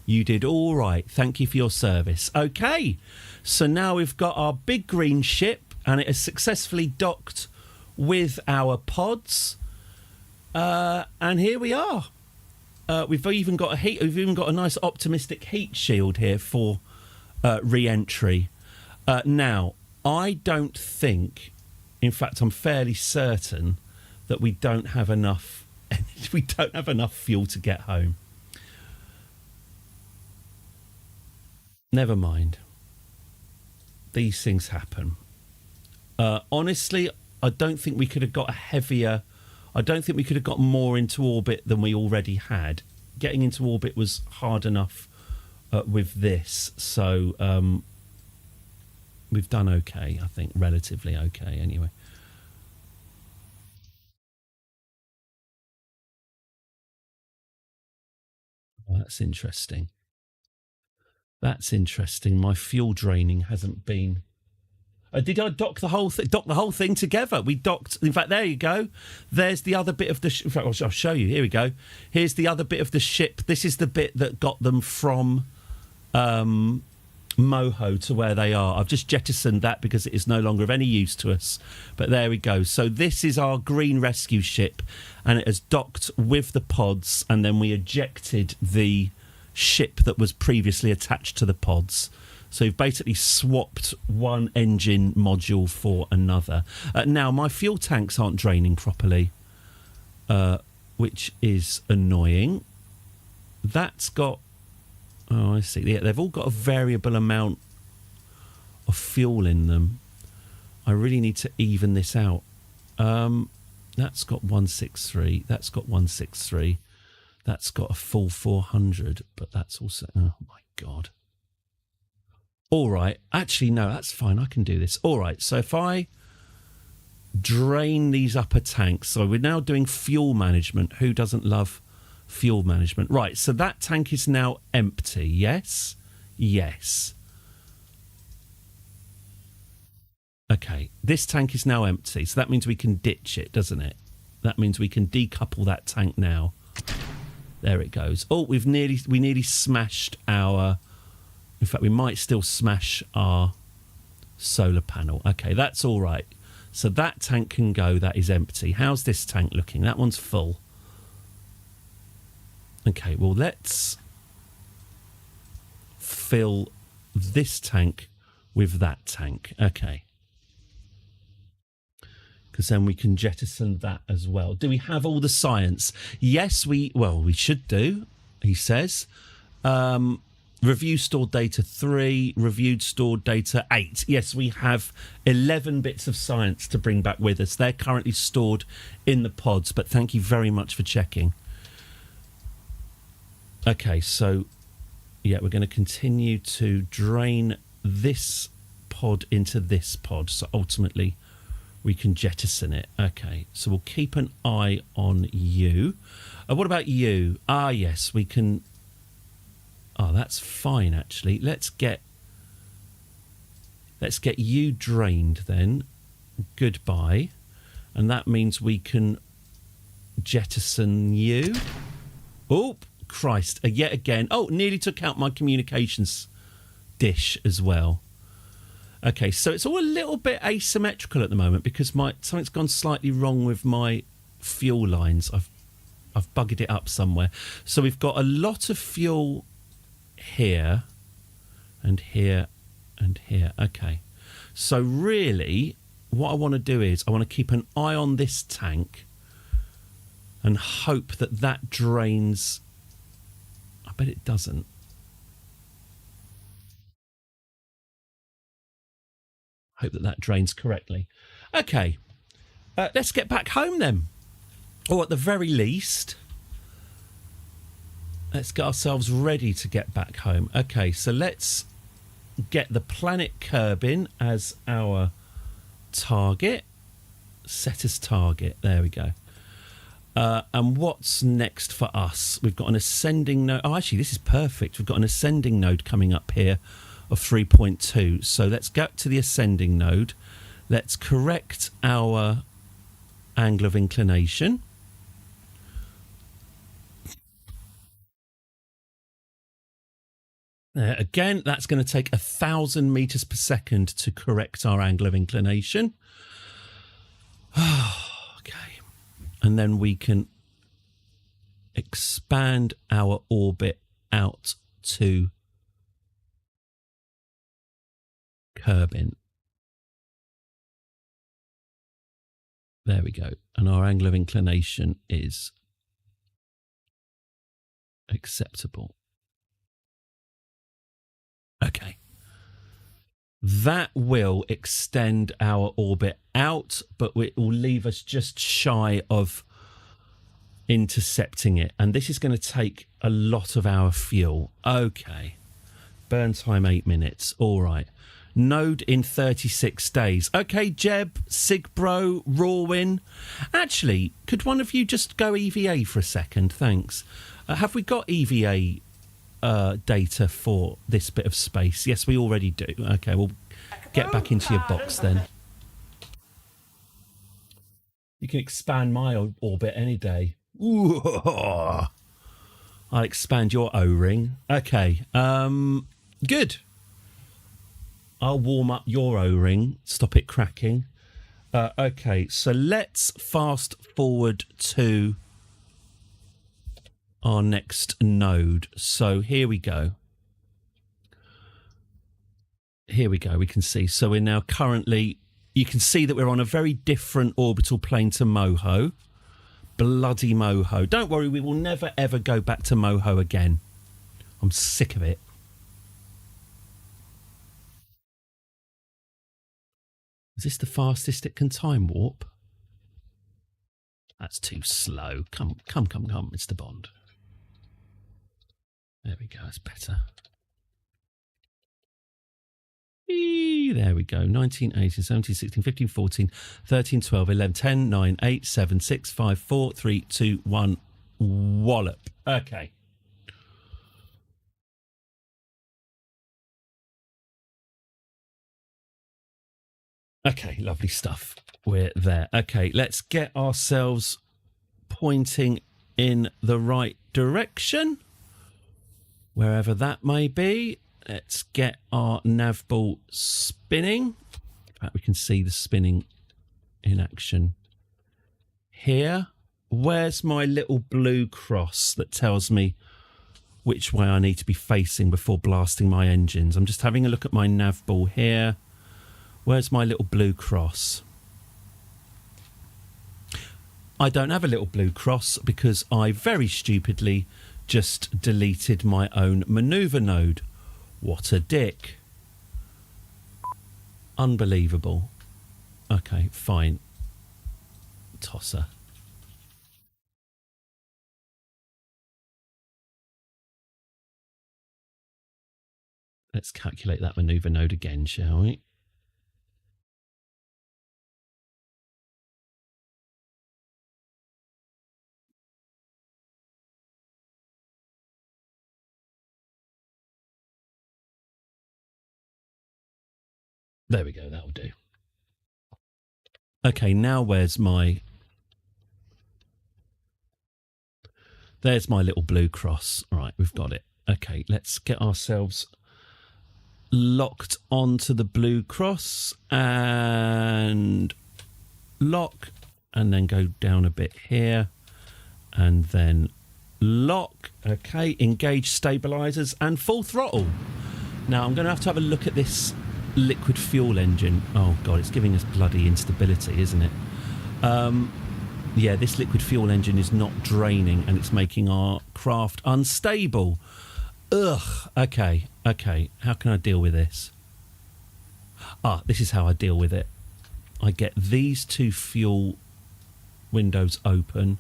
You did all right. Thank you for your service. Okay, so now we've got our big green ship, and it has successfully docked with our pods. And here we are. We've even got a nice optimistic heat shield here for re-entry. Now, I don't think, in fact, I'm fairly certain that we don't have enough. We don't have enough fuel to get home. Never mind. These things happen. Honestly, I don't think we could have got a heavier... I don't think we could have got more into orbit than we already had. Getting into orbit was hard enough with this. So we've done okay, I think. Relatively okay, anyway. Oh, that's interesting. That's interesting. My fuel draining hasn't been... did I dock the whole thing? Dock the whole thing together? We docked... In fact, there you go. There's the other bit of the... In fact, I'll show you. Here we go. Here's the other bit of the ship. This is the bit that got them from Moho to where they are. I've just jettisoned that because it is no longer of any use to us. But there we go. So this is our green rescue ship, and it has docked with the pods, and then we ejected the ship that was previously attached to the pods. So you've basically swapped one engine module for another. Now, my fuel tanks aren't draining properly, which is annoying. That's got... Oh, I see. Yeah, they've all got a variable amount of fuel in them. I really need to even this out. That's got 163. That's got 163. That's got a full 400, but that's also... Oh, my God. All right. Actually, no, that's fine. I can do this. All right. So if I drain these upper tanks... So we're now doing fuel management. Who doesn't love fuel management? Right. So that tank is now empty. Yes? Yes. Okay. This tank is now empty. So that means we can ditch it, doesn't it? That means we can decouple that tank now. There it goes. Oh, we nearly smashed our... In fact, we might still smash our solar panel. Okay, that's all right. So that tank can go. That is empty. How's this tank looking? That one's full. Okay, well, let's fill this tank with that tank. Okay. Because then we can jettison that as well. Do we have all the science? Yes, we should do, he says. Review stored data 3, reviewed stored data 8. Yes, we have 11 bits of science to bring back with us. They're currently stored in the pods, but thank you very much for checking. Okay, so, yeah, we're going to continue to drain this pod into this pod. So ultimately, we can jettison it. Okay, so we'll keep an eye on you. What about you? Ah, yes, we can... Oh, that's fine, actually. Let's get you drained then. Goodbye. And that means we can jettison you. Oh, Christ. Yet again. Oh, nearly took out my communications dish as well. Okay, so it's all a little bit asymmetrical at the moment because something's gone slightly wrong with my fuel lines. I've buggered it up somewhere. So we've got a lot of fuel here and here and here. Okay, so really what I want to do is I want to keep an eye on this tank and hope that drains. I bet it doesn't. Hope that drains correctly. Okay, let's get back home then, or at the very least let's get ourselves ready to get back home. Okay, so let's get the planet Kerbin as our target. Set as target. There we go. And what's next for us? We've got an ascending node. Oh, actually, this is perfect. We've got an ascending node coming up here of 3.2. So let's go to the ascending node. Let's correct our angle of inclination. Again, that's going to take 1,000 meters per second to correct our angle of inclination. Okay. And then we can expand our orbit out to Kerbin. There we go. And our angle of inclination is acceptable. Okay. That will extend our orbit out, but it will leave us just shy of intercepting it. And this is going to take a lot of our fuel. Okay. Burn time 8 minutes. All right. Node in 36 days. Okay, Jeb, Sigbro, Rawin. Actually, could one of you just go EVA for a second? Thanks. Have we got EVA data for this bit of space? Yes, we already do. Okay, we'll get back into your box then. You can expand my orbit any day. Ooh, I'll expand your O-ring. Okay, good. I'll warm up your O-ring, stop it cracking. Okay, so let's fast forward to our next node. So here we go. Here we go, we can see. So we're now currently, you can see that we're on a very different orbital plane to Moho. Bloody Moho. Don't worry, we will never ever go back to Moho again. I'm sick of it. Is this the fastest it can time warp? That's too slow. Come, Mr. Bond. There we go. That's better. There we go. 19, 18, 17, 16, 15, 14, 13, 12, 11, 10, 9, 8, 7, 6, 5, 4, 3, 2, 1. Wallop. Okay. Okay, lovely stuff. We're there. Okay, let's get ourselves pointing in the right direction, wherever that may be. Let's get our nav ball spinning. In fact, we can see the spinning in action here. Where's my little blue cross that tells me which way I need to be facing before blasting my engines? I'm just having a look at my nav ball here. Where's my little blue cross? I don't have a little blue cross because I very stupidly just deleted my own maneuver node. What a dick. Unbelievable. Okay, fine. Tosser. Let's calculate that maneuver node again, shall we? There we go, that'll do. Okay, now where's my... There's my little blue cross. All right, we've got it. Okay, let's get ourselves locked onto the blue cross and lock, and then go down a bit here and then lock. Okay, engage stabilizers and full throttle. Now I'm going to have a look at this liquid fuel engine. Oh god, it's giving us bloody instability, isn't it? Yeah, this liquid fuel engine is not draining and it's making our craft unstable. Ugh. Okay. How can I deal with this? This is how I deal with it. I get these two fuel windows open,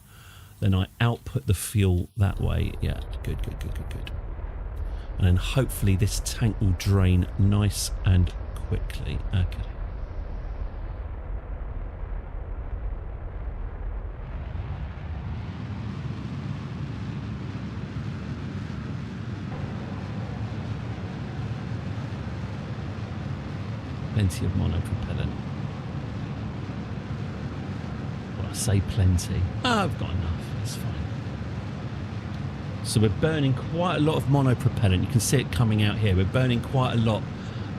then I output the fuel that way. Yeah, good. And then hopefully this tank will drain nice and quickly. Okay. Plenty of monopropellant. Well, I say plenty. I've got enough. It's fine. So we're burning quite a lot of monopropellant. You can see it coming out here. We're burning quite a lot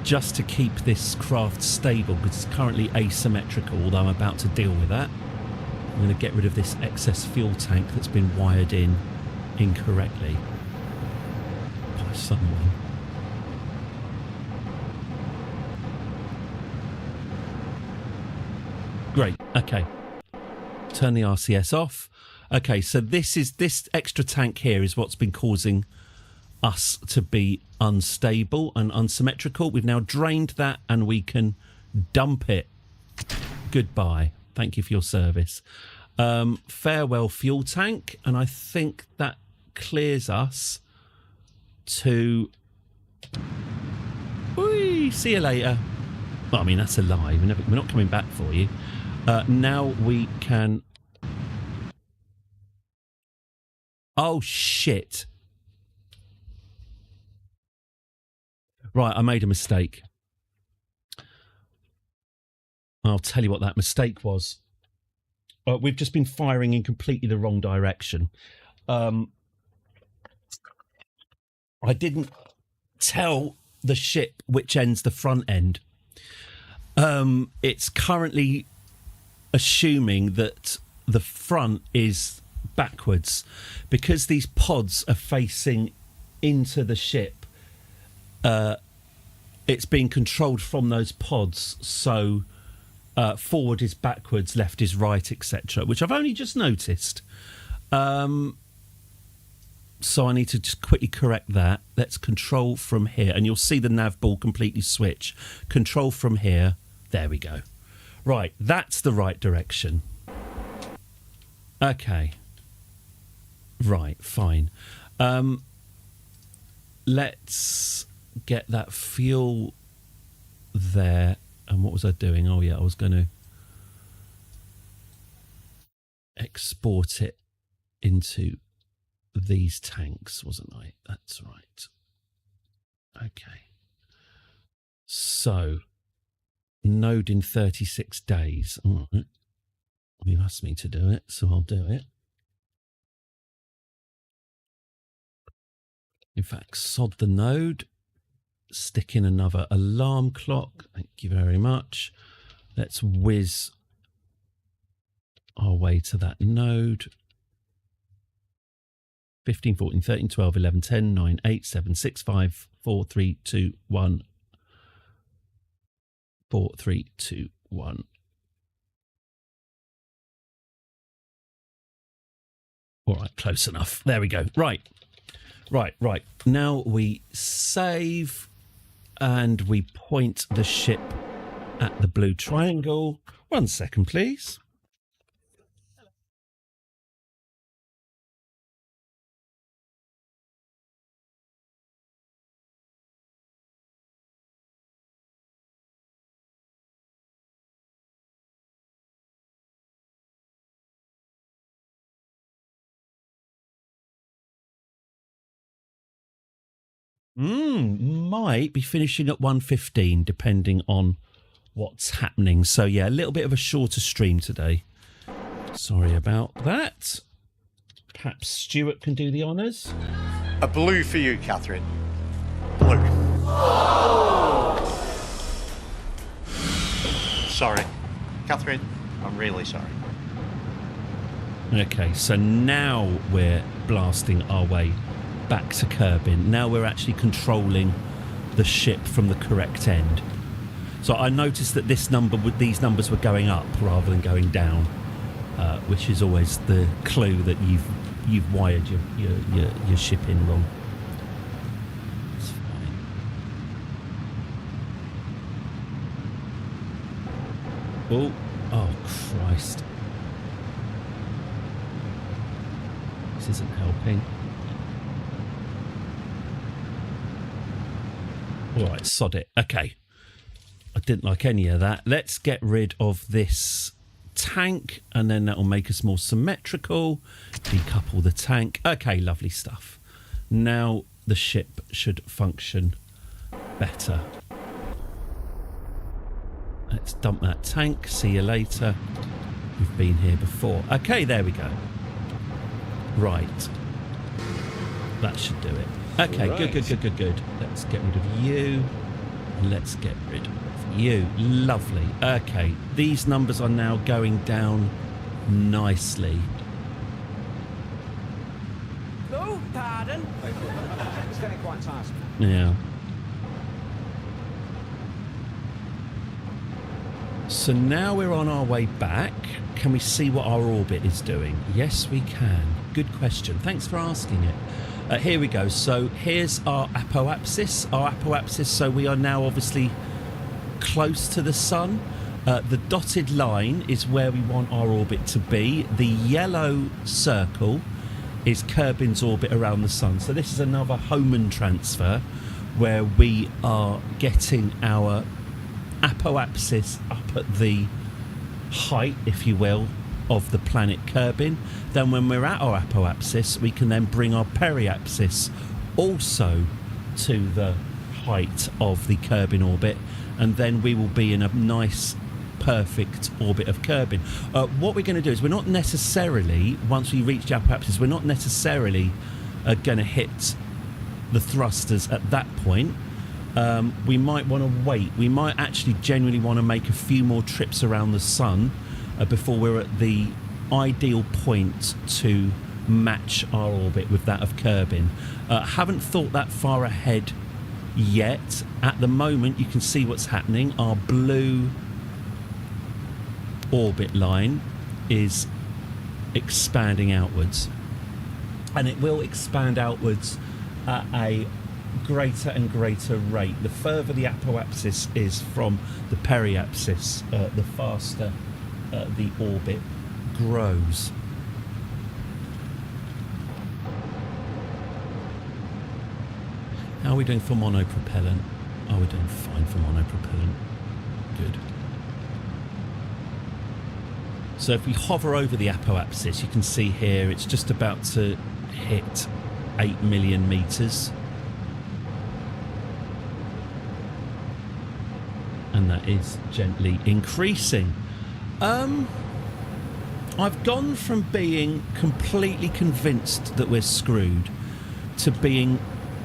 just to keep this craft stable because it's currently asymmetrical, although I'm about to deal with that. I'm going to get rid of this excess fuel tank that's been wired in incorrectly by someone. Great. Okay. Turn the RCS off. Okay, so this extra tank here is what's been causing us to be unstable and unsymmetrical. We've now drained that and we can dump it. Goodbye. Thank you for your service. Farewell fuel tank, and I think that clears us to... Whee, see you later. Well, I mean, that's a lie. We're not coming back for you. Now we can... Oh, shit. Right, I made a mistake. I'll tell you what that mistake was. We've just been firing in completely the wrong direction. I didn't tell the ship which end's the front end. It's currently assuming that the front is backwards because these pods are facing into the ship. It's being controlled from those pods, so forward is backwards, left is right, etc., which I've only just noticed. So I need to just quickly correct that. Let's control from here, and you'll see the nav ball completely switch. Control from here. There we go. Right, that's the right direction. Okay. Right, fine. let's get that fuel there. And what was I doing? Oh, yeah, I was going to export it into these tanks, wasn't I? That's right. Okay. So, node in 36 days. All right. You asked me to do it, so I'll do it. In fact, sod the node. Stick in another alarm clock. Thank you very much. Let's whiz our way to that node. 15, 14, 13, 12, 11, 10, 9, 8, 7, 6, 5, 4, 3, 2, 1. 4, 3, 2, 1. All right, close enough. There we go. Right. Now we save and we point the ship at the blue triangle. 1 second, please. Might be finishing at 1:15 depending on what's happening. So yeah, a little bit of a shorter stream today. Sorry about that. Perhaps Stuart can do the honours. A blue for you, Catherine. Blue. Sorry. Catherine, I'm really sorry. Okay, so now we're blasting our way back to Kerbin. Now we're actually controlling the ship from the correct end. So I noticed that these numbers were going up rather than going down, which is always the clue that you've wired your ship in wrong. It's fine. Oh Christ! This isn't helping. All right, sod it. Okay. I didn't like any of that. Let's get rid of this tank, and then that will make us more symmetrical. Decouple the tank. Okay, lovely stuff. Now the ship should function better. Let's dump that tank. See you later. We've been here before. Okay, there we go. Right. That should do it. Okay, right. Good. Let's get rid of you. Let's get rid of you. Lovely. Okay, these numbers are now going down nicely. Oh, pardon? It's getting quite tiresome. Yeah. So now we're on our way back. Can we see what our orbit is doing? Yes, we can. Good question. Thanks for asking it. Here we go. So here's our apoapsis. So we are now obviously close to the sun. The dotted line is where we want our orbit to be. The yellow circle is Kerbin's orbit around the sun. So this is another Hohmann transfer where we are getting our apoapsis up at the height, if you will, of the planet Kerbin. Then when we're at our apoapsis, we can then bring our periapsis also to the height of the Kerbin orbit, and then we will be in a nice perfect orbit of Kerbin. What we're going to do is we're not necessarily, once we reach the apoapsis, we're not necessarily going to hit the thrusters at that point. We might want to wait. We might actually genuinely want to make a few more trips around the sun before we're at the ideal point to match our orbit with that of Kerbin. Haven't thought that far ahead yet. At the moment, you can see what's happening. Our blue orbit line is expanding outwards, and it will expand outwards at a greater and greater rate. The further the apoapsis is from the periapsis, the faster the orbit grows. How are we doing for monopropellant? Oh, we're doing fine for monopropellant. Good. So if we hover over the apoapsis, you can see here it's just about to hit 8 million metres. And that is gently increasing. I've gone from being completely convinced that we're screwed to being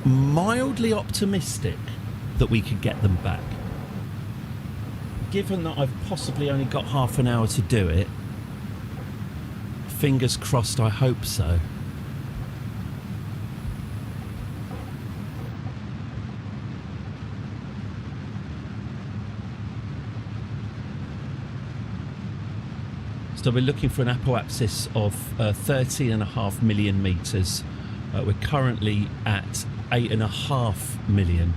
mildly optimistic that we could get them back. Given that I've possibly only got half an hour to do it, fingers crossed, I hope so. So we're looking for an apoapsis of 13.5 million metres. We're currently at 8.5 million.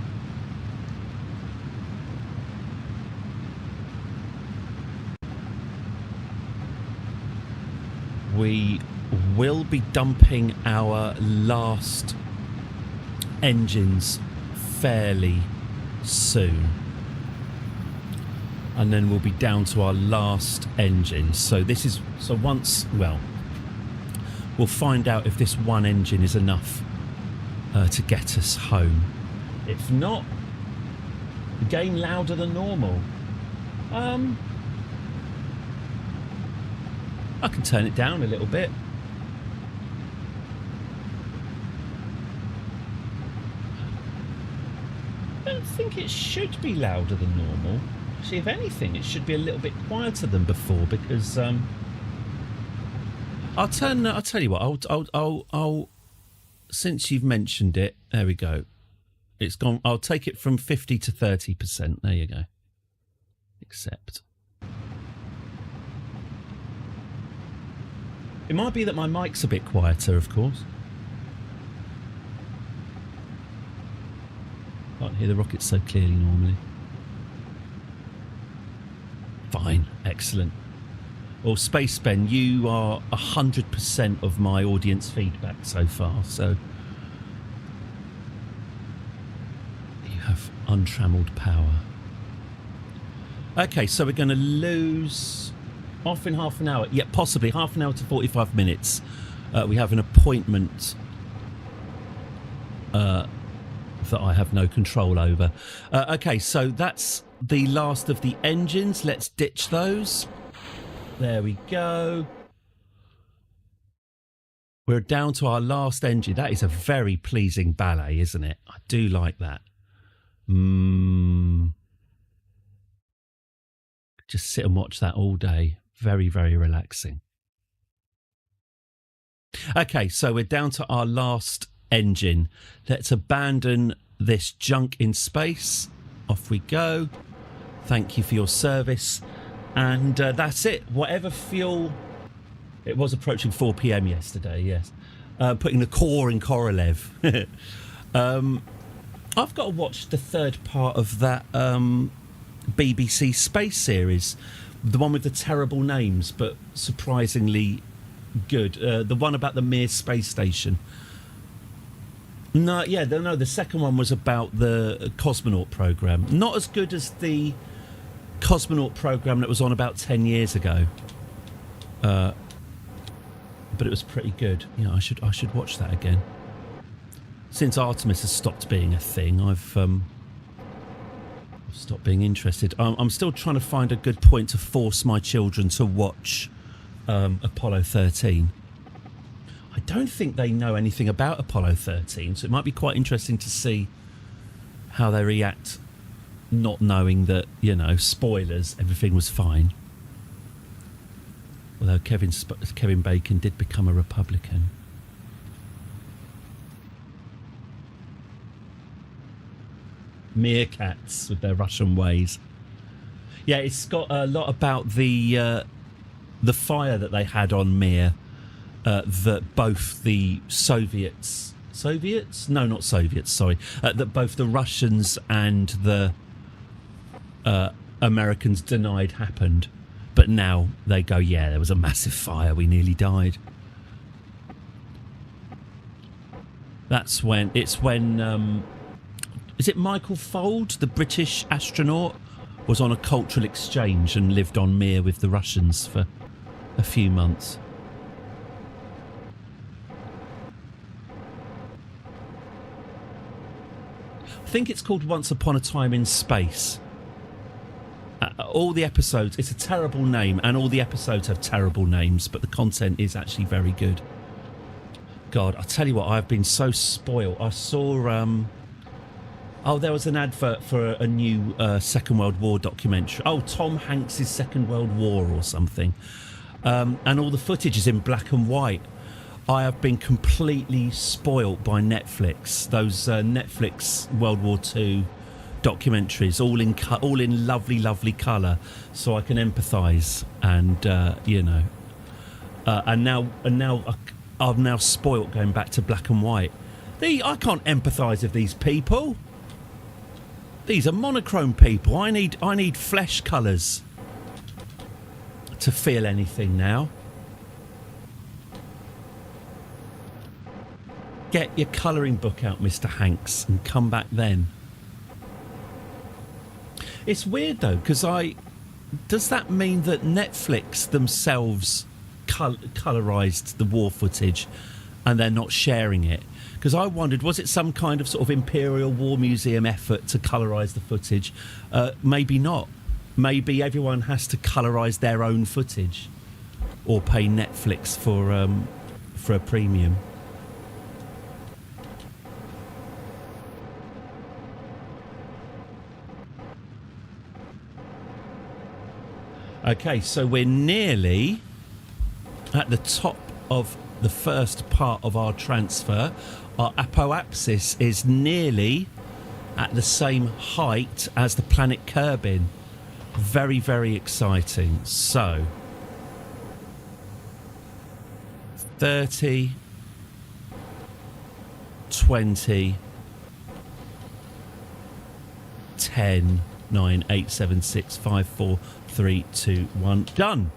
We will be dumping our last engines fairly soon. And then we'll be down to our last engine. So we'll find out if this one engine is enough to get us home. If not, the game louder than normal. I can turn it down a little bit. I don't think it should be louder than normal. Actually, if anything, it should be a little bit quieter than before because I'll tell you what. I'll since you've mentioned it, there we go. It's gone. I'll take it from 50 to 30%. There you go. Accept. It might be that my mic's a bit quieter, of course. Can't hear the rockets so clearly normally. Fine, excellent. Well, Space Ben, you are 100% of my audience feedback so far, so you have untrammeled power. Okay, so we're going to lose off in half an hour. Yeah, possibly half an hour to 45 minutes. We have an appointment that I have no control over. Okay, so that's the last of the engines. Let's ditch those. There we go. We're down to our last engine. That is a very pleasing ballet, isn't it? I do like that. Just sit and watch that all day. Very, very relaxing. Okay, so we're down to our last engine. Let's abandon this junk in space. Off we go. Thank you for your service. And that's it. Whatever fuel... It was approaching 4 p.m. yesterday, yes. Putting the core in Korolev. I've got to watch the third part of that BBC space series. The one with the terrible names, but surprisingly good. The one about the Mir space station. No, the second one was about the cosmonaut program. Not as good as the cosmonaut program that was on about 10 years ago. But it was pretty good. Yeah, I should watch that again. Since Artemis has stopped being a thing, I've stopped being interested. I'm still trying to find a good point to force my children to watch Apollo 13. I don't think they know anything about Apollo 13, so it might be quite interesting to see how they react, not knowing that, spoilers, everything was fine. Although Kevin Bacon did become a Republican. Meerkats with their Russian ways. Yeah, it's got a lot about the fire that they had on Mir. That both the Soviets? No, not Soviets, sorry. That both the Russians and the Americans denied happened. But now they go, yeah, there was a massive fire. We nearly died. It's when Is it Michael Fold, the British astronaut, was on a cultural exchange and lived on Mir with the Russians for a few months. I think it's called Once Upon a Time in Space. All the episodes, it's a terrible name, and all the episodes have terrible names, but the content is actually very good. God, I tell you what, I've been so spoiled. I saw, there was an advert for a new Second World War documentary. Oh, Tom Hanks's Second World War or something. And all the footage is in black and white. I have been completely spoilt by Netflix. Those Netflix World War II documentaries, all in lovely, lovely colour, so I can empathise. And and now I'm now spoilt going back to black and white. I can't empathise with these people. These are monochrome people. I need flesh colours to feel anything now. Get your colouring book out, Mr. Hanks, and come back then. It's weird though, because does that mean that Netflix themselves colourised the war footage and they're not sharing it? Because I wondered, was it some kind of sort of Imperial War Museum effort to colorise the footage? Maybe not. Maybe everyone has to colorise their own footage or pay Netflix for a premium. Okay, so we're nearly at the top of the first part of our transfer. Our apoapsis is nearly at the same height as the planet Kerbin. Very, very exciting. So, 30, 20, 10, 9, 8, 7, 6, 5, 4, 3, 2, 1. Done.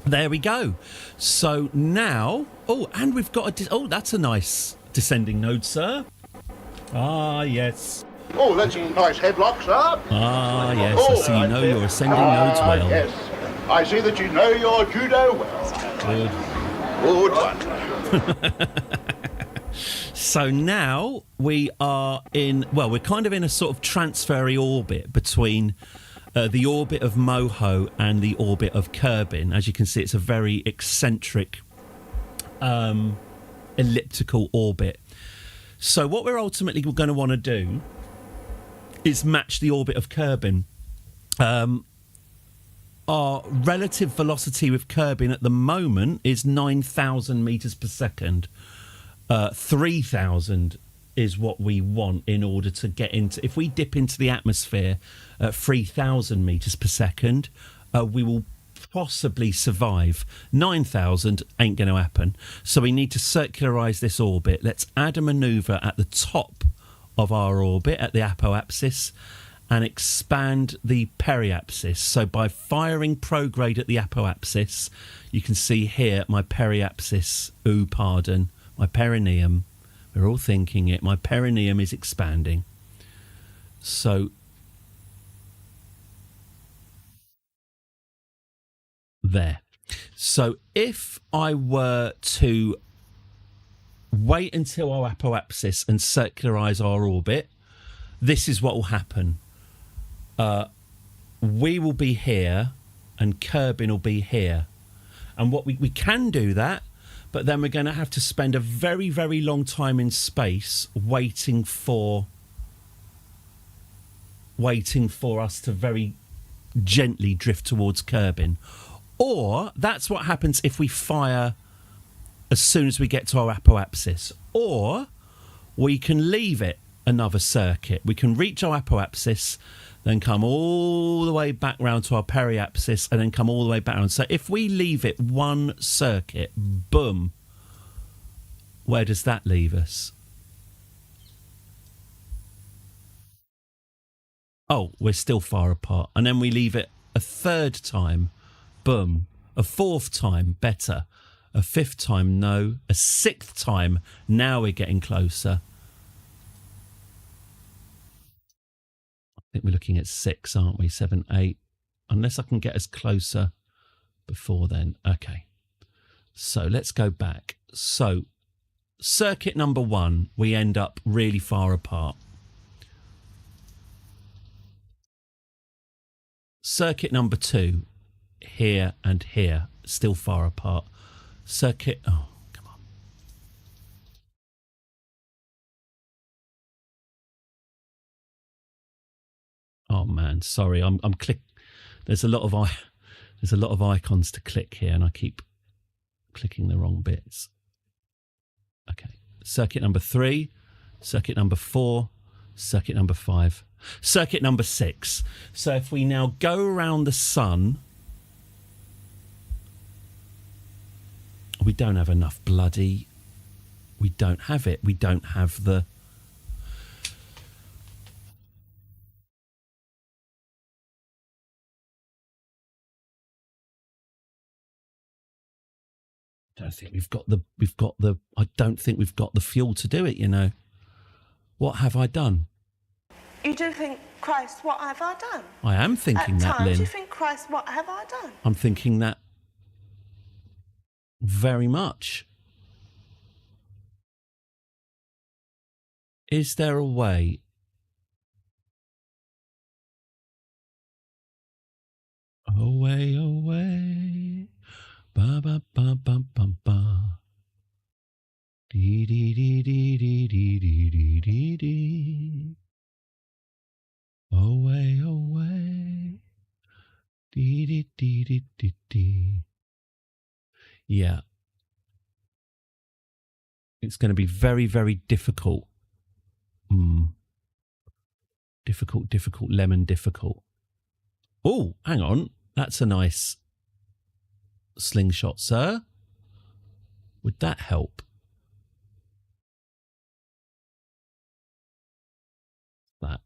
There we go. So now... Oh, and we've got that's a nice descending node, sir. Ah, yes. Oh, that's a nice headlock, sir. Ah, yes. I see you know your ascending nodes well. Yes. I see that you know your judo well. Good. Good one. So now we are we're kind of in a sort of transfery orbit between the orbit of Moho and the orbit of Kerbin. As you can see, it's a very eccentric elliptical orbit. So what we're ultimately going to want to do is match the orbit of Kerbin. Our relative velocity with Kerbin at the moment is 9,000 metres per second. 3,000 is what we want in order to get into... If we dip into the atmosphere at 3,000 metres per second, we will possibly survive. 9,000 ain't going to happen. So we need to circularise this orbit. Let's add a manoeuvre at the top of our orbit, at the apoapsis, and expand the periapsis. So by firing prograde at the apoapsis, you can see here my periapsis, my perineum. We're all thinking it. My perineum is expanding. So there. So if I were to wait until our apoapsis and circularise our orbit, this is what will happen. We will be here and Kerbin will be here. And what we can do that, but then we're going to have to spend a very, very long time in space waiting for us to very gently drift towards Kerbin. Or that's what happens if we fire as soon as we get to our apoapsis. Or we can leave it another circuit. We can reach our apoapsis, then come all the way back round to our periapsis, and then come all the way back round. So if we leave it one circuit, boom, where does that leave us? Oh, we're still far apart. And then we leave it a third time, boom. A fourth time, better. A fifth time, no. A sixth time, now we're getting closer. think we're looking at 6, aren't we? 7, 8. Unless I can get us closer before then. Okay. So let's go back. So circuit number 1, we end up really far apart. Circuit number 2, here and here, still far apart. Circuit, oh, come on. Oh man, sorry, I'm click. There's a lot of icons to click here, and I keep clicking the wrong bits. Okay, circuit number 3, circuit number 4, circuit number 5, circuit number 6. So if we now go around the sun, we don't have enough bloody. We don't have it. We don't have the. I don't think we've got the. I don't think we've got the fuel to do it. You know. What have I done? You do think, Christ, what have I done? I am thinking At that, times Lynn. you think, Christ, what have I done? I'm thinking that very much. Is there a way? Away, away, ba ba ba ba ba ba. Dee dee dee dee dee dee dee dee dee dee. Away, away. Dee dee dee dee dee dee. Yeah. It's going to be very, very difficult. Difficult, lemon difficult. Oh, hang on. That's a nice slingshot, sir. Would that help? That.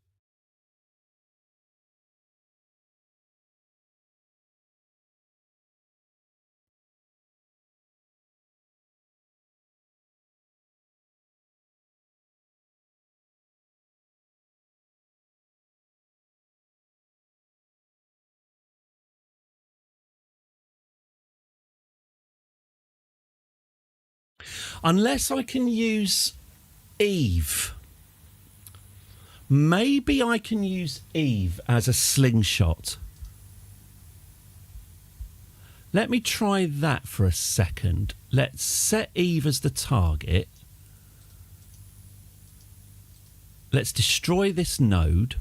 Unless I can use Eve. Maybe I can use Eve as a slingshot. Let me try that for a second. Let's set Eve as the target. Let's destroy this node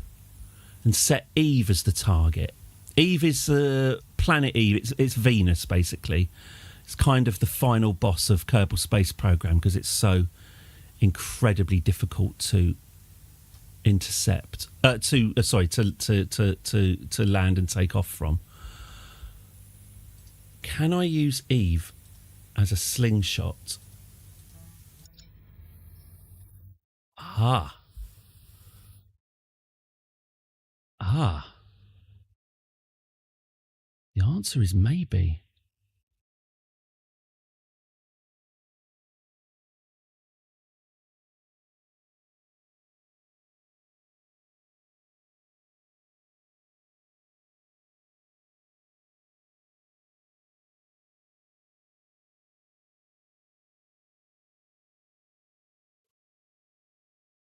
and set Eve as the target. Eve is planet Eve. It's Venus, basically. It's kind of the final boss of Kerbal Space Program because it's so incredibly difficult to intercept. To land and take off from. Can I use Eve as a slingshot? Ah. The answer is maybe.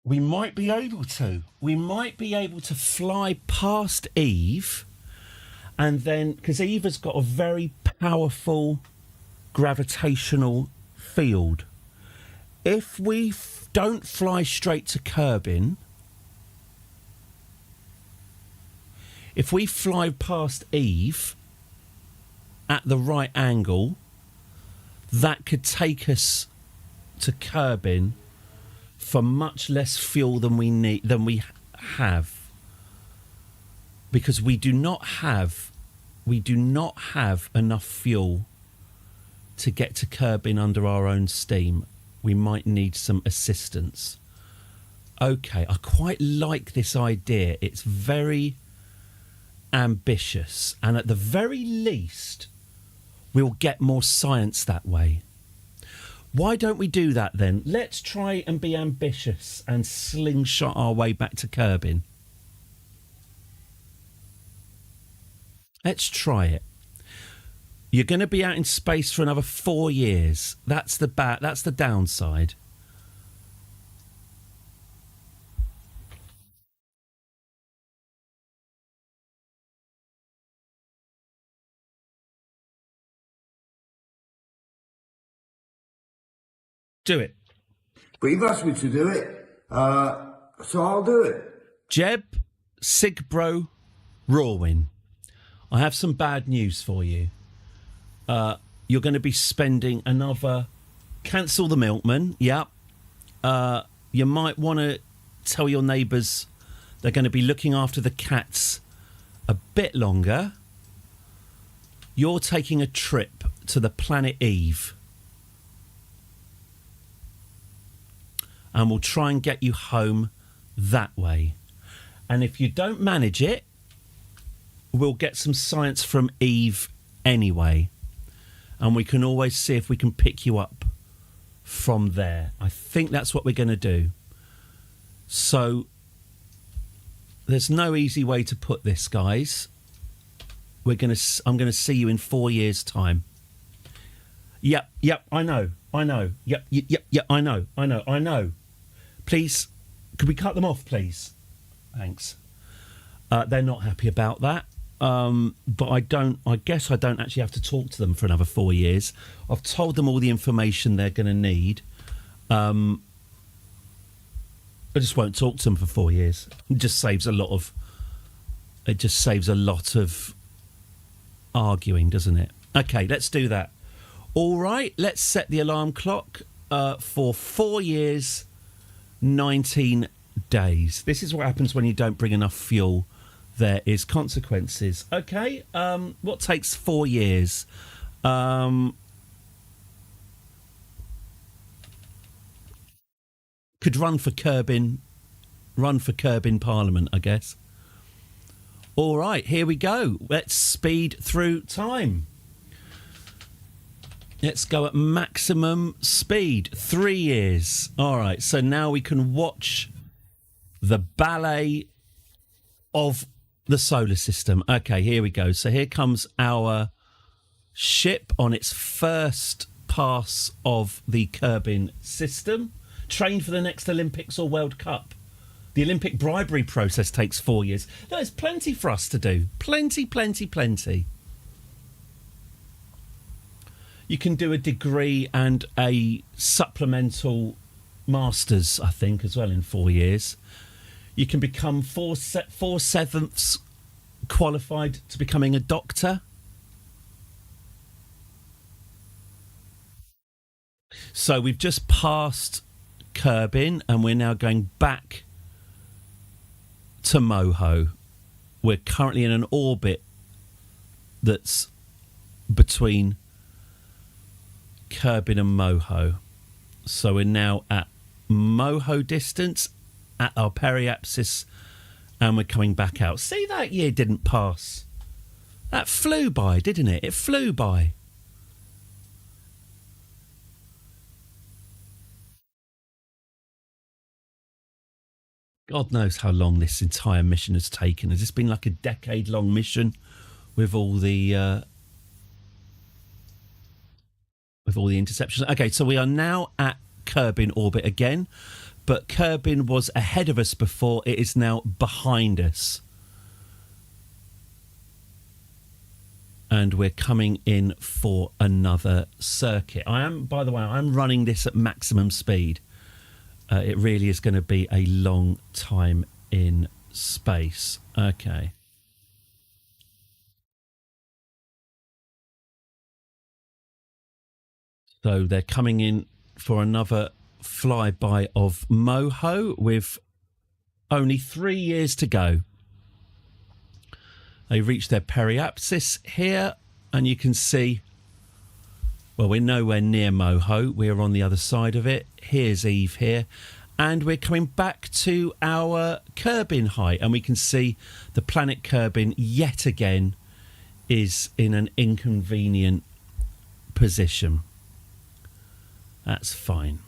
We might be able to. We might be able to fly past Eve, and then, because Eve has got a very powerful gravitational field. If we don't fly straight to Kerbin, if we fly past Eve at the right angle, that could take us to Kerbin for much less fuel than we have, because we do not have enough fuel to get to Kerbin under our own steam. We might need some assistance. Okay, I quite like this idea. It's very ambitious, and at the very least we'll get more science that way. Why don't we do that then? Let's try and be ambitious and slingshot our way back to Kerbin. Let's try it. You're going to be out in space for another 4 years. That's the downside. Do it. But you've asked me to do it, so I'll do it. Jeb, Sigbro, Rawin, I have some bad news for you. You're going to be spending another... Cancel the milkman, yep. You might want to tell your neighbours they're going to be looking after the cats a bit longer. You're taking a trip to the planet Eve. And we'll try and get you home that way. And if you don't manage it, we'll get some science from Eve anyway. And we can always see if we can pick you up from there. I think that's what we're going to do. So there's no easy way to put this, guys. I'm going to see you in 4 years' time. Yep, I know. Yep, I know. Please, could we cut them off, please? Thanks. They're not happy about that. But I guess I don't actually have to talk to them for another 4 years. I've told them all the information they're going to need. I just won't talk to them for 4 years. It just saves a lot of arguing, doesn't it? Okay, let's do that. All right, let's set the alarm clock for 4 years, 19 days. This is what happens when you don't bring enough fuel. There is consequences. Okay, what takes 4 years? Could run for Kerbin Parliament, I guess. All right, here we go. Let's speed through time. Let's go at maximum speed. 3 years. All right, so now we can watch the ballet of the solar system. Okay, here we go. So here comes our ship on its first pass of the Kerbin system. Trained for the next Olympics or World Cup. The Olympic bribery process takes 4 years. There's plenty for us to do. Plenty. You can do a degree and a supplemental master's, I think, as well in 4 years. You can become 4/7 qualified to becoming a doctor. So we've just passed Kerbin and we're now going back to Moho. We're currently in an orbit that's between Kerbin and Moho. So we're now at Moho distance at our periapsis and we're coming back out. See, that year didn't pass. That flew by, didn't it? It flew by. God knows how long this entire mission has taken. Has this been like a decade-long mission with all the interceptions? Okay, so we are now at Kerbin orbit again, but Kerbin was ahead of us before. It is now behind us. And we're coming in for another circuit. By the way, I'm running this at maximum speed. It really is going to be a long time in space. Okay. So they're coming in for another flyby of Moho with only 3 years to go. They reach their periapsis here, and you can see, well, we're nowhere near Moho. We're on the other side of it. Here's Eve here. And we're coming back to our Kerbin height, and we can see the planet Kerbin yet again is in an inconvenient position. That's fine.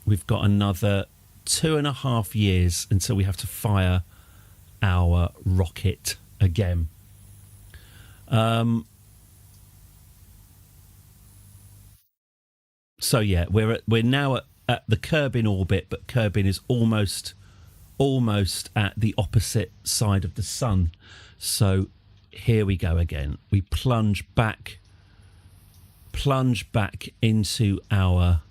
We've got another 2.5 years until we have to fire our rocket again. So yeah, we're now at the Kerbin orbit, but Kerbin is almost at the opposite side of the sun. So here we go again. We plunge back into our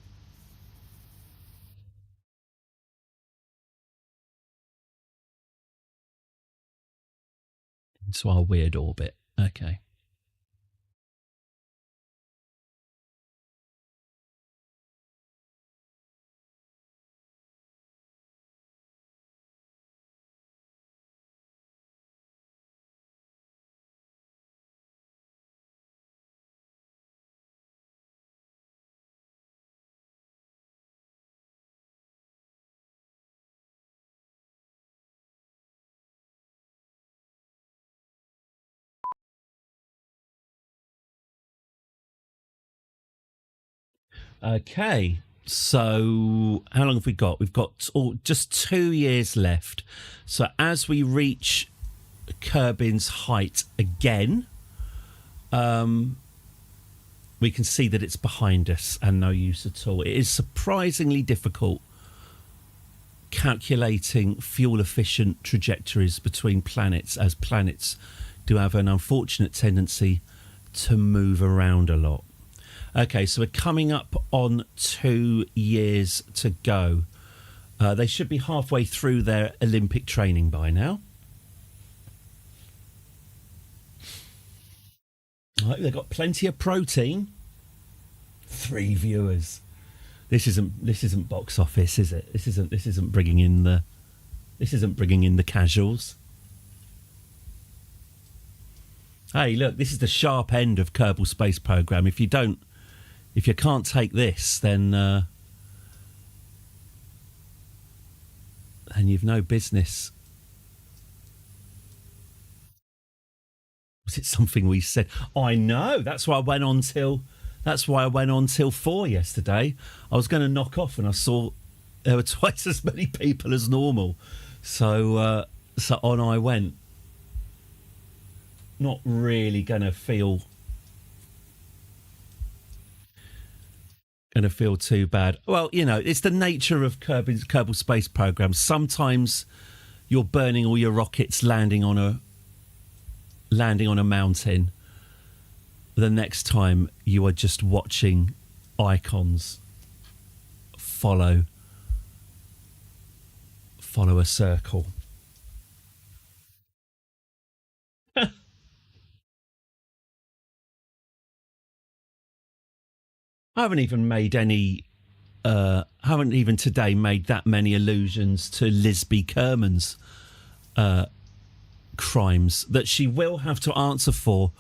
weird orbit. Okay. Okay, so how long have we got? We've got just 2 years left. So as we reach Kerbin's height again, we can see that it's behind us and no use at all. It is surprisingly difficult calculating fuel-efficient trajectories between planets, as planets do have an unfortunate tendency to move around a lot. Okay, so we're coming up on 2 years to go. They should be halfway through their Olympic training by now. Right, they've got plenty of protein. 3 viewers. This isn't box office, is it? This isn't bringing in the casuals. Hey, look, this is the sharp end of Kerbal Space Program. If you can't take this, then you've no business. Was it something we said? I know. That's why I went on till 4 yesterday. I was going to knock off, and I saw there were twice as many people as normal. So on I went. Not really going to feel too bad. Well, you know, it's the nature of Kerbal Space Program. Sometimes you're burning all your rockets landing on a mountain. The next time you are just watching icons follow a circle. I haven't even today made that many allusions to Lisby Kerman's crimes that she will have to answer for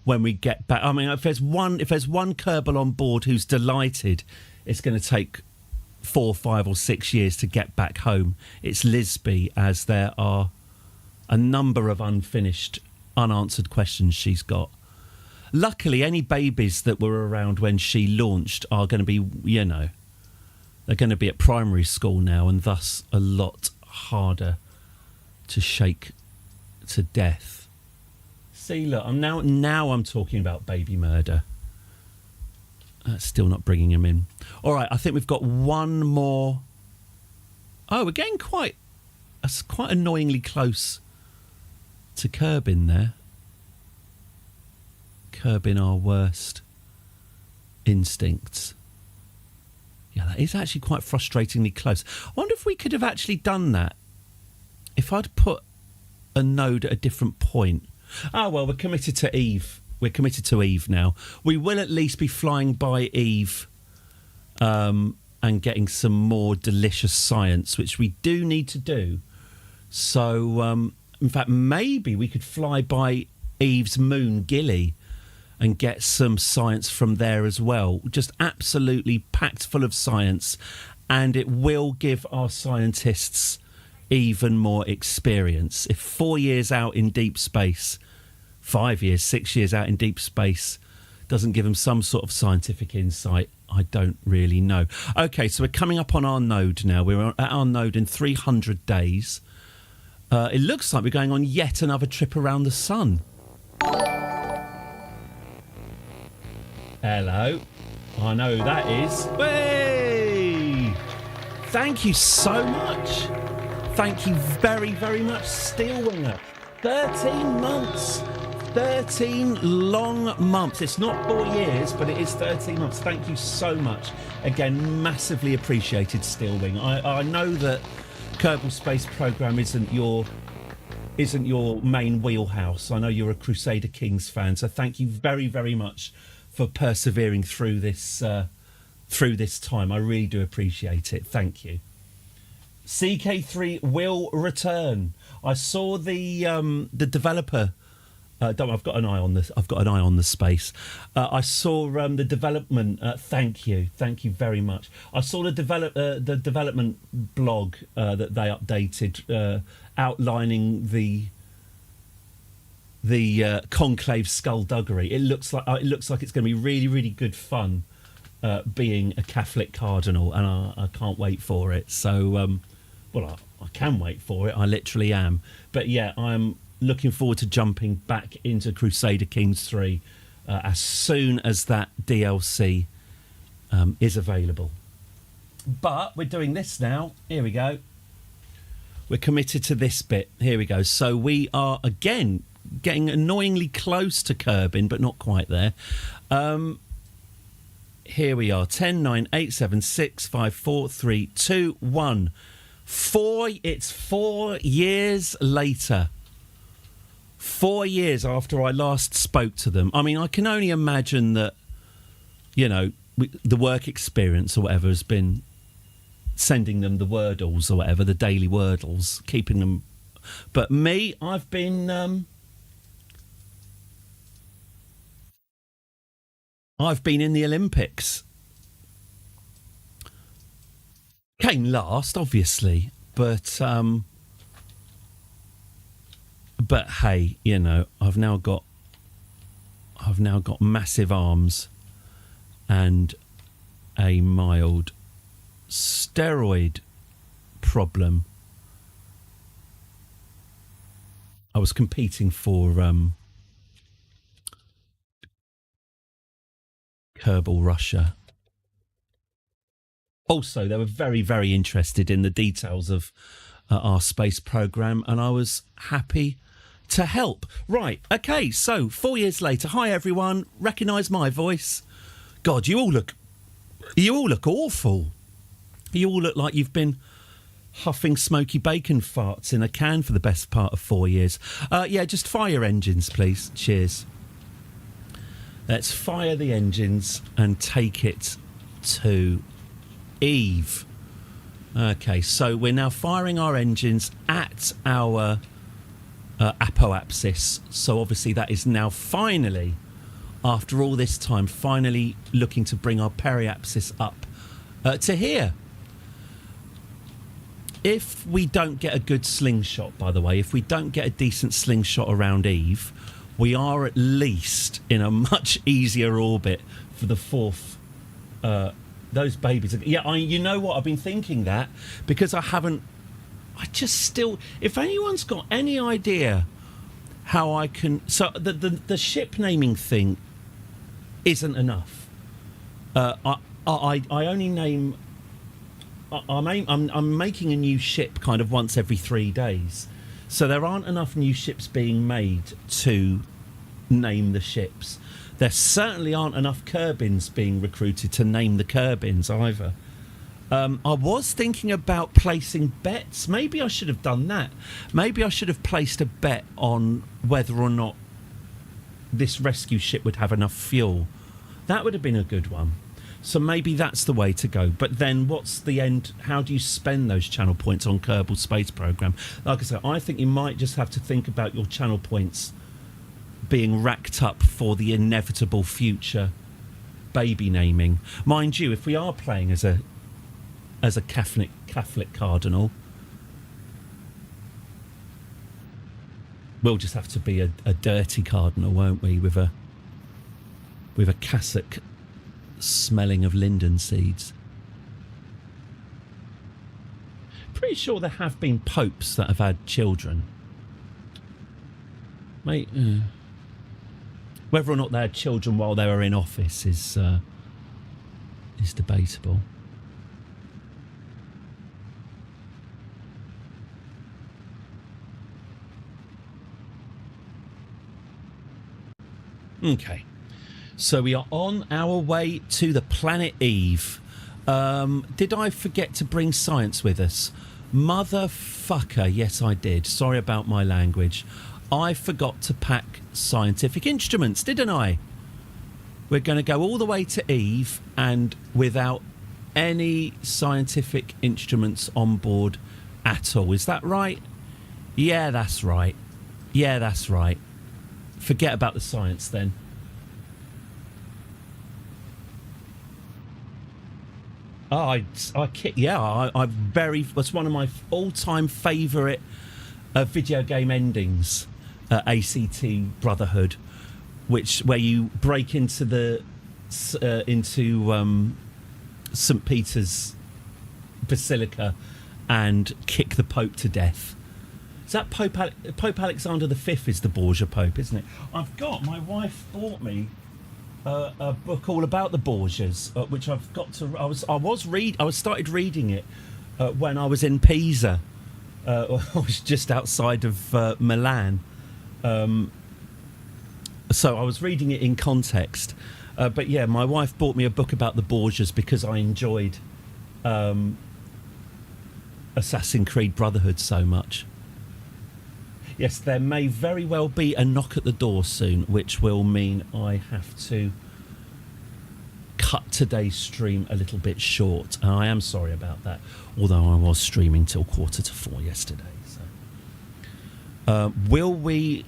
when we get back. I mean, if there's one Kerbal on board who's delighted it's going to take 4, 5 or 6 years to get back home, it's Lisby, as there are a number of unanswered questions she's got. Luckily, any babies that were around when she launched are going to be, you know, they're going to be at primary school now, and thus a lot harder to shake to death. See, look, I'm talking about baby murder. That's still not bringing him in. All right, I think we've got one more. Oh, we're getting quite annoyingly close to Kerbin there. Curbing our worst instincts. Yeah, that is actually quite frustratingly close. I wonder if we could have actually done that if I'd put a node at a different point. Oh, well, we're committed to Eve. We're committed to Eve now. We will at least be flying by Eve and getting some more delicious science, which we do need to do. So, in fact, maybe we could fly by Eve's moon, Gilly, and get some science from there as well. Just absolutely packed full of science, and it will give our scientists even more experience. If 4 years out in deep space, 5 years, 6 years out in deep space doesn't give them some sort of scientific insight, I don't really know. Okay, so we're coming up on our node now. We're at our node in 300 days. It looks like we're going on yet another trip around the sun. Hello. I know who that is. Hey! Thank you so much. Thank you very, very much, Steelwinger. 13 months. 13 long months. It's not 4 years, but it is 13 months. Thank you so much. Again, massively appreciated, Steelwing. I know that Kerbal Space Program isn't your main wheelhouse. I know you're a Crusader Kings fan, so thank you very, very much for persevering through this time. I really do appreciate it. Thank you. CK3 will return. I saw the developer. I've got an eye on this. I've got an eye on the space. I saw the development. Thank you very much. I saw the development blog that they updated, outlining the conclave skullduggery. It looks like it's going to be really, really good fun, being a Catholic cardinal, and I can't wait for it. So, I can wait for it. I literally am. But yeah, I'm looking forward to jumping back into Crusader Kings III as soon as that DLC is available. But we're doing this now. Here we go. We're committed to this bit. Here we go. So we are, again, getting annoyingly close to Kerbin, but not quite there. Here we are. 10, 9, 8, 7, 6, 5, 4, 3, 2, 1. It's 4 years later. 4 years after I last spoke to them. I mean, I can only imagine that, the work experience or whatever has been sending them the wordles or whatever, the daily wordles, keeping them. But me, I've been in the Olympics. Came last, obviously, but hey, I've now got massive arms and a mild steroid problem. I was competing for Kerbal, Russia. Also, they were very, very interested in the details of our space program, and I was happy to help. Right, okay, so 4 years later. Hi, everyone. Recognise my voice? God, you all look awful. You all look like you've been huffing smoky bacon farts in a can for the best part of 4 years. Yeah, just fire your engines, please. Cheers. Let's fire the engines and take it to Eve. Okay, so we're now firing our engines at our apoapsis. So obviously that is now finally, after all this time, finally looking to bring our periapsis up to here. If we don't get a good slingshot, by the way, if we don't get a decent slingshot around Eve, we are at least in a much easier orbit for the fourth. Those babies. Yeah, you know what? I've been thinking that because if anyone's got any idea how I can. So the ship naming thing isn't enough. I only name. I'm making a new ship kind of once every 3 days. So there aren't enough new ships being made to name the ships. There certainly aren't enough Kerbins being recruited to name the Kerbins either. I was thinking about placing bets. Maybe I should have done that. Maybe I should have placed a bet on whether or not this rescue ship would have enough fuel. That would have been a good one. So maybe that's the way to go. But then what's the end? How do you spend those channel points on Kerbal Space Program? Like I said, I think you might just have to think about your channel points being racked up for the inevitable future baby naming. Mind you, if we are playing as a Catholic cardinal, we'll just have to be a dirty cardinal, won't we? With a cassock smelling of linden seeds. Pretty sure there have been popes that have had children. Mate, Whether or not they had children while they were in office is debatable. Okay, so we are on our way to the planet Eve. Did I forget to bring science with us? Motherfucker, yes I did. Sorry about my language. I forgot to pack scientific instruments, didn't I? We're going to go all the way to Eve and without any scientific instruments on board at all. Is that right? Yeah, that's right. Yeah, that's right. Forget about the science then. Oh, that's one of my all-time favourite video game endings, ACT Brotherhood, where you break into St. Peter's Basilica and kick the Pope to death. Is that Pope Alexander V is the Borgia Pope, isn't it? My wife bought me a book all about the Borgias, which I've got to. I started reading it when I was in Pisa. I was just outside of Milan, so I was reading it in context. But yeah, my wife bought me a book about the Borgias because I enjoyed Assassin's Creed Brotherhood so much. Yes, there may very well be a knock at the door soon, which will mean I have to cut today's stream a little bit short. And I am sorry about that, although I was streaming till 4:45 yesterday. So, will we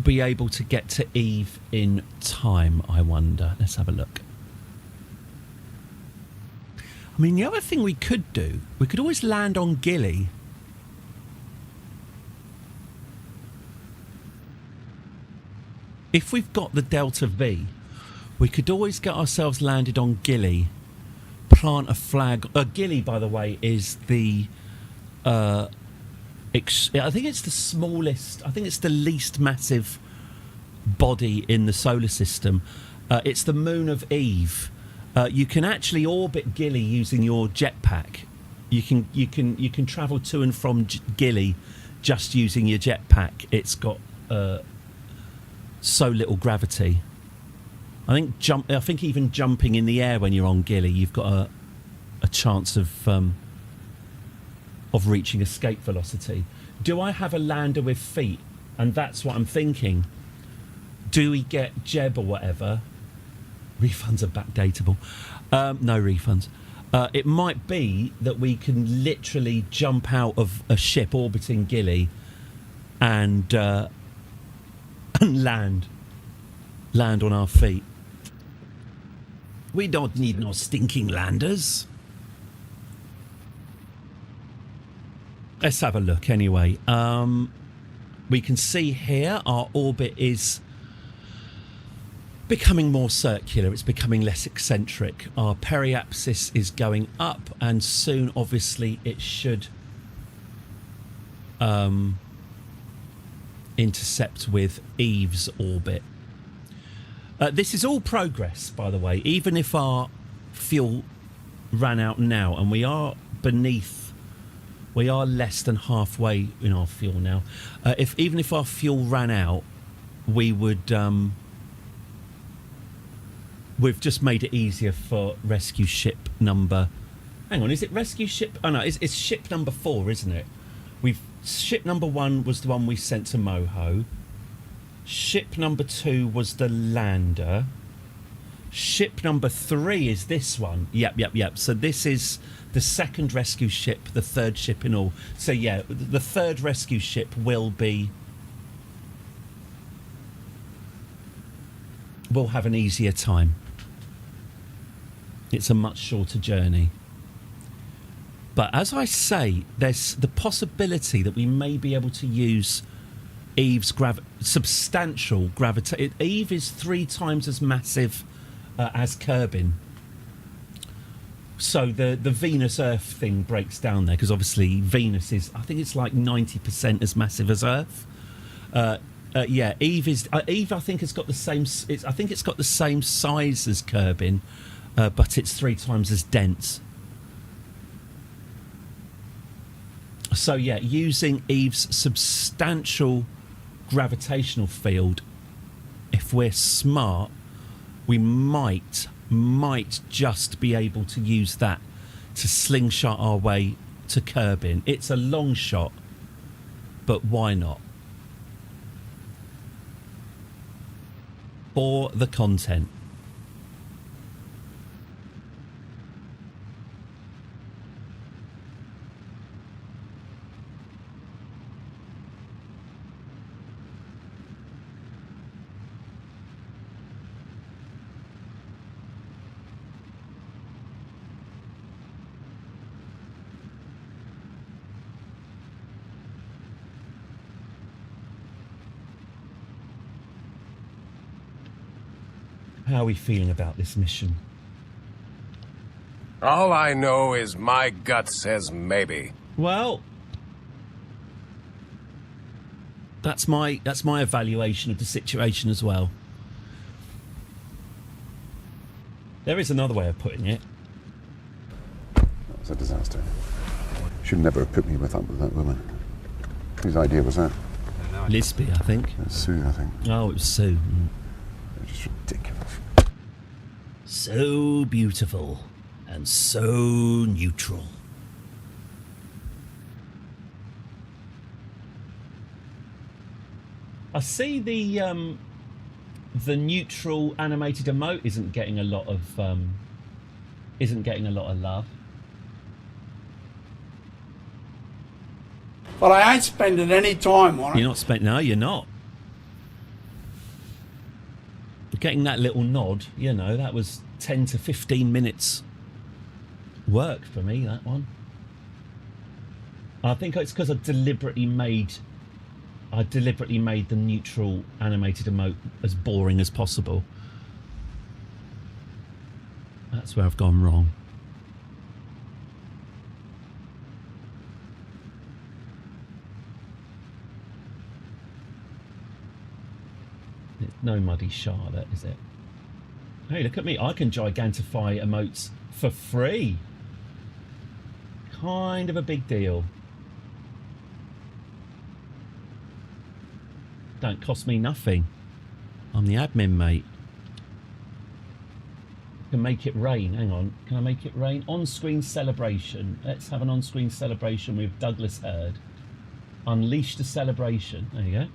be able to get to Eve in time, I wonder? Let's have a look. I mean, the other thing we could do, we could always land on Gilly. If we've got the Delta V, we could always get ourselves landed on Gilly, plant a flag. Gilly, by the way, is the... I think it's the smallest... I think it's the least massive body in the solar system. It's the moon of Eve. You can actually orbit Gilly using your jetpack. You can travel to and from Gilly just using your jetpack. It's got... so little gravity. I think even jumping in the air when you're on Gilly, you've got a chance of reaching escape velocity. Do I have a lander with feet? And that's what I'm thinking. Do we get Jeb or whatever? Refunds are backdatable. No refunds. It might be that we can literally jump out of a ship orbiting Gilly and land on our feet. We don't need no stinking landers. Let's have a look anyway. We can see here our orbit is becoming more circular. It's becoming less eccentric. Our periapsis is going up, and soon obviously it should intercept with Eve's orbit. This is all progress, by the way, even if our fuel ran out now, and we are less than halfway in our fuel now. Even if our fuel ran out, we would we've just made it easier for rescue ship number... Hang on, is it rescue ship... Oh no, it's ship number 4, isn't it? Ship number 1 was the one we sent to Moho. Ship number 2 was the lander. Ship number 3 is this one. Yep. So this is the second rescue ship, the third ship in all. So yeah, the third rescue ship will have an easier time. It's a much shorter journey. But as I say, there's the possibility that we may be able to use Eve's substantial gravity. Eve is 3 times as massive as Kerbin. So the Venus Earth thing breaks down there, because obviously Venus is, I think it's like 90% as massive as Earth. Yeah, Eve is. Eve, I think, has got the same. I think it's got the same size as Kerbin, but it's 3 times as dense. So yeah, using Eve's substantial gravitational field, if we're smart, we might just be able to use that to slingshot our way to Kerbin. It's a long shot, but why not? For the content. How are we feeling about this mission? All I know is my gut says maybe. Well, that's my evaluation of the situation as well. There is another way of putting it. That was a disaster. Should never have put me with that woman. Whose idea was that? Lisby, I think. Sue, I think. Oh, it was Sue. It was just ridiculous. So beautiful and so neutral. I see the neutral animated emote isn't getting a lot of love. But I ain't spending any time on it. You're not spending. No, you're not. Getting that little nod, you know, that was 10 to 15 minutes work for me, that one. I think it's because I deliberately made the neutral animated emote as boring as possible. That's where I've gone wrong. It's no muddy Charlotte, is it? Hey, look at me. I can gigantify emotes for free. Kind of a big deal. Don't cost me nothing. I'm the admin, mate. I can make it rain. Hang on. Can I make it rain? On-screen celebration. Let's have an on-screen celebration with Douglas Hurd. Unleash the celebration. There you go.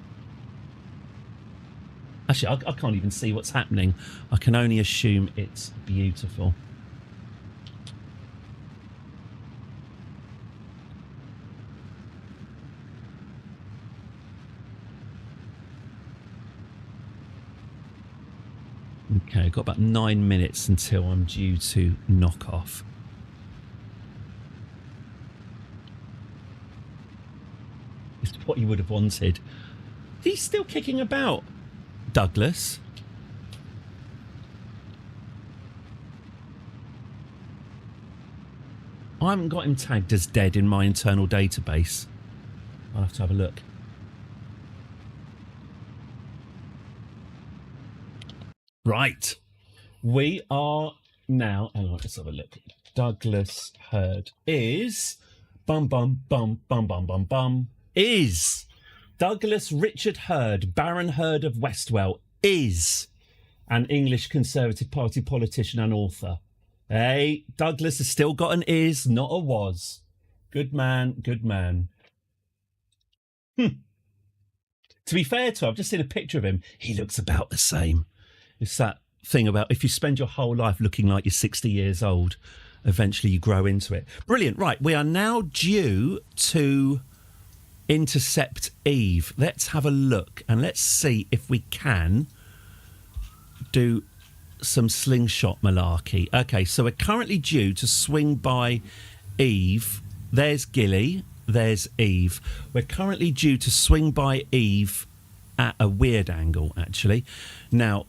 Actually, I can't even see what's happening. I can only assume it's beautiful. Okay, I've got about 9 minutes until I'm due to knock off. It's what you would have wanted. He's still kicking about, Douglas. I haven't got him tagged as dead in my internal database. I'll have to have a look. Right. We are now... Hang on, let's have a look. Douglas Hurd is... Is... Douglas Richard Hurd, Baron Hurd of Westwell, is an English Conservative Party politician and author. Hey, Douglas has still got an is, not a was. Good man, good man. To be fair to him, I've just seen a picture of him. He looks about the same. It's that thing about if you spend your whole life looking like you're 60 years old, eventually you grow into it. Brilliant. Right, we are now due to intercept Eve. Let's have a look and let's see if we can do some slingshot malarkey. Okay, so we're currently due to swing by Eve. There's Gilly, there's Eve. We're currently due to swing by Eve at a weird angle, actually. Now,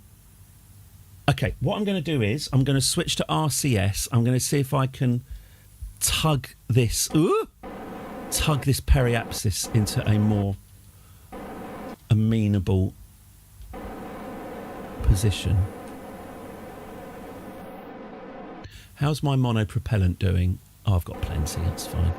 okay, what I'm going to do is I'm going to switch to RCS. I'm going to see if I can tug this periapsis into a more amenable position. How's my monopropellant doing? Oh, I've got plenty, that's fine.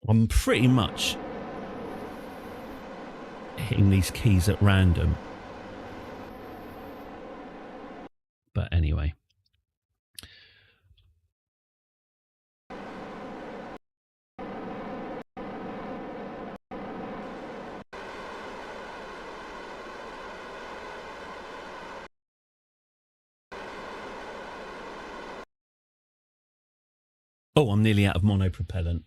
I'm pretty much hitting these keys at random. But anyway. Oh, I'm nearly out of monopropellant.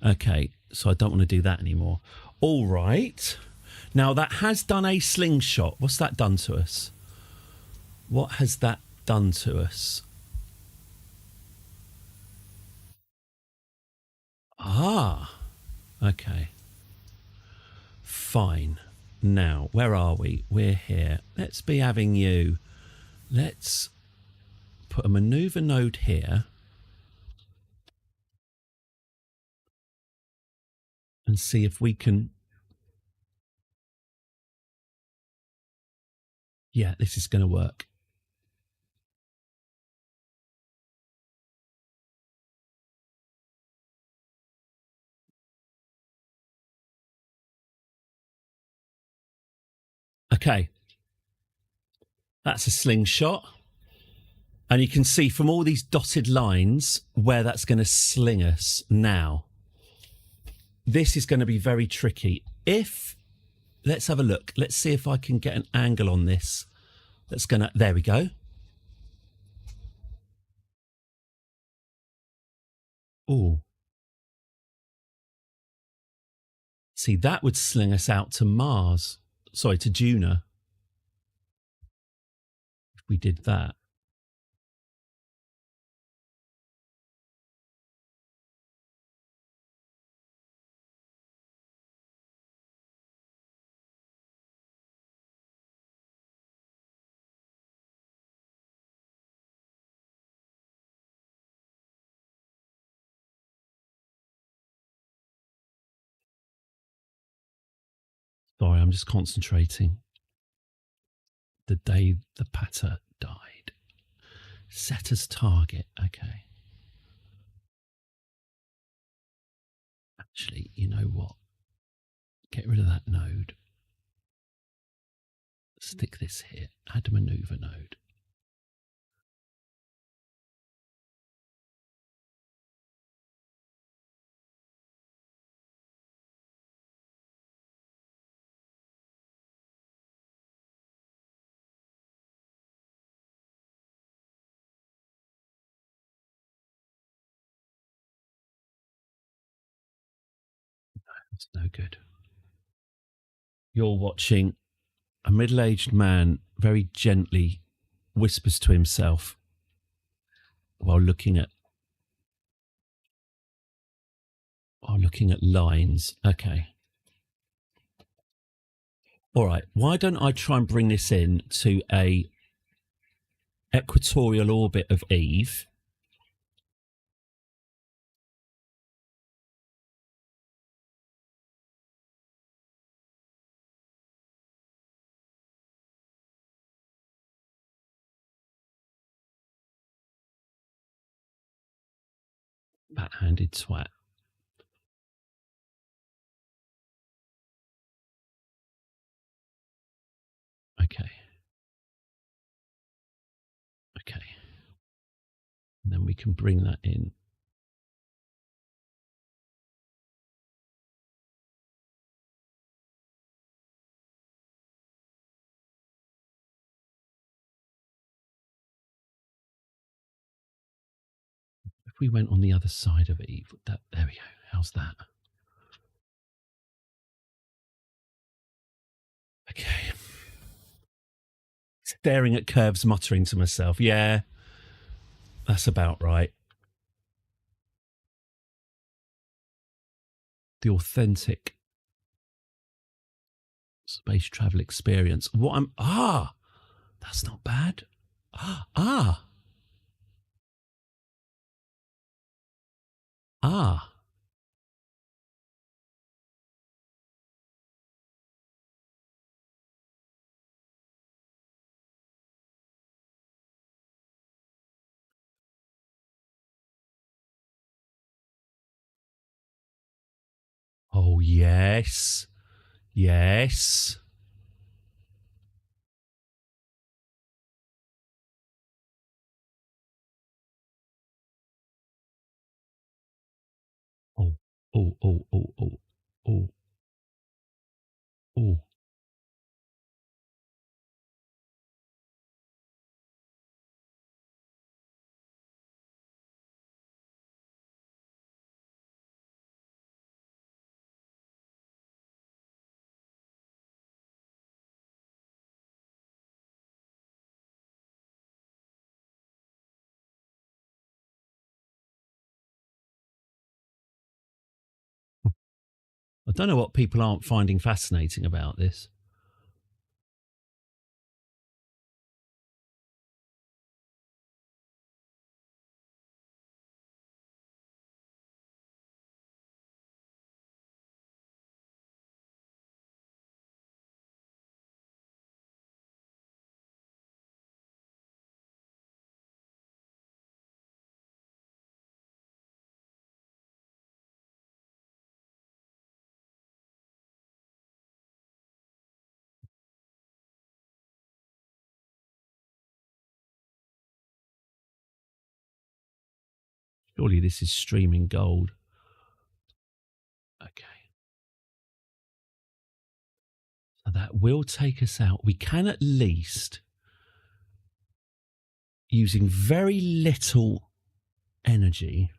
Okay, so I don't want to do that anymore. All right. Now, that has done a slingshot. What's that done to us? What has that done to us? Ah, okay. Fine. Now, where are we? We're here. Let's be having you. Let's put a maneuver node here. And see if we can... Yeah, this is going to work. Okay. That's a slingshot. And you can see from all these dotted lines where that's going to sling us now. This is going to be very tricky. Let's have a look. Let's see if I can get an angle on this. That's going to... There we go. Oh. See, that would sling us out to Mars. Sorry, to Juno. If we did that. Sorry, I'm just concentrating. The day the patter died. Set as target. Okay. Actually, you know what? Get rid of that node. Stick this here. Add a maneuver node. That's no good. You're watching a middle-aged man very gently whispers to himself while looking at lines. Okay. All right. Why don't I try and bring this in to a equatorial orbit of Eve? Backhanded twat. Okay. Okay. And then we can bring that in. If we went on the other side of Eve, there we go. How's that? Okay. Staring at curves, muttering to myself. Yeah, that's about right. The authentic space travel experience. That's not bad. Ah. Oh, yes. Yes. Oh, oh, oh, oh, oh, oh, oh. I don't know what people aren't finding fascinating about this. Surely this is streaming gold. Okay. So that will take us out. We can at least, using very little energy,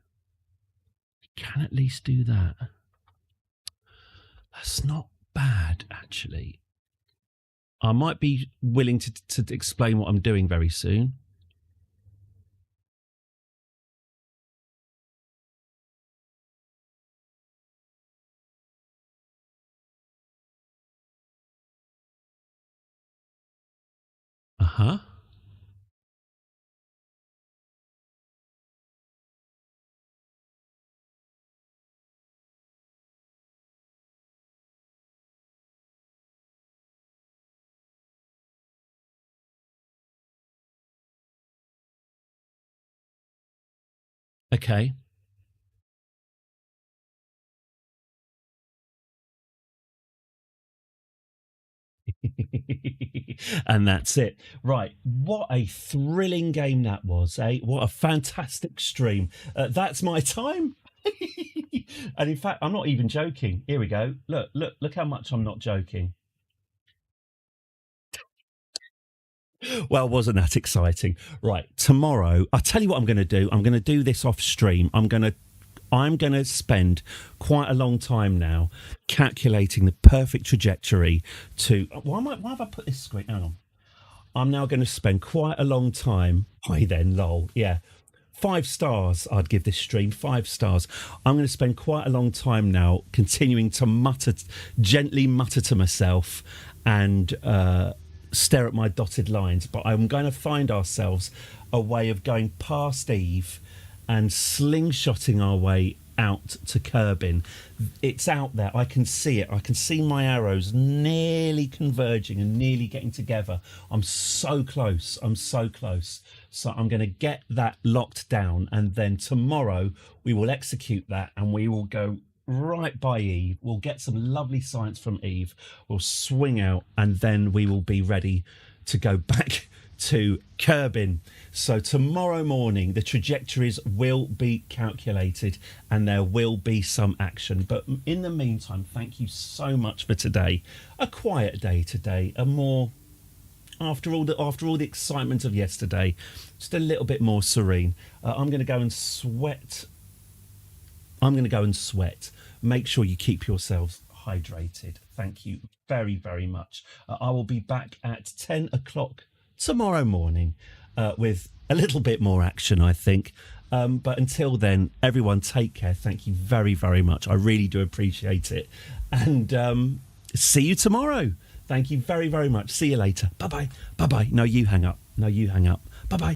we can at least do that. That's not bad, actually. I might be willing to explain what I'm doing very soon. Uh-huh. Okay. And that's it. Right. What a thrilling game that was, eh? What a fantastic stream. That's my time. And in fact, I'm not even joking. Here we go. Look how much I'm not joking. Well, wasn't that exciting? Right. Tomorrow, I'll tell you what I'm going to do. I'm going to do this off stream. I'm going to spend quite a long time now calculating the perfect trajectory to. Why have I put this screen? Hang on. I'm now going to spend quite a long time. Hi then, lol. Yeah. 5 stars, I'd give this stream 5 stars. I'm going to spend quite a long time now continuing to gently mutter to myself and stare at my dotted lines. But I'm going to find ourselves a way of going past Eve and slingshotting our way out to Kerbin. It's out there. I can see it. I can see my arrows nearly converging and nearly getting together. I'm so close. So I'm going to get that locked down, and then tomorrow we will execute that, and we will go right by Eve. We'll get some lovely science from Eve. We'll swing out, and then we will be ready to go back to Kerbin. So tomorrow morning the trajectories will be calculated and there will be some action. But in the meantime, thank you so much for today. A quiet day today, a more after all the excitement of yesterday, just a little bit more serene. I'm going to go and sweat. Make sure you keep yourselves hydrated. Thank you very, very much. I will be back at 10 o'clock tomorrow morning with a little bit more action, I think. But until then, everyone take care. Thank you very, very much. I really do appreciate it. And see you tomorrow. Thank you very, very much. See you later. Bye-bye. Bye-bye. No, you hang up. No, you hang up. Bye-bye.